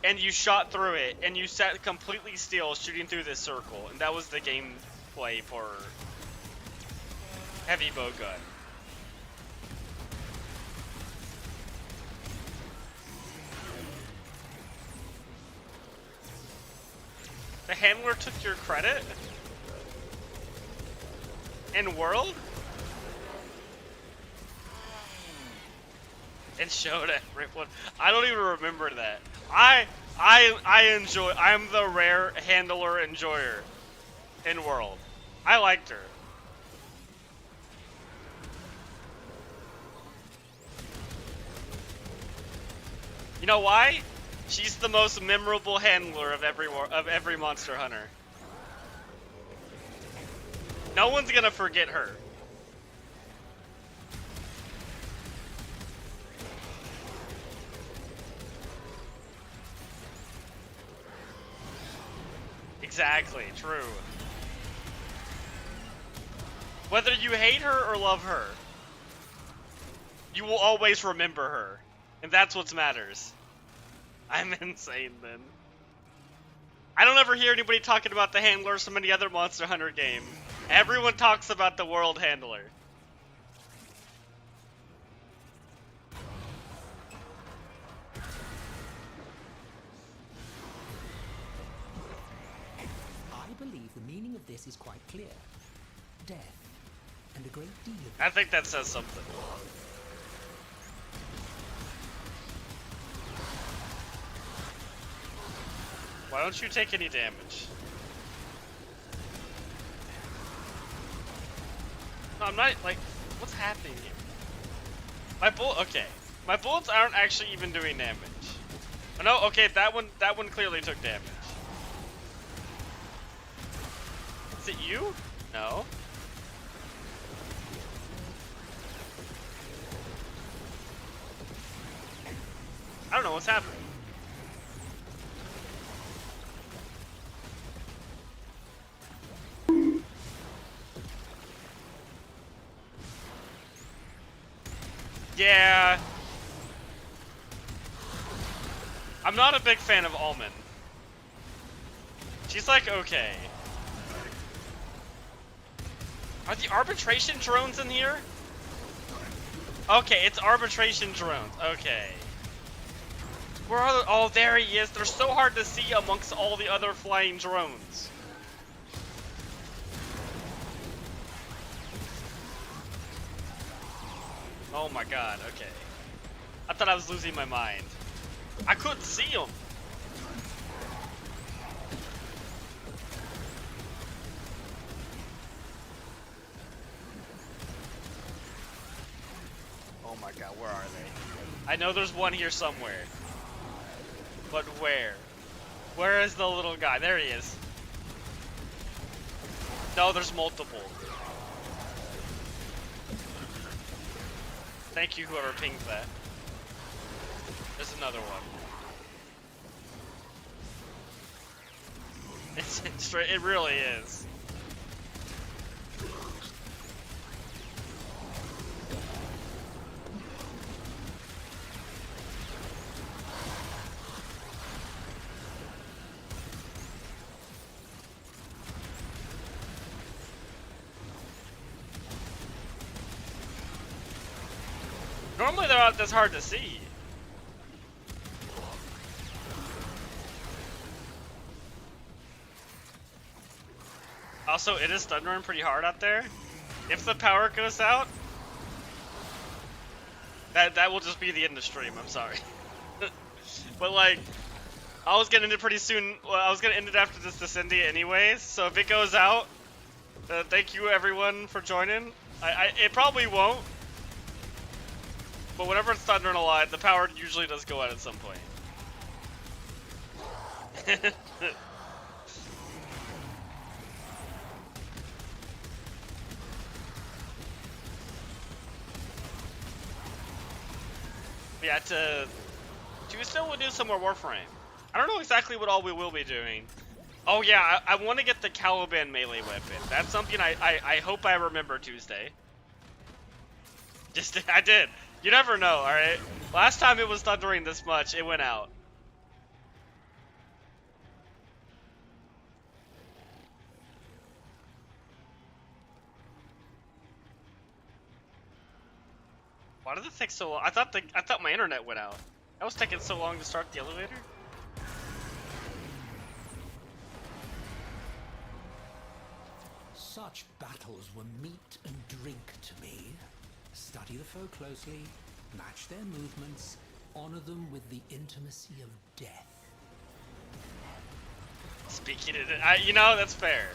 and you shot through it, and you sat completely still shooting through this circle, and that was the gameplay for heavy bowgun. The handler took your credit? In World? and showed everyone. I don't even remember that. I enjoy. I'm the rare handler enjoyer in World. I liked her. You know why? She's the most memorable handler of every Monster Hunter. No one's gonna forget her. Exactly, true. Whether you hate her or love her, you will always remember her. And that's what matters. I'm insane then. I don't ever hear anybody talking about the handlers from any other Monster Hunter game. Everyone talks about the world handler. I believe the meaning of this is quite clear. Death, and a great deal of I think that says something. Why don't you take any damage? No, I'm not, like, what's happening here? Okay. My bullets aren't actually even doing damage. Oh, no, okay, that one clearly took damage. Is it you? No. I don't know what's happening. Yeah. I'm not a big fan of Almond. She's like, okay. Are the arbitration drones in here? Okay, it's arbitration drones. Okay. Where are the— oh, there he is. They're so hard to see amongst all the other flying drones. Oh my god, okay. I thought I was losing my mind. I couldn't see him. Oh my god, where are they? I know there's one here somewhere. But where? Where is the little guy? There he is. No, there's multiple. Thank you, whoever pinged that. There's another one. It's straight. It really is. Normally they're not this hard to see. Also, it is thundering pretty hard out there. If the power goes out, that will just be the end of the stream. I'm sorry. But like, I was gonna end it pretty soon. Well, I was gonna end it after this Descendia anyways. So if it goes out, thank you everyone for joining. It probably won't. But whenever it's thundering a lot, the power usually does go out at some point. Yeah, Tuesday we'll do some more Warframe. I don't know exactly what all we will be doing. Oh yeah, I want to get the Caliban melee weapon. That's something I hope I remember Tuesday. I did. You never know, alright? Last time it was thundering this much, it went out. Why did it take so long? I thought my internet went out. That was taking so long to start the elevator? such battles were meat and drink to me. Study the foe closely, Match their movements, honor them with the intimacy of death. Speaking it, you know, that's fair.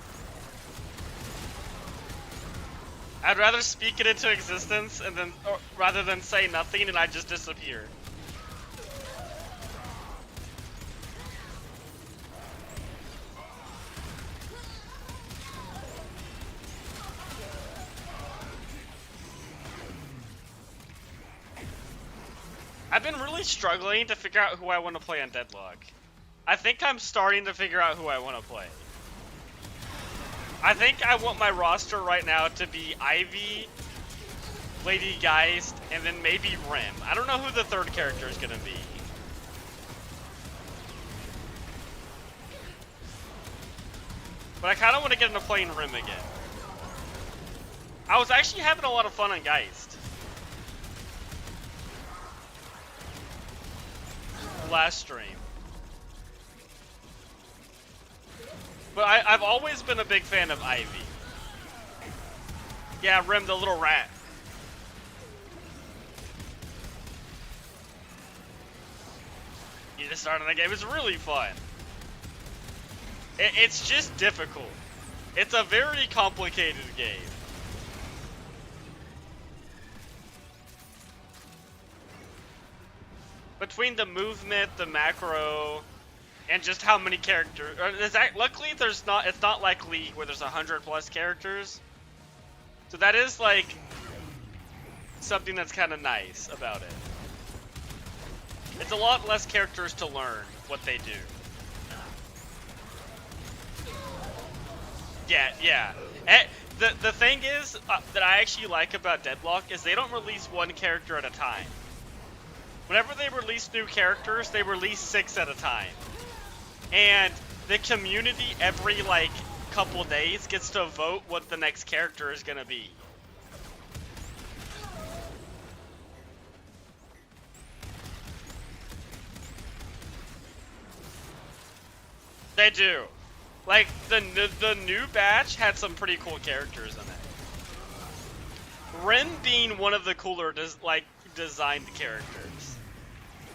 I'd rather speak it into existence and then, rather than say nothing and I just disappear. I've been really struggling to figure out who I want to play on Deadlock. I think I'm starting to figure out who I want to play. I think I want my roster right now to be Ivy, Lady Geist, and then maybe Rim. I don't know who the third character is going to be. But I kind of want to get into playing Rim again. I was actually having a lot of fun on Geist last stream. But I've always been a big fan of Ivy. Yeah, Rim, the little rat. You just started the game. It's really fun. It's just difficult. It's a very complicated game. Between the movement, the macro, and just how many characters. Luckily, it's not like League where there's 100+ characters. So that is like something that's kind of nice about it. It's a lot less characters to learn what they do. Yeah. The thing is that I actually like about Deadlock is they don't release one character at a time. Whenever they release new characters, they release 6 at a time. And the community every like couple days gets to vote what the next character is gonna be. They do. Like the new batch had some pretty cool characters in it. Ren being one of the cooler designed characters,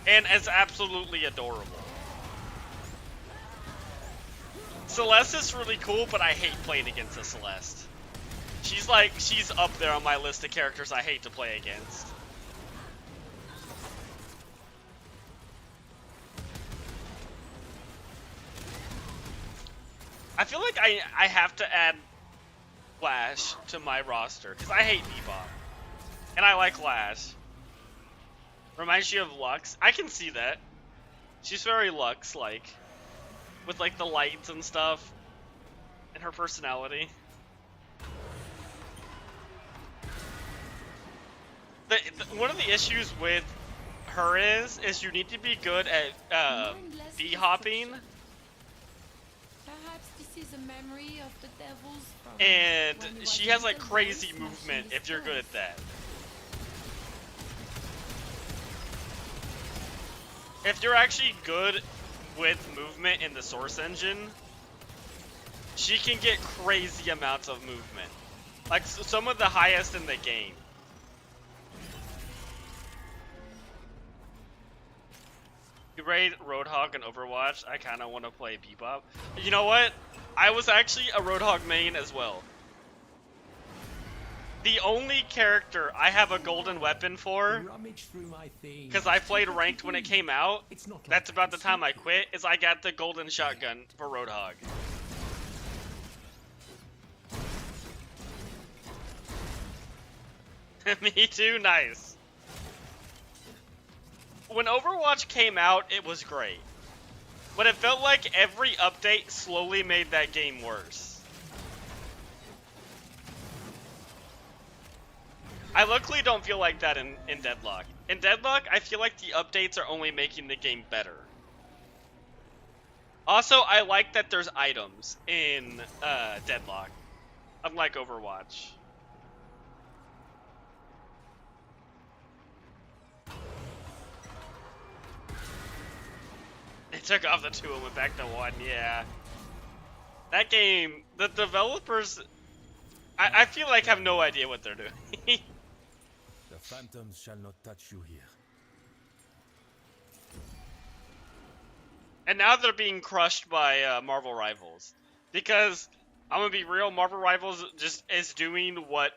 and it's absolutely adorable. Celeste is really cool, but I hate playing against a Celeste. She's up there on my list of characters I hate to play against. I feel like I have to add Flash to my roster, because I hate Bebop. And I like Lash. Reminds you of Lux. I can see that. She's very Lux-like. With like the lights and stuff. And her personality. One of the issues with her is you need to be good at B-hopping. Perhaps this is a memory of the devils from And when he she was has like little crazy boy movement smashing if you're good at that. If you're actually good with movement in the Source engine, she can get crazy amounts of movement. Like some of the highest in the game. You raid Roadhog in Overwatch, I kinda wanna play Bebop. You know what? I was actually a Roadhog main as well. The only character I have a golden weapon for, because I played ranked when it came out, that's about the time I quit, is I got the golden shotgun for Roadhog. Me too, nice. When Overwatch came out, it was great. But it felt like every update slowly made that game worse. I luckily don't feel like that in Deadlock. In Deadlock, I feel like the updates are only making the game better. Also, I like that there's items in Deadlock, unlike Overwatch. They took off the 2 and went back to 1, yeah. That game, the developers, I feel like have no idea what they're doing. The phantoms shall not touch you here. And now they're being crushed by Marvel Rivals. Because, I'm gonna be real, Marvel Rivals just is doing what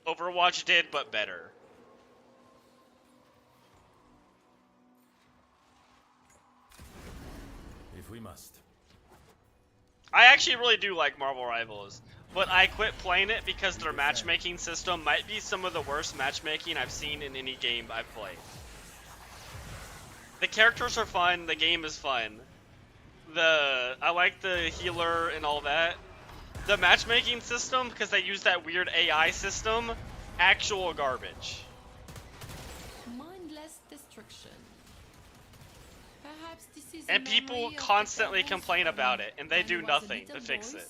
Overwatch did, but better. If we must. I actually really do like Marvel Rivals, but I quit playing it because their matchmaking system might be some of the worst matchmaking I've seen in any game I've played. The characters are fun, the game is fun. I like the healer and all that. The matchmaking system, because they use that weird AI system, actual garbage. Mindless destruction. Perhaps this is And people constantly complain about it, and they do nothing to fix it.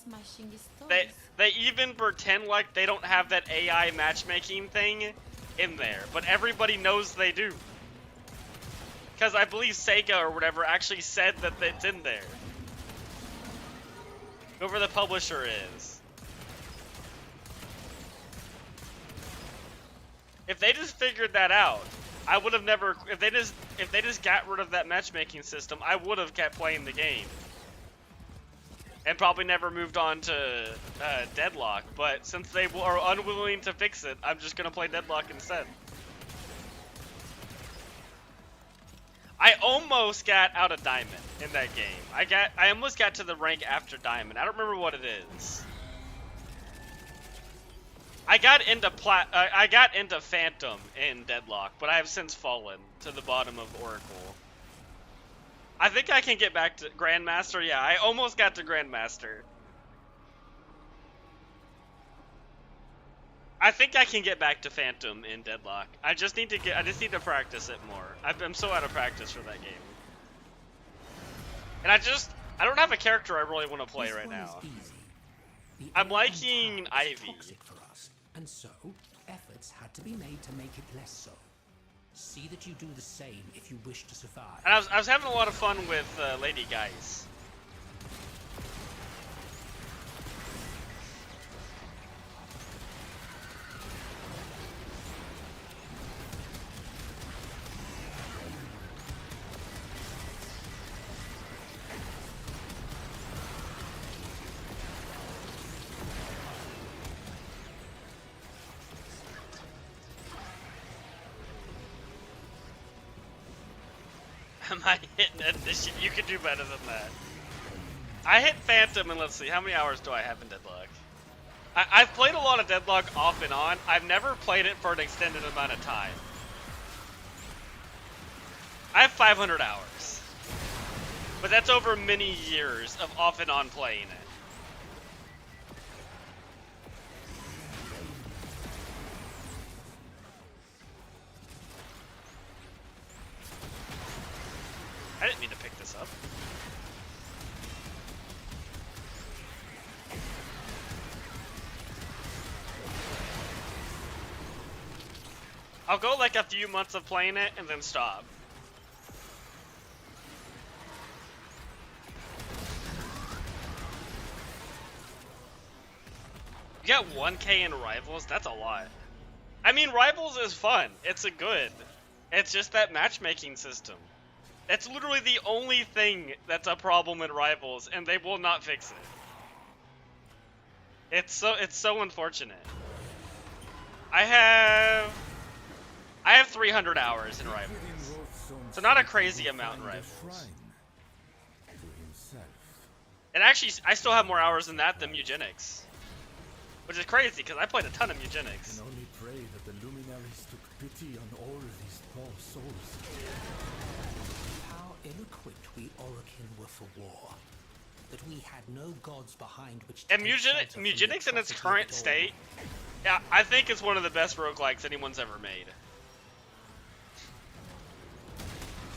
They even pretend like they don't have that AI matchmaking thing in there, but everybody knows they do. Because I believe Sega or whatever actually said that it's in there. Whoever the publisher is. If they just figured that out, I would have never. If they just got rid of that matchmaking system, I would have kept playing the game. And probably never moved on to Deadlock. But since they are unwilling to fix it, I'm just gonna play Deadlock instead. I almost got out of Diamond in that game. I almost got to the rank after Diamond. I don't remember what it is. I got into Phantom in Deadlock, but I have since fallen to the bottom of Oracle. I think I can get back to Grandmaster. Yeah, I almost got to Grandmaster. I think I can get back to Phantom in Deadlock. I just need to practice it more. I'm so out of practice for that game. And I don't have a character I really want to play right now. I'm liking Ivy. And so, efforts had to be made to make it less so. See that you do the same if you wish to survive. And I was having a lot of fun with Lady Guys. Am I hitting it? You could do better than that. I hit Phantom, and let's see, how many hours do I have in Deadlock? I've played a lot of Deadlock off and on. I've never played it for an extended amount of time. I have 500 hours. But that's over many years of off and on playing it. I didn't mean to pick this up. I'll go like a few months of playing it and then stop. You got 1K in Rivals? That's a lot. I mean, Rivals is fun. It's good. It's just that matchmaking system. That's literally the only thing that's a problem in Rivals, and they will not fix it. It's so unfortunate. I have 300 hours in Rivals. So not a crazy amount in Rivals. And actually, I still have more hours than that than Eugenics. Which is crazy, because I played a ton of Eugenics. I can only pray that the luminaries took pity on all these poor souls. How ill-equipped we Orokin were for war. That we had no gods behind which to And Eugenics in its current state, yeah, I think it's one of the best roguelikes anyone's ever made.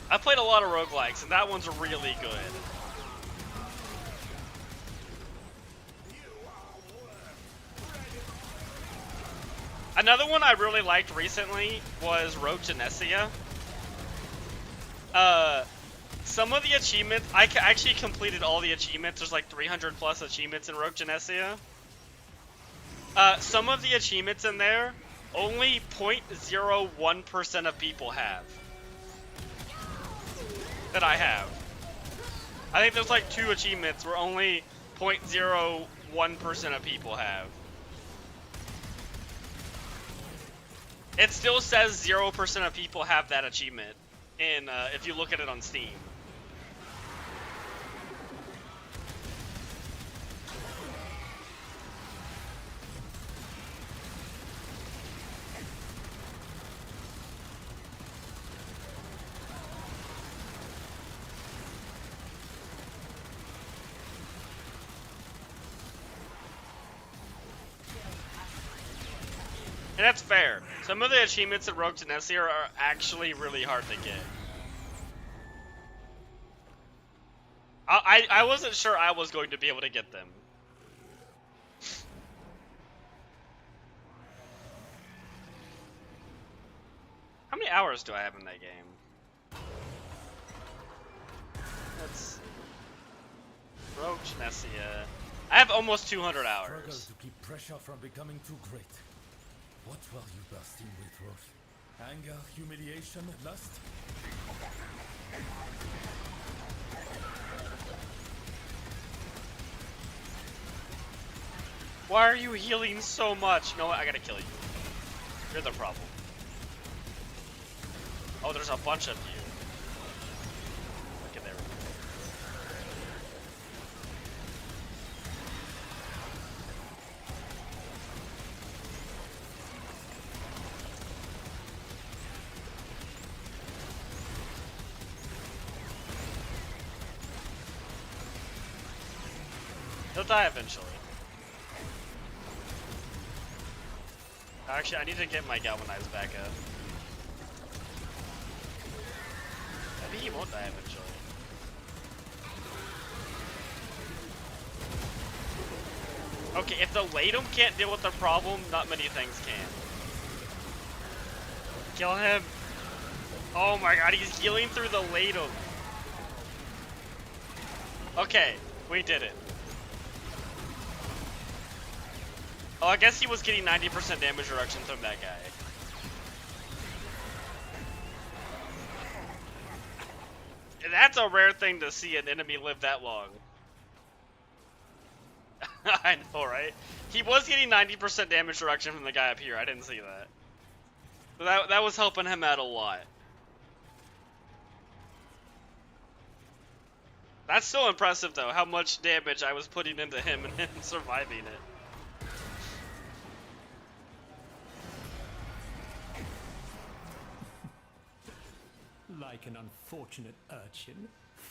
I've played a lot of roguelikes, and that one's really good. Another one I really liked recently was Rogue Genesia. Some of the achievements, I actually completed all the achievements. There's like 300 plus achievements in Rogue Genesia. Some of the achievements in there only 0.01% of people have. That I have. I think there's like 2 achievements where only 0.01% of people have. It still says 0% of people have that achievement in if you look at it on Steam. And that's fair. Some of the achievements in Rogue to Nessie are actually really hard to get. I wasn't sure I was going to be able to get them. How many hours do I have in that game? Let's see. Rogue to Nessie. I have almost 200 hours. Struggle to keep pressure from becoming too great. What were you bursting with, Rolf? Anger, humiliation, lust? Why are you healing so much? No, I gotta kill you. You're the problem. Oh, there's a bunch of you. Okay, there we go. He'll die eventually. Actually, I need to get my galvanized back up. Maybe he won't die eventually. Okay, if the Latum can't deal with the problem, not many things can. Kill him! Oh my god, he's healing through the Latum. Okay, we did it. Oh, I guess he was getting 90% damage reduction from that guy. That's a rare thing to see an enemy live that long. I know, right? He was getting 90% damage reduction from the guy up here. I didn't see that. But that was helping him out a lot. That's still impressive, though, how much damage I was putting into him and him surviving it. Like an unfortunate urchin.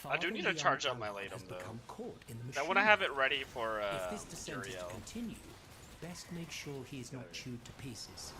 I do need to charge up my Latum, though. I want to machine. have it ready for If this descent is to Uriel. continue, best make sure he is not chewed to pieces.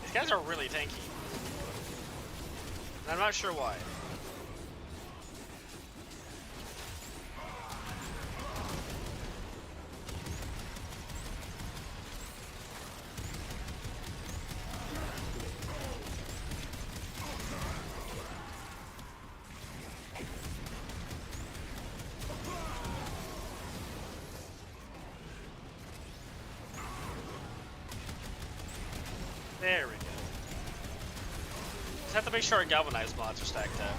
These guys are really tanky. And I'm not sure why. There we go. Just have to make sure our galvanized mods are stacked up.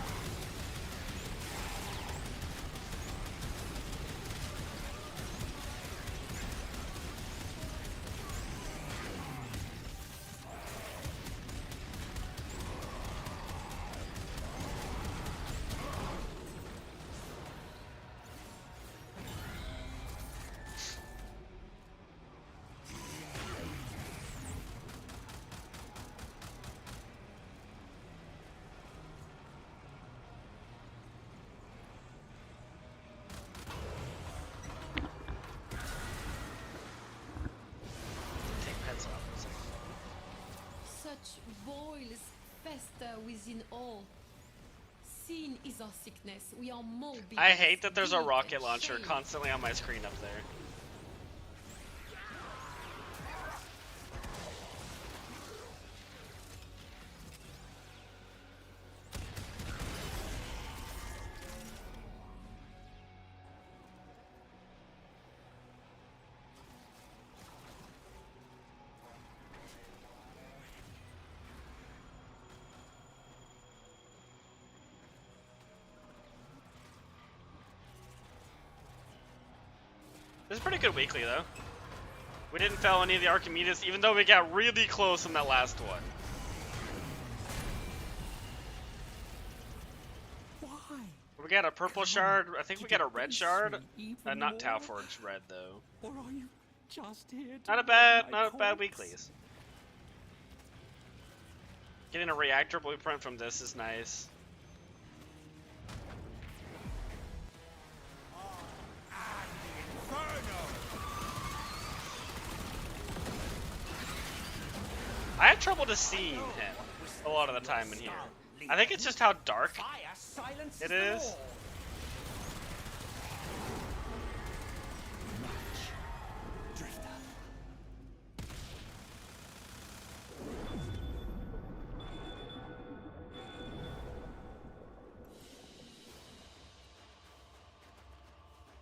such boils fester within all. Sin is our sickness. We are more I hate that there's a guilt rocket and launcher shame. constantly on my screen up there. This is a pretty good weekly, though. We didn't fail any of the Archimedes, even though we got really close in that last one. Why? We got a purple shard. I think we got a red Debase shard. me even Not more? Talforge's red, though. Or are you just here to Not a rub bad, my not a bad corpse? weeklies. Getting a reactor blueprint from this is nice. I have trouble just seeing him a lot of the time in here. I think it's just how dark it is.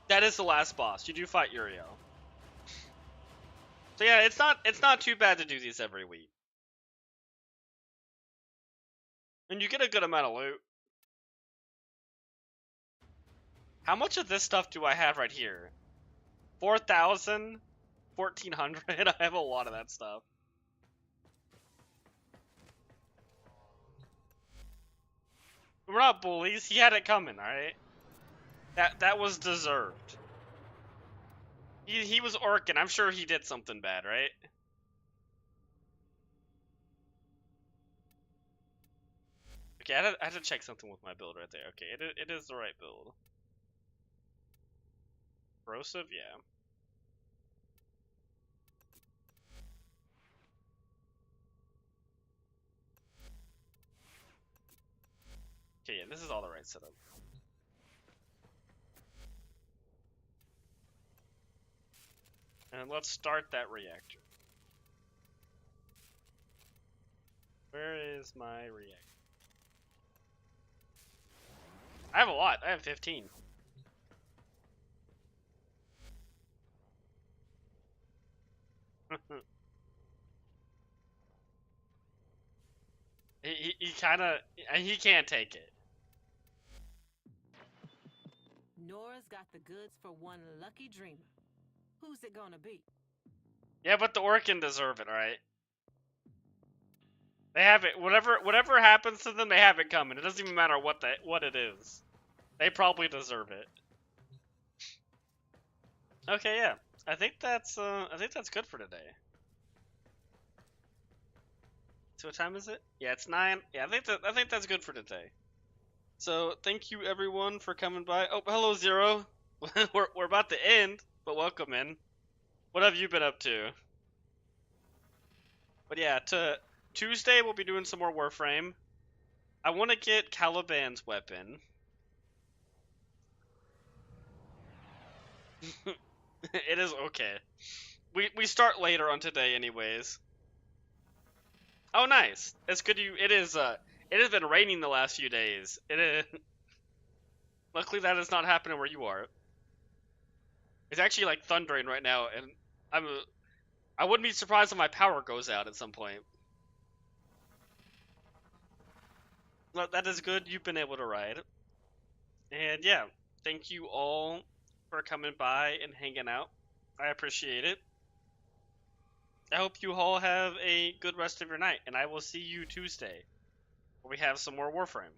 That is the last boss. You do fight Uriel. So yeah, it's not too bad to do these every week. And you get a good amount of loot. How much of this stuff do I have right here? 4,000? 1,400? I have a lot of that stuff. We're not bullies. He had it coming, alright? That was deserved. He was orking. I'm sure he did something bad, right? Okay, I had to check something with my build right there. Okay, it is the right build. Corrosive, yeah. Okay, yeah, this is all the right setup. And let's start that reactor. Where is my reactor? I have a lot. I have 15. he kind of he can't take it. Nora's got the goods for one lucky dreamer. Who's it gonna be? Yeah, but the Orkin deserve it, right? They have it. Whatever happens to them, they have it coming. It doesn't even matter what it is. They probably deserve it. Okay, yeah. I think that's good for today. So what time is it? Yeah, it's 9. Yeah, I think that's good for today. So thank you everyone for coming by. Oh, hello Zero. we're about to end, but welcome in. What have you been up to? But yeah, Tuesday we'll be doing some more Warframe. I want to get Caliban's weapon. It is okay. We start later on today anyways. Oh nice. It's good it has been raining the last few days. It is luckily that is not happening where you are. It's actually like thundering right now and I wouldn't be surprised if my power goes out at some point. Well, that is good. You've been able to ride. And yeah, thank you all for coming by and hanging out. I appreciate it. I hope you all have a good rest of your night, and I will see you Tuesday, where we have some more Warframe.